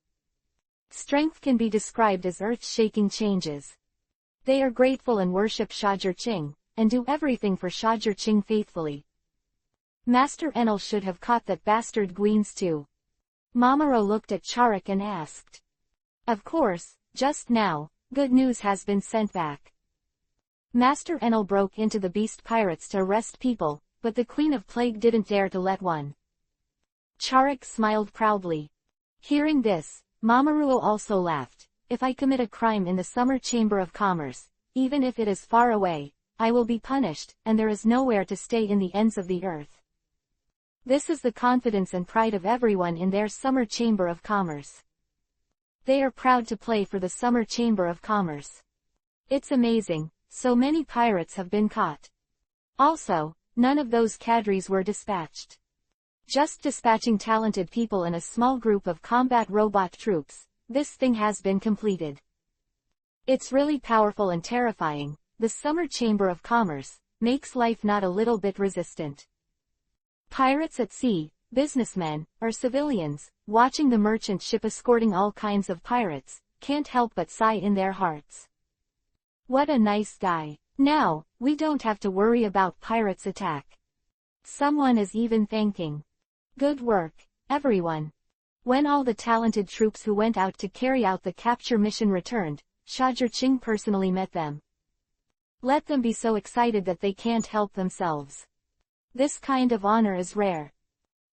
Strength can be described as earth-shaking changes. They are grateful and worship Shajirching, and do everything for Shajirching faithfully. Master Enel should have caught that bastard Gweens too. Mamoru looked at Charik and asked. Of course, just now, good news has been sent back. Master Enel broke into the beast pirates to arrest people, but the Queen of Plague didn't dare to let one. Charik smiled proudly. Hearing this, Mamoruo also laughed. If I commit a crime in the Summer Chamber of Commerce, even if it is far away, I will be punished, and there is nowhere to stay in the ends of the earth. This is the confidence and pride of everyone in their Summer Chamber of Commerce. They are proud to play for the Summer Chamber of Commerce. It's amazing, so many pirates have been caught. Also, none of those cadres were dispatched. Just dispatching talented people in a small group of combat robot troops, this thing has been completed. It's really powerful and terrifying. The Summer Chamber of Commerce makes life not a little bit resistant. Pirates at sea, businessmen, or civilians, watching the merchant ship escorting all kinds of pirates, can't help but sigh in their hearts. What a nice guy. Now, we don't have to worry about pirates' attack. Someone is even thanking. Good work, everyone. When all the talented troops who went out to carry out the capture mission returned, Xia personally met them. Let them be so excited that they can't help themselves. This kind of honor is rare.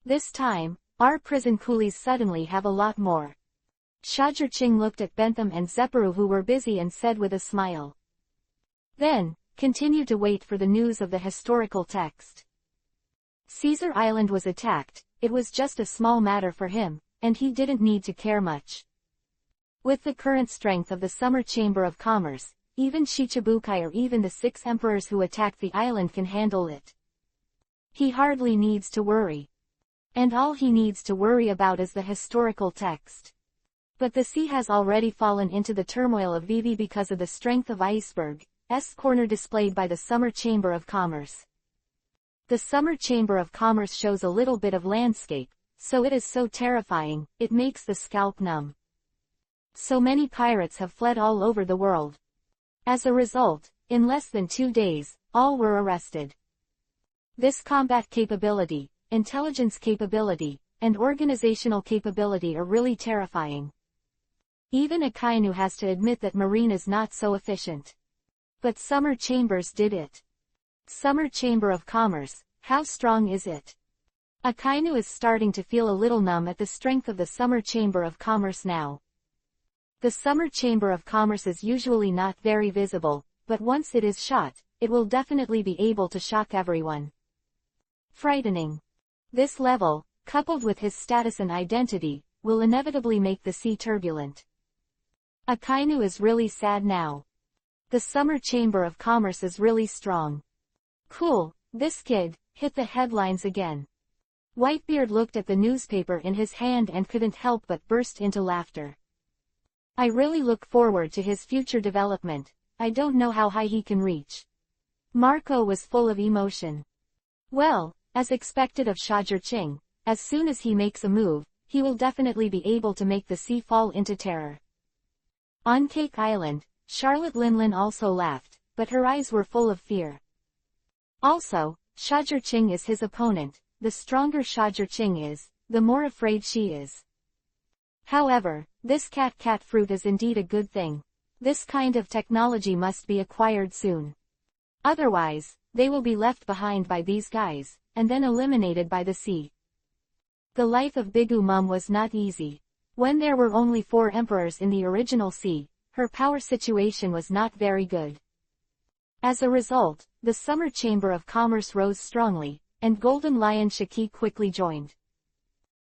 This time, our prison coolies suddenly have a lot more. Xia looked at Bentham and Zepperu who were busy and said with a smile. Then, continue to wait for the news of the historical text. Caesar Island was attacked, it was just a small matter for him, and he didn't need to care much. With the current strength of the Summer Chamber of Commerce, even Shichibukai or even the 6 emperors who attacked the island can handle it. He hardly needs to worry. And all he needs to worry about is the historical text. But the sea has already fallen into the turmoil of Vivi because of the strength of Iceberg's corner displayed by the Summer Chamber of Commerce. The Summer Chamber of Commerce shows a little bit of landscape, so it is so terrifying, it makes the scalp numb. So many pirates have fled all over the world. As a result, in less than 2 days, all were arrested. This combat capability, intelligence capability, and organizational capability are really terrifying. Even Akainu has to admit that Marine is not so efficient. But Summer Chambers did it. Summer Chamber of Commerce, how strong is it? Akainu is starting to feel a little numb at the strength of the Summer Chamber of Commerce now. The Summer Chamber of Commerce is usually not very visible, but once it is shot, it will definitely be able to shock everyone. Frightening. This level, coupled with his status and identity, will inevitably make the sea turbulent. Akainu is really sad now. The Summer Chamber of Commerce is really strong. Cool, this kid hit the headlines again. Whitebeard looked at the newspaper in his hand and couldn't help but burst into laughter. I really look forward to his future development. I don't know how high he can reach. Marco was full of emotion. Well, as expected of Xia, as soon as he makes a move, he will definitely be able to make the sea fall into terror. On Cake Island, Charlotte Linlin also laughed, but her eyes were full of fear. Also, Xia is his opponent. The stronger Xia is, the more afraid she is. However, this cat fruit is indeed a good thing. This kind of technology must be acquired soon. Otherwise, they will be left behind by these guys, and then eliminated by the sea. The life of Bigu Mum was not easy. When there were only 4 emperors in the original sea, her power situation was not very good. As a result, the Summer Chamber of Commerce rose strongly, and Golden Lion Shiki quickly joined.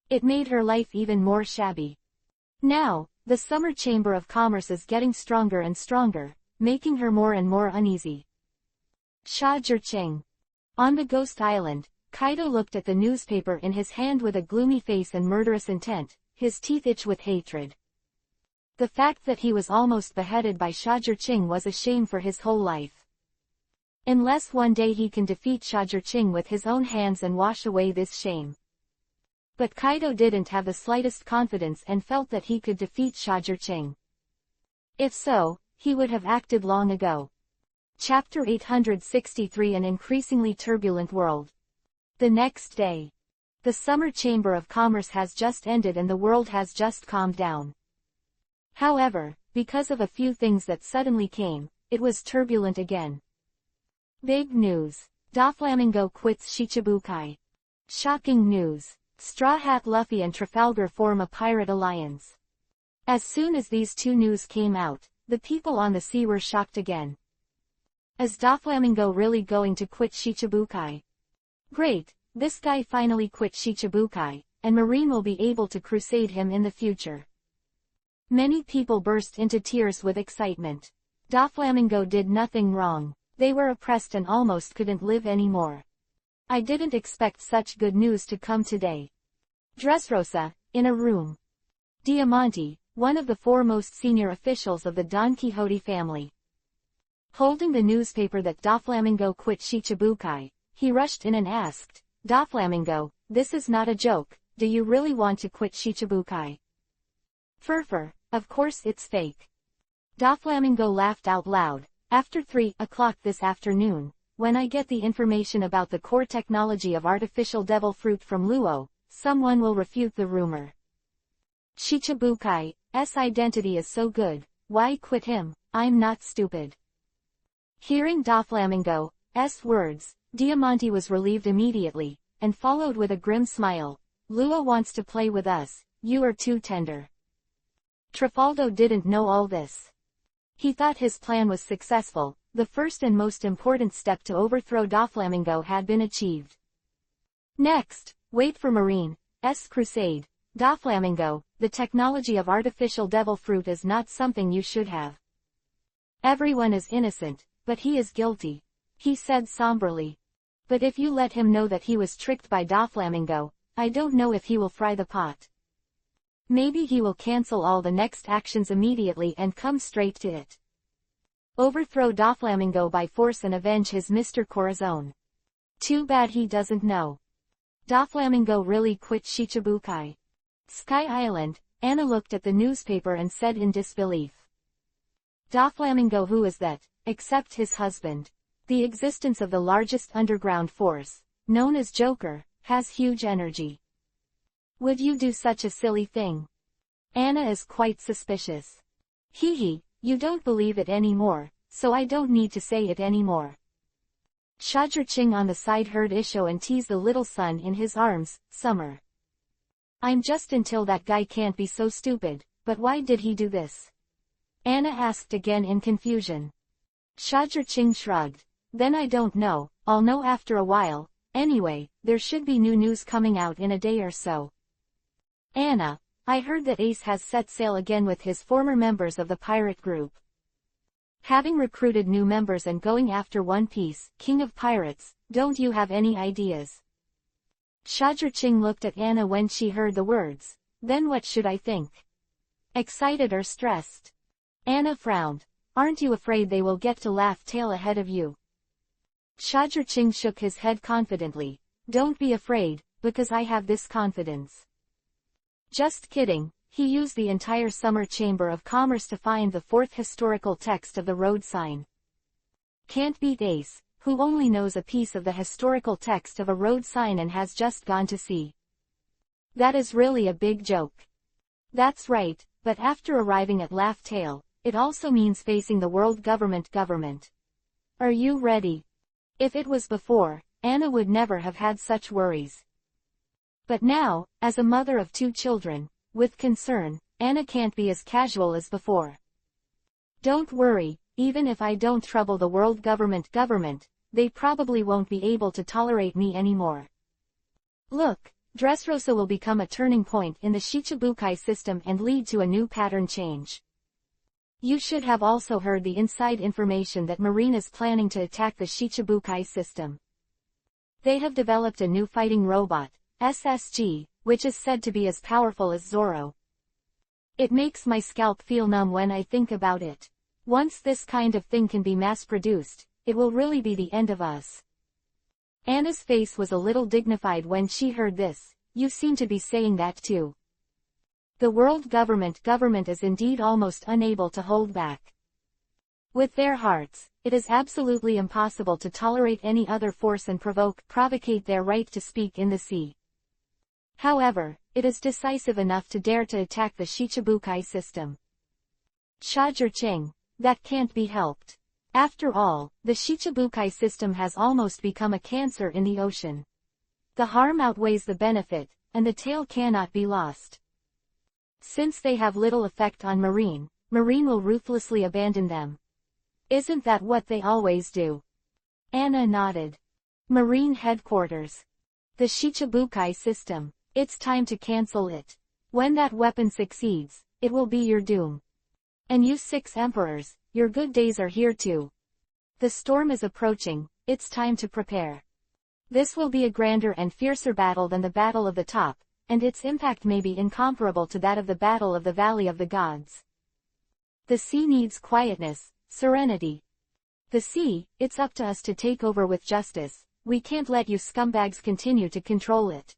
It made her life even more shabby. Now, the Summer Chamber of Commerce is getting stronger and stronger, making her more and more uneasy. Xia. On the Ghost Island, Kaido looked at the newspaper in his hand with a gloomy face and murderous intent, his teeth itch with hatred. The fact that he was almost beheaded by Xia was a shame for his whole life. Unless one day he can defeat Xia with his own hands and wash away this shame. But Kaido didn't have the slightest confidence and felt that he could defeat Xia. If so, he would have acted long ago. Chapter 863 An increasingly turbulent world. The next day. The Summer Chamber of Commerce has just ended and the world has just calmed down. However, because of a few things that suddenly came, it was turbulent again. Big news. Doflamingo quits Shichibukai. Shocking news. Straw Hat Luffy and Trafalgar form a pirate alliance. As soon as these 2 news came out, the people on the sea were shocked again. Is Doflamingo really going to quit Shichibukai? Great, this guy finally quit Shichibukai, and Marine will be able to crusade him in the future. Many people burst into tears with excitement. Doflamingo did nothing wrong. They were oppressed and almost couldn't live anymore. I didn't expect such good news to come today. Dressrosa, in a room. Diamante, one of the foremost senior officials of the Don Quixote family. Holding the newspaper that Doflamingo quit Shichibukai, he rushed in and asked, Doflamingo, this is not a joke, do you really want to quit Shichibukai? Furfur, of course it's fake. Doflamingo laughed out loud, After 3 o'clock this afternoon, when I get the information about the core technology of artificial devil fruit from Luo, someone will refute the rumor. Shichibukai's identity is so good, why quit him? I'm not stupid. Hearing Doflamingo's words, Diamante was relieved immediately, and followed with a grim smile. Luo wants to play with us, you are too tender. Trifaldo didn't know all this. He thought his plan was successful, the first and most important step to overthrow Doflamingo had been achieved. Next, wait for Marine's crusade. Doflamingo, the technology of artificial devil fruit is not something you should have. Everyone is innocent, but he is guilty, he said somberly. But if you let him know that he was tricked by Doflamingo, I don't know if he will fry the pot. Maybe he will cancel all the next actions immediately and come straight to it. Overthrow Doflamingo by force and avenge his Mr. Corazon. Too bad he doesn't know. Doflamingo really quit Shichibukai. Sky Island, Anna looked at the newspaper and said in disbelief. Doflamingo, who is that, except his husband? The existence of the largest underground force, known as Joker, has huge energy. Would you do such a silly thing? Anna is quite suspicious. Hee, you don't believe it anymore, so I don't need to say it anymore. Shajirching on the side heard Isho and tease the little son in his arms, Summer. I'm just until that guy can't be so stupid, but why did he do this? Anna asked again in confusion. Shajirching shrugged. Then I don't know, I'll know after a while. Anyway, there should be new news coming out in a day or so. Anna, I heard that Ace has set sail again with his former members of the pirate group. Having recruited new members and going after One Piece, King of Pirates, don't you have any ideas? Shajirching looked at Anna when she heard the words. Then what should I think? Excited or stressed? Anna frowned. Aren't you afraid they will get to Laugh Tale ahead of you? Shajirching shook his head confidently. Don't be afraid, because I have this confidence. Just kidding, he used the entire Summer Chamber of Commerce to find the fourth historical text of the road sign. Can't beat Ace, who only knows a piece of the historical text of a road sign and has just gone to sea. That is really a big joke. That's right, but after arriving at Laugh Tale, it also means facing the world government. Are you ready? If it was before, Anna would never have had such worries. But now, as a mother of 2 children, with concern, Anna can't be as casual as before. Don't worry, even if I don't trouble the world government, they probably won't be able to tolerate me anymore. Look, Dressrosa will become a turning point in the Shichibukai system and lead to a new pattern change. You should have also heard the inside information that Marine is planning to attack the Shichibukai system. They have developed a new fighting robot, SSG, which is said to be as powerful as Zoro. It makes my scalp feel numb when I think about it. Once this kind of thing can be mass-produced, it will really be the end of us. Anna's face was a little dignified when she heard this. You seem to be saying that too. The world government is indeed almost unable to hold back. With their hearts, it is absolutely impossible to tolerate any other force and provocate their right to speak in the sea. However, it is decisive enough to dare to attack the Shichibukai system. Shajirching, that can't be helped. After all, the Shichibukai system has almost become a cancer in the ocean. The harm outweighs the benefit, and the tail cannot be lost. Since they have little effect on Marine will ruthlessly abandon them. Isn't that what they always do? Anna nodded. Marine headquarters. The Shichibukai system. It's time to cancel it. When that weapon succeeds, it will be your doom. And you 6 emperors, your good days are here too. The storm is approaching, it's time to prepare. This will be a grander and fiercer battle than the Battle of the Top, and its impact may be incomparable to that of the Battle of the Valley of the Gods. The sea needs quietness, serenity. The sea, it's up to us to take over with justice. We can't let you scumbags continue to control it.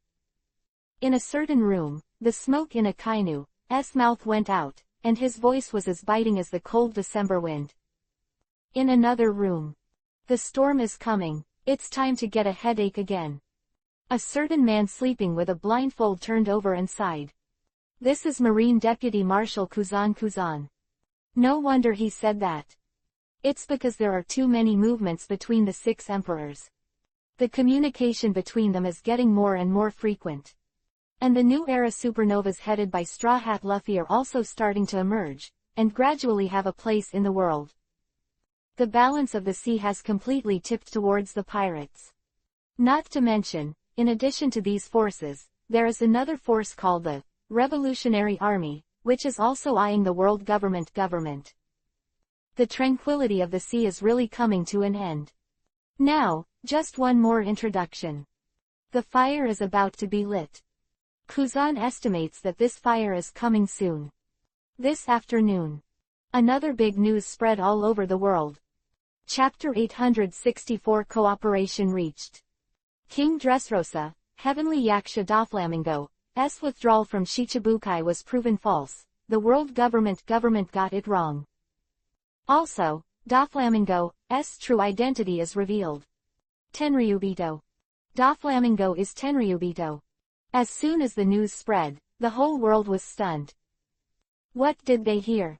In a certain room, the smoke in Akainu's mouth went out, and his voice was as biting as the cold December wind. In another room. The storm is coming. It's time to get a headache again. A certain man sleeping with a blindfold turned over and sighed. This is Marine Deputy Marshal Kuzan Kuzan. No wonder he said that. It's because there are too many movements between the 6 emperors. The communication between them is getting more and more frequent. And the new era supernovas headed by Straw Hat Luffy are also starting to emerge, and gradually have a place in the world. The balance of the sea has completely tipped towards the pirates. Not to mention, in addition to these forces, there is another force called the Revolutionary Army, which is also eyeing the world government. The tranquility of the sea is really coming to an end. Now, just one more introduction. The fire is about to be lit. Kuzan estimates that this fire is coming soon. This afternoon. Another big news spread all over the world. Chapter 864 Cooperation reached. King Dressrosa, Heavenly Yaksha Doflamingo's withdrawal from Shichibukai was proven false. The world government got it wrong. Also, Doflamingo's true identity is revealed. Tenryubito. Doflamingo is Tenryubito. As soon as the news spread, the whole world was stunned. What did they hear?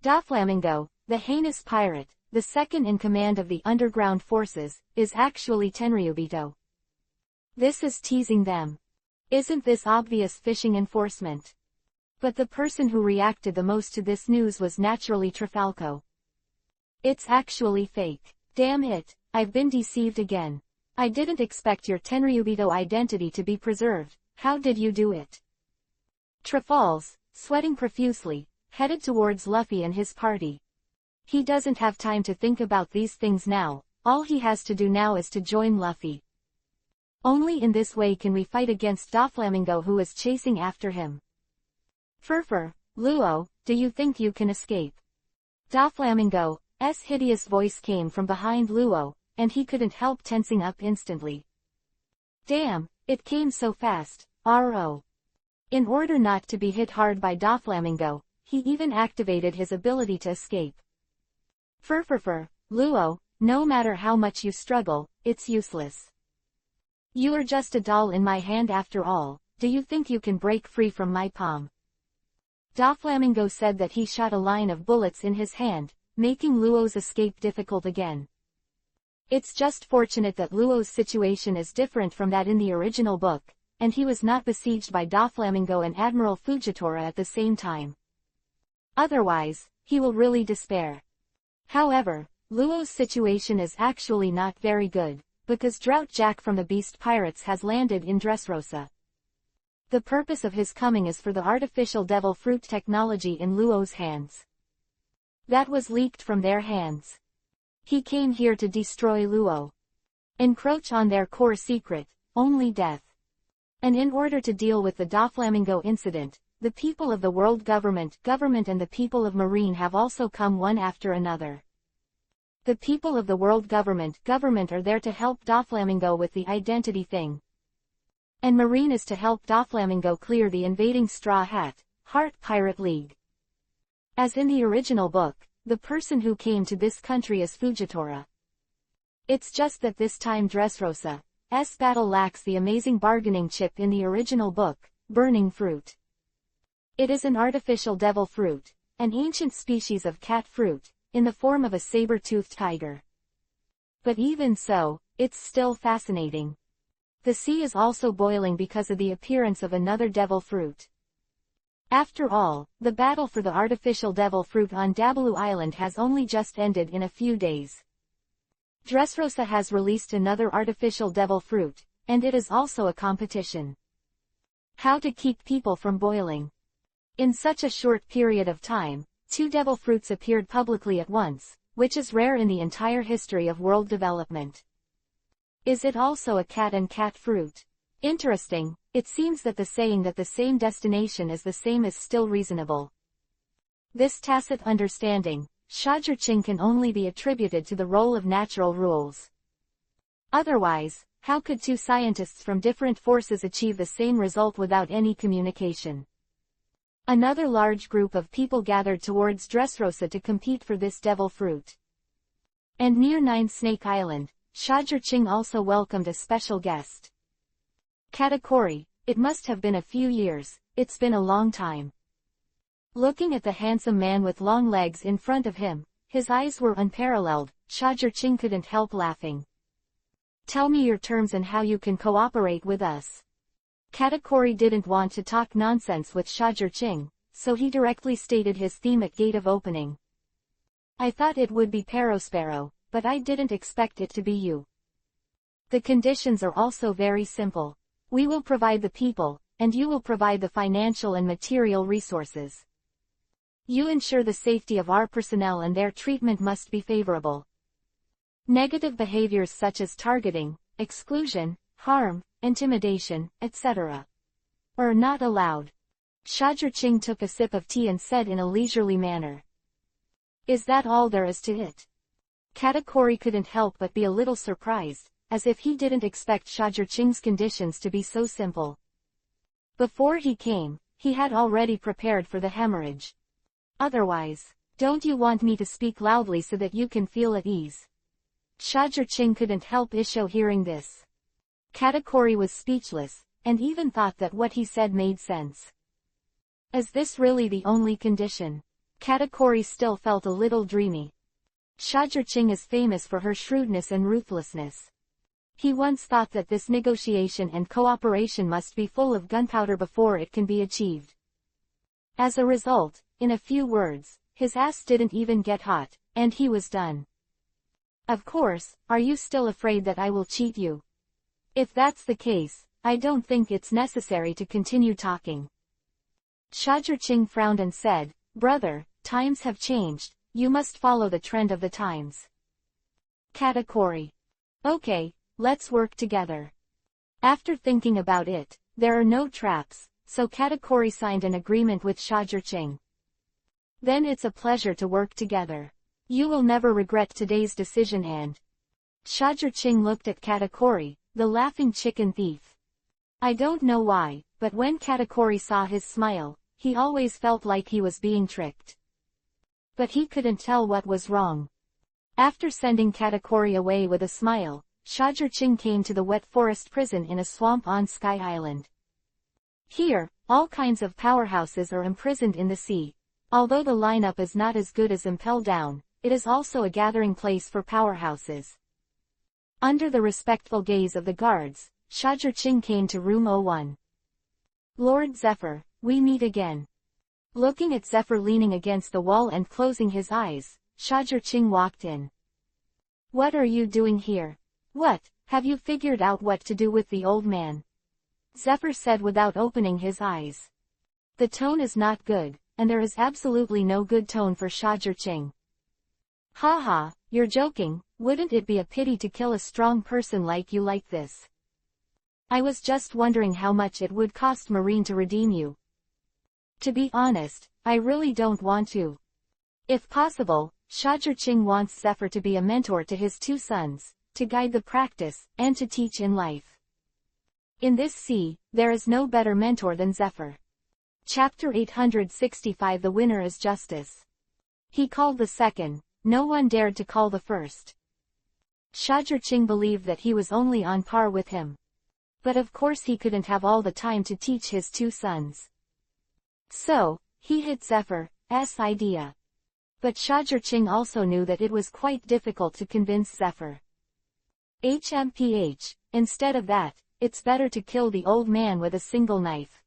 Doflamingo, the heinous pirate, the second in command of the underground forces, is actually Tenryubito. This is teasing them. Isn't this obvious phishing enforcement? But the person who reacted the most to this news was naturally Trafalco. It's actually fake. Damn it, I've been deceived again. I didn't expect your Tenryubito identity to be preserved. How did you do it? Trafal's, sweating profusely, headed towards Luffy and his party. He doesn't have time to think about these things now. All he has to do now is to join Luffy. Only in this way can we fight against Doflamingo, who is chasing after him. Furfur, Luo, do you think you can escape? Doflamingo's hideous voice came from behind Luo, and he couldn't help tensing up instantly. Damn, it came so fast, RO. In order not to be hit hard by Doflamingo, he even activated his ability to escape. Furfur, Luo, no matter how much you struggle, it's useless. You are just a doll in my hand after all. Do you think you can break free from my palm? Doflamingo said that he shot a line of bullets in his hand, making Luo's escape difficult again. It's just fortunate that Luo's situation is different from that in the original book, and he was not besieged by Doflamingo and Admiral Fujitora at the same time. Otherwise, he will really despair. However, Luo's situation is actually not very good, because Drought Jack from the Beast Pirates has landed in Dressrosa. The purpose of his coming is for the artificial devil fruit technology in Luo's hands. That was leaked from their hands. He came here to destroy Luo. Encroach on their core secret, only death. And in order to deal with the Doflamingo incident, the people of the world government and the people of Marine have also come one after another. The people of the world government are there to help Doflamingo with the identity thing. And Marine is to help Doflamingo clear the invading Straw Hat, Heart Pirate League. As in the original book, the person who came to this country is Fujitora. It's just that this time Dressrosa's battle lacks the amazing bargaining chip in the original book, Burning Fruit. It is an artificial devil fruit, an ancient species of cat fruit, in the form of a saber-toothed tiger. But even so, it's still fascinating. The sea is also boiling because of the appearance of another devil fruit. After all, the battle for the artificial devil fruit on Dabalu Island has only just ended in a few days. Dressrosa has released another artificial devil fruit, and it is also a competition. How to keep people from boiling. In such a short period of time, 2 devil fruits appeared publicly at once, which is rare in the entire history of world development. Is it also a cat and cat fruit? Interesting, it seems that the saying that the same destination is the same is still reasonable. This tacit understanding, Shajurching, can only be attributed to the role of natural rules. Otherwise, how could 2 scientists from different forces achieve the same result without any communication? Another large group of people gathered towards Dressrosa to compete for this devil fruit. And near Nine Snake Island, Shajirching also welcomed a special guest. Katakuri, it must have been a few years, it's been a long time. Looking at the handsome man with long legs in front of him, his eyes were unparalleled, Shajirching couldn't help laughing. Tell me your terms and how you can cooperate with us. Katakuri didn't want to talk nonsense with Shajirching, so he directly stated his theme at gate of opening. I thought it would be Perospero, but I didn't expect it to be you. The conditions are also very simple. We will provide the people, and you will provide the financial and material resources. You ensure the safety of our personnel and their treatment must be favorable. Negative behaviors such as targeting, exclusion, harm, intimidation, etc. are not allowed. Shajirching took a sip of tea and said in a leisurely manner. Is that all there is to it? Katakuri couldn't help but be a little surprised, as if he didn't expect Shajirching's conditions to be so simple. Before he came, he had already prepared for the hemorrhage. Otherwise, don't you want me to speak loudly so that you can feel at ease? Shajirching couldn't help Isho hearing this. Katakuri was speechless, and even thought that what he said made sense. Is this really the only condition? Katakuri still felt a little dreamy. Shajirching is famous for her shrewdness and ruthlessness. He once thought that this negotiation and cooperation must be full of gunpowder before it can be achieved. As a result, in a few words, his ass didn't even get hot, and he was done. Of course, are you still afraid that I will cheat you? If that's the case, I don't think it's necessary to continue talking. Shajirching frowned and said, Brother, times have changed, you must follow the trend of the times. Katakuri. Okay, let's work together. After thinking about it, there are no traps, so Katakuri signed an agreement with Shajirching. Then it's a pleasure to work together. You will never regret today's decision and... Shajirching looked at Katakuri, the laughing chicken thief. I don't know why, but when Katakuri saw his smile, he always felt like he was being tricked. But he couldn't tell what was wrong. After sending Katakuri away with a smile, Shajirching came to the wet forest prison in a swamp on Sky Island. Here, all kinds of powerhouses are imprisoned in the sea. Although the lineup is not as good as Impel Down, it is also a gathering place for powerhouses. Under the respectful gaze of the guards, Shajirching came to room 01. Lord Zephyr, we meet again. Looking at Zephyr leaning against the wall and closing his eyes, Shajirching walked in. What are you doing here? What, have you figured out what to do with the old man? Zephyr said without opening his eyes. The tone is not good, and there is absolutely no good tone for Shajirching. Haha, you're joking, wouldn't it be a pity to kill a strong person like you like this? I was just wondering how much it would cost Marine to redeem you. To be honest, I really don't want to. If possible, Shajirching wants Zephyr to be a mentor to his two sons, to guide the practice, and to teach in life. In this sea, there is no better mentor than Zephyr. Chapter 865 The winner is justice. He called the second, no one dared to call the first. Shajirching believed that he was only on par with him. But of course he couldn't have all the time to teach his two sons. So, he hit Zephyr's idea. But Shajirching also knew that it was quite difficult to convince Zephyr. Instead of that, it's better to kill the old man with a single knife.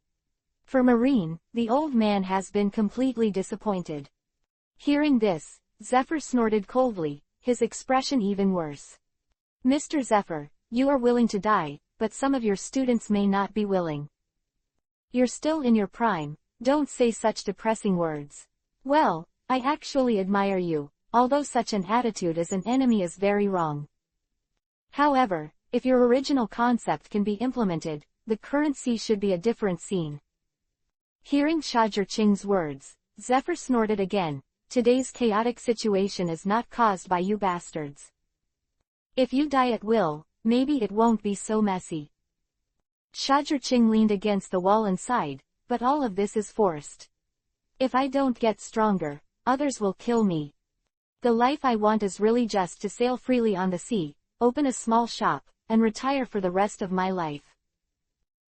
For Marine, the old man has been completely disappointed. Hearing this, Zephyr snorted coldly, his expression even worse. Mr. Zephyr, you are willing to die, but some of your students may not be willing. You're still in your prime, don't say such depressing words. Well, I actually admire you, although such an attitude as an enemy is very wrong. However, if your original concept can be implemented, the current sea should be a different scene. Hearing Shajirching's words, Zephyr snorted again. Today's chaotic situation is not caused by you bastards. If you die at will, maybe it won't be so messy. Shajirching leaned against the wall and sighed, but all of this is forced. If I don't get stronger, others will kill me. The life I want is really just to sail freely on the sea, open a small shop, and retire for the rest of my life.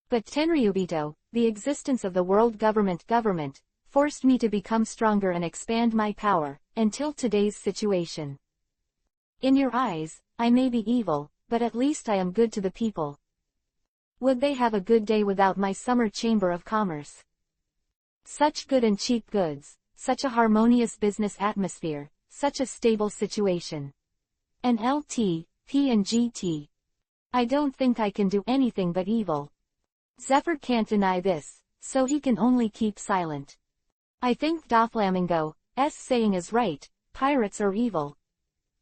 But Tenryubito, the existence of the world government forced me to become stronger and expand my power, until today's situation. In your eyes, I may be evil, but at least I am good to the people. Would they have a good day without my summer chamber of commerce? Such good and cheap goods, such a harmonious business atmosphere, such a stable situation. An LT, P and GT. I don't think I can do anything but evil. Zephyr can't deny this, so he can only keep silent. I think Doflamingo's saying is right, pirates are evil.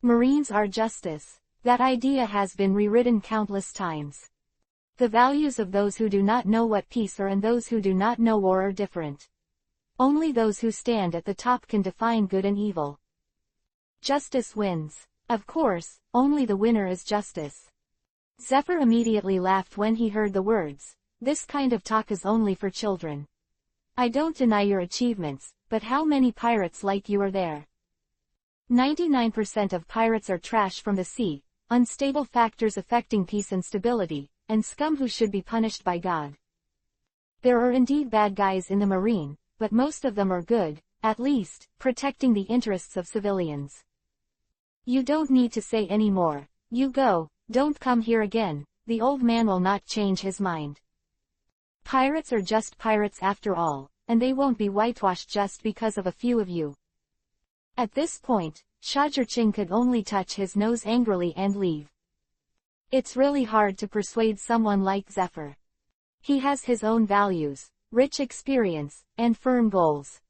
Marines are justice. That idea has been rewritten countless times. The values of those who do not know what peace are and those who do not know war are different. Only those who stand at the top can define good and evil. Justice wins. Of course, only the winner is justice. Zephyr immediately laughed when he heard the words. This kind of talk is only for children. I don't deny your achievements, but how many pirates like you are there? 99% of pirates are trash from the sea, unstable factors affecting peace and stability, and scum who should be punished by God. There are indeed bad guys in the Marine, but most of them are good, at least, protecting the interests of civilians. You don't need to say any more. You go, don't come here again, the old man will not change his mind. Pirates are just pirates after all, and they won't be whitewashed just because of a few of you. At this point, Shajirching could only touch his nose angrily and leave. It's really hard to persuade someone like Zephyr. He has his own values, rich experience, and firm goals.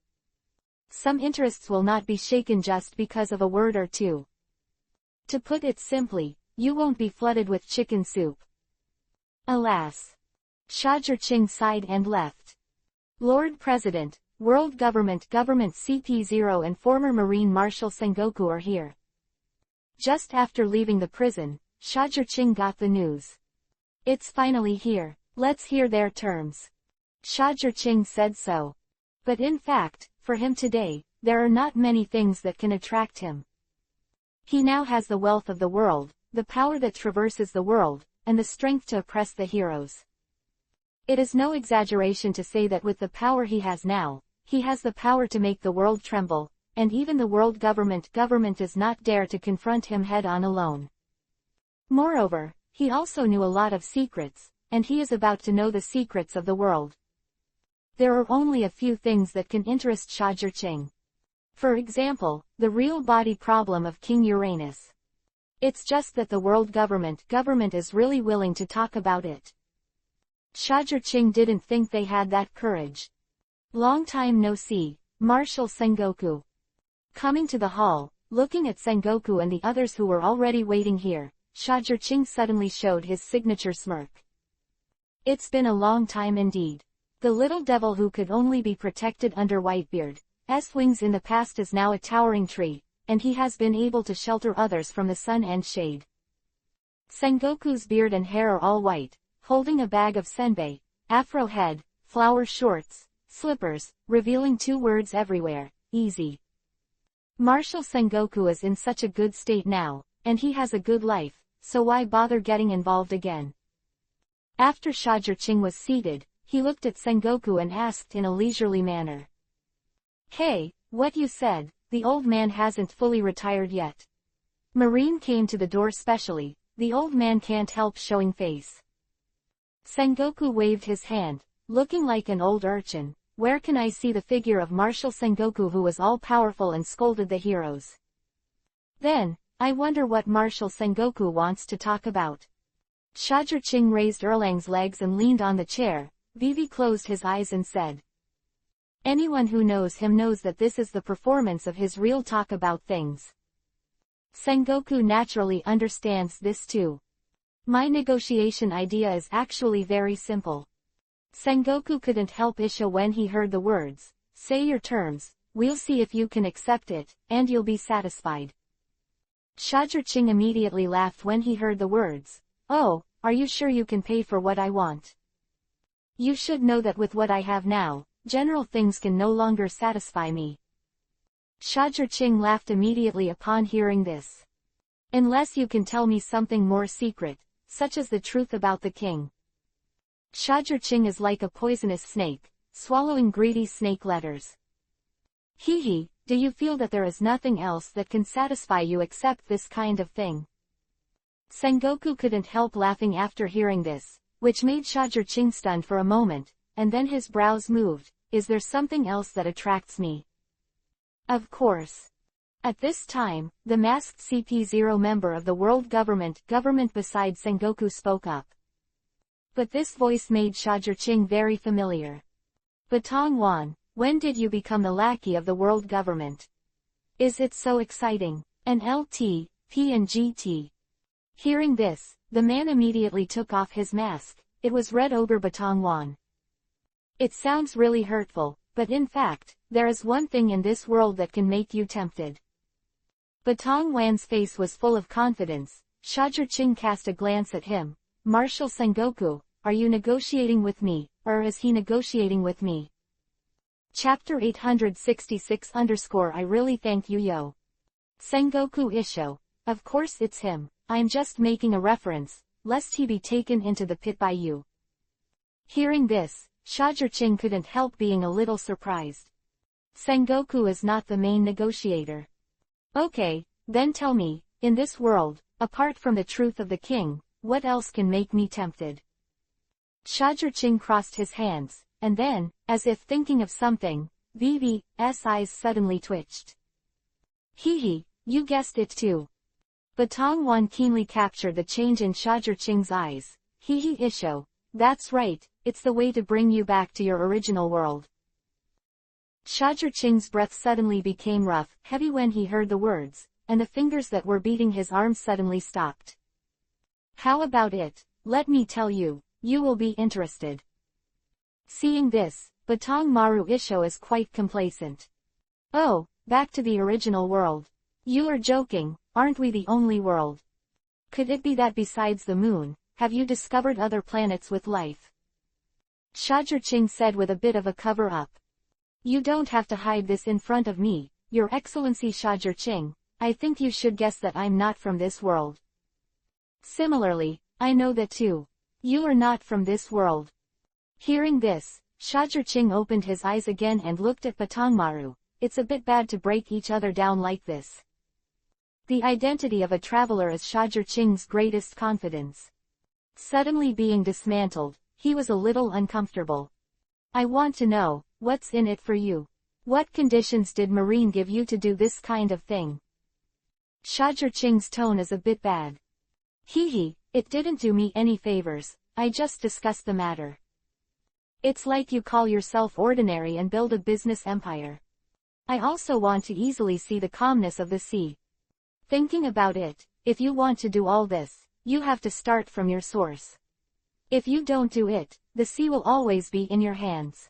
Some interests will not be shaken just because of a word or two. To put it simply, you won't be flooded with chicken soup. Alas. Shajirching sighed and left. Lord President, World Government CP0 and former Marine Marshal Sengoku are here. Just after leaving the prison, Shajirching got the news. It's finally here, let's hear their terms. Shajirching said so. But in fact, for him today, there are not many things that can attract him. He now has the wealth of the world, the power that traverses the world, and the strength to oppress the heroes. It is no exaggeration to say that with the power he has now, he has the power to make the world tremble, and even the world government does not dare to confront him head-on alone. Moreover, he also knew a lot of secrets, and he is about to know the secrets of the world. There are only a few things that can interest Shajirching. For example, the real body problem of King Uranus. It's just that the world government is really willing to talk about it. Shajirching didn't think they had that courage. Long time no see, Marshal Sengoku. Coming to the hall, looking at Sengoku and the others who were already waiting here, Shajirching suddenly showed his signature smirk. It's been a long time indeed. The little devil who could only be protected under Whitebeard's wings in the past is now a towering tree, and he has been able to shelter others from the sun and shade. Sengoku's beard and hair are all white, holding a bag of senbei, afro head, flower shorts, slippers, revealing two words everywhere, easy. Marshal Sengoku is in such a good state now, and he has a good life, so why bother getting involved again? After Shajirching was seated, he looked at Sengoku and asked in a leisurely manner. Hey, what you said, the old man hasn't fully retired yet. Marine came to the door specially, the old man can't help showing face. Sengoku waved his hand, looking like an old urchin. Where can I see the figure of Marshal Sengoku who was all-powerful and scolded the heroes? Then, I wonder what Marshal Sengoku wants to talk about. Shajirching raised Erlang's legs and leaned on the chair. Vivi closed his eyes and said. Anyone who knows him knows that this is the performance of his real talk about things. Sengoku naturally understands this too. My negotiation idea is actually very simple. Sengoku couldn't help Isha when he heard the words, say your terms, we'll see if you can accept it, and you'll be satisfied. Shajirching immediately laughed when he heard the words, oh, are you sure you can pay for what I want? You should know that with what I have now, general things can no longer satisfy me. Shajur-Ching laughed immediately upon hearing this. Unless you can tell me something more secret, such as the truth about the king. Shajur-Ching is like a poisonous snake, swallowing greedy snake letters. Hee, do you feel that there is nothing else that can satisfy you except this kind of thing? Sengoku couldn't help laughing after hearing this, which made Shajur-Ching stunned for a moment, and then his brows moved. Is there something else that attracts me? Of course. At this time, the masked CP0 member of the world government beside Sengoku spoke up. But this voice made Shajur-Ching very familiar. Batong Wan, when did you become the lackey of the world government? Is it so exciting? An LT, P and GT. Hearing this, the man immediately took off his mask. It was Red Ogre Batong Wan. It sounds really hurtful, but in fact, there is one thing in this world that can make you tempted. Batong Wan's face was full of confidence. Shajur-Ching cast a glance at him. Marshal Sengoku, are you negotiating with me, or is he negotiating with me? Chapter 866 I really thank you yo. Sengoku Isho. Of course it's him, I'm just making a reference, lest he be taken into the pit by you. Hearing this, Shajur-Ching couldn't help being a little surprised. Sengoku is not the main negotiator. Okay, then tell me, in this world, apart from the truth of the king, what else can make me tempted? Shajur-Ching crossed his hands, and then, as if thinking of something, VV's eyes suddenly twitched. Hee, you guessed it too. Batong Wan keenly captured the change in Shajur-Ching's eyes. Hee Isho. That's right, it's the way to bring you back to your original world. Shajur-Ching's breath suddenly became rough, heavy when he heard the words, and the fingers that were beating his arms suddenly stopped. How about it? Let me tell you, you will be interested. Seeing this, Batong Maru Isho is quite complacent. Oh, back to the original world. You are joking, aren't we the only world? Could it be that besides the moon, have you discovered other planets with life? Shajur-Ching said with a bit of a cover-up. You don't have to hide this in front of me, Your Excellency Shajur-Ching, I think you should guess that I'm not from this world. Similarly, I know that too. You are not from this world. Hearing this, Shajur-Ching opened his eyes again and looked at Batongmaru. It's a bit bad to break each other down like this. The identity of a traveler is Shajur-Ching's greatest confidence. Suddenly being dismantled, he was a little uncomfortable. I want to know, what's in it for you? What conditions did Marine give you to do this kind of thing? Shajur-Ching's tone is a bit bad. It didn't do me any favors, I just discussed the matter. It's like you call yourself ordinary and build a business empire. I also want to easily see the calmness of the sea. Thinking about it, if you want to do all this, you have to start from your source. If you don't do it, the sea will always be in your hands.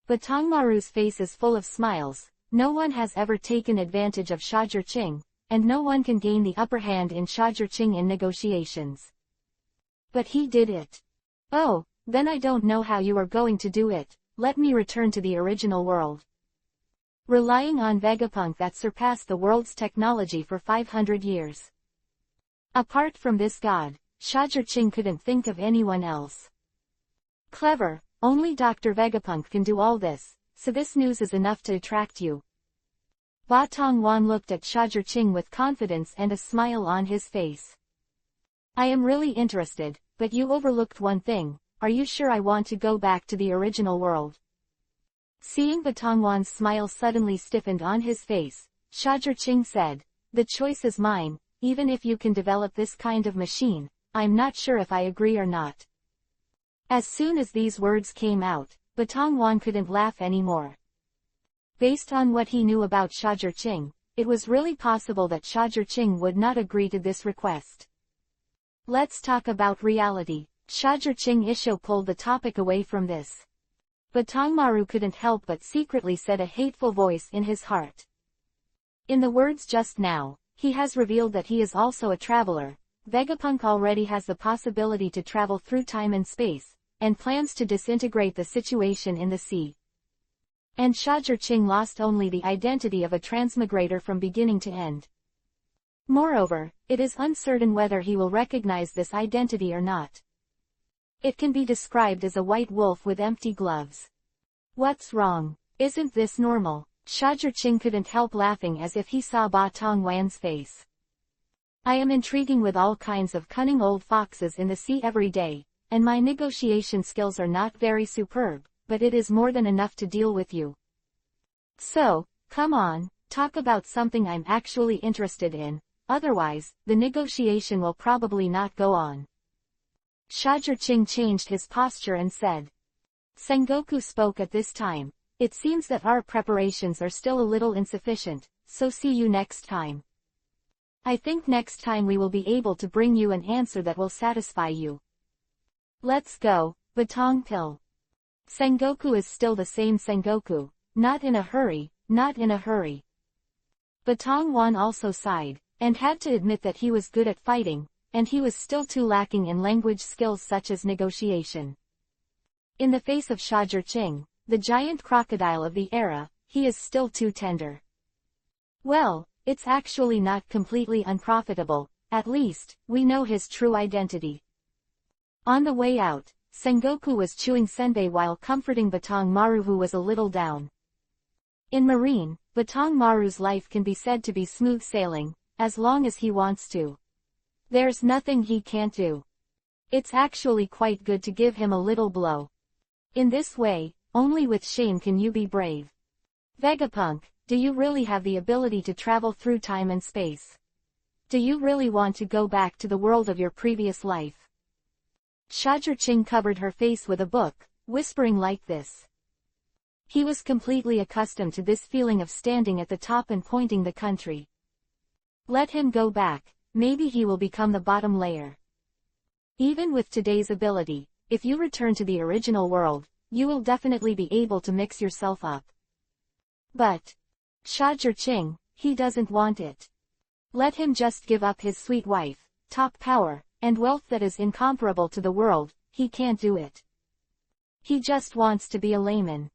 Batongmaru's face is full of smiles. No one has ever taken advantage of Shajur-Ching, and no one can gain the upper hand in Shajur-Ching in negotiations. But he did it. Oh, then I don't know how you are going to do it. Let me return to the original world. Relying on Vegapunk that surpassed the world's technology for 500 years. Apart from this god, Shajur-Ching couldn't think of anyone else. Clever, only Dr. Vegapunk can do all this, so this news is enough to attract you. Batong Wan looked at Shajur-Ching with confidence and a smile on his face. I am really interested, but you overlooked one thing. Are you sure I want to go back to the original world? Seeing Batong Wan's smile suddenly stiffened on his face, Shajur-Ching said, the choice is mine, even if you can develop this kind of machine, I'm not sure if I agree or not. As soon as these words came out, Batong Wan couldn't laugh anymore. Based on what he knew about Shajur-Ching, it was really possible that Shajur-Ching would not agree to this request. Let's talk about reality. Shajur-Ching Isho pulled the topic away from this. Batongmaru couldn't help but secretly said a hateful voice in his heart. In the words just now, he has revealed that he is also a traveler. Vegapunk already has the possibility to travel through time and space, and plans to disintegrate the situation in the sea. And Shajirching lost only the identity of a transmigrator from beginning to end. Moreover, it is uncertain whether he will recognize this identity or not. It can be described as a white wolf with empty gloves. What's wrong? Isn't this normal? Shajirching couldn't help laughing as if he saw Ba Tongwan's face. I am intriguing with all kinds of cunning old foxes in the sea every day, and my negotiation skills are not very superb, but it is more than enough to deal with you. So, come on, talk about something I'm actually interested in, otherwise, the negotiation will probably not go on. Shajirching changed his posture and said. Sengoku spoke at this time. It seems that our preparations are still a little insufficient, so see you next time. I think next time we will be able to bring you an answer that will satisfy you. Let's go, Batong Pill. Sengoku is still the same Sengoku, not in a hurry, not in a hurry. Batong Wan also sighed, and had to admit that he was good at fighting, and he was still too lacking in language skills such as negotiation. In the face of Shajirching, the giant crocodile of the era, he is still too tender. Well, it's actually not completely unprofitable, at least, we know his true identity. On the way out, Sengoku was chewing senbei while comforting Batong Maru, who was a little down. In Marine, Batong Maru's life can be said to be smooth sailing, as long as he wants to. There's nothing he can't do. It's actually quite good to give him a little blow. In this way, only with shame can you be brave. Vegapunk, do you really have the ability to travel through time and space? Do you really want to go back to the world of your previous life? Shajirching covered her face with a book, whispering like this. He was completely accustomed to this feeling of standing at the top and pointing the country. Let him go back, maybe he will become the bottom layer. Even with today's ability, if you return to the original world, you will definitely be able to mix yourself up. But Shajirching, he doesn't want it. Let him just give up his sweet wife, top power, and wealth that is incomparable to the world. He can't do it. He just wants to be a layman.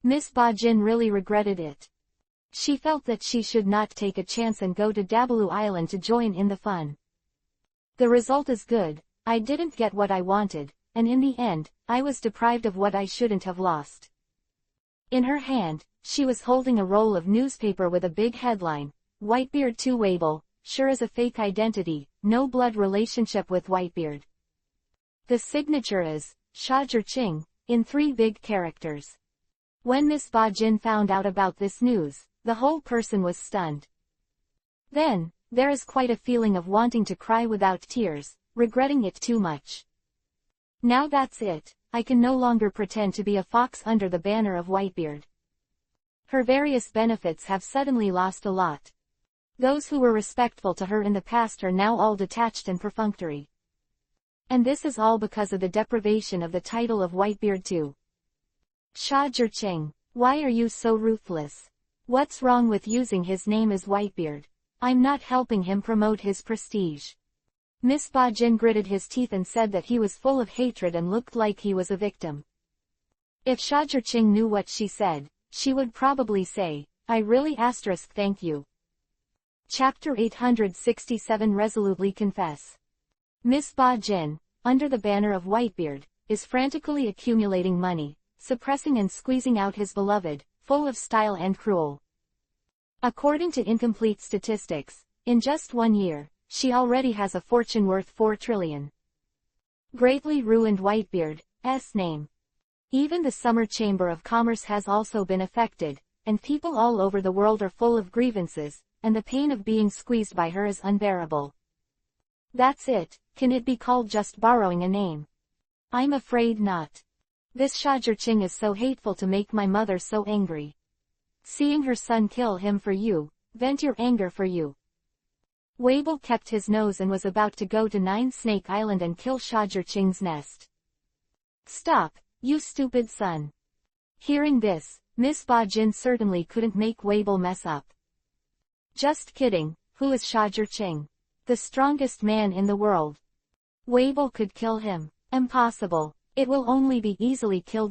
Miss Bajin really regretted it. She felt that she should not take a chance and go to Dabalu Island to join in the fun. The result is good. I didn't get what I wanted, and in the end, I was deprived of what I shouldn't have lost. In her hand, she was holding a roll of newspaper with a big headline, Whitebeard to Weibo, sure is a fake identity, no blood relationship with Whitebeard. The signature is, Shajirching, in 3 big characters. When Miss Bajin found out about this news, the whole person was stunned. Then, there is quite a feeling of wanting to cry without tears, regretting it too much. Now that's it, I can no longer pretend to be a fox under the banner of Whitebeard. Her various benefits have suddenly lost a lot. Those who were respectful to her in the past are now all detached and perfunctory. And this is all because of the deprivation of the title of Whitebeard too. Shajirching, why are you so ruthless? What's wrong with using his name as Whitebeard? I'm not helping him promote his prestige. Miss Bajin gritted his teeth and said that he was full of hatred and looked like he was a victim. If Shajirching knew what she said, she would probably say, I really thank you. Chapter 867 Resolutely Confess. Miss Bajin, under the banner of Whitebeard, is frantically accumulating money, suppressing and squeezing out his beloved, full of style and cruel. According to incomplete statistics, in just 1 year, she already has a fortune worth 4 trillion. Greatly ruined Whitebeard's name. Even the Summer Chamber of Commerce has also been affected, and people all over the world are full of grievances, and the pain of being squeezed by her is unbearable. That's it, can it be called just borrowing a name? I'm afraid not. This Shajirching is so hateful to make my mother so angry. Seeing her son kill him for you, vent your anger for you. Weibo kept his nose and was about to go to Nine Snake Island and kill Shajirching's nest. Stop, you stupid son. Hearing this, Miss Bajin certainly couldn't make Weibo mess up. Just kidding, who is Shajirching? The strongest man in the world. Weibo could kill him. Impossible. It will only be easily killed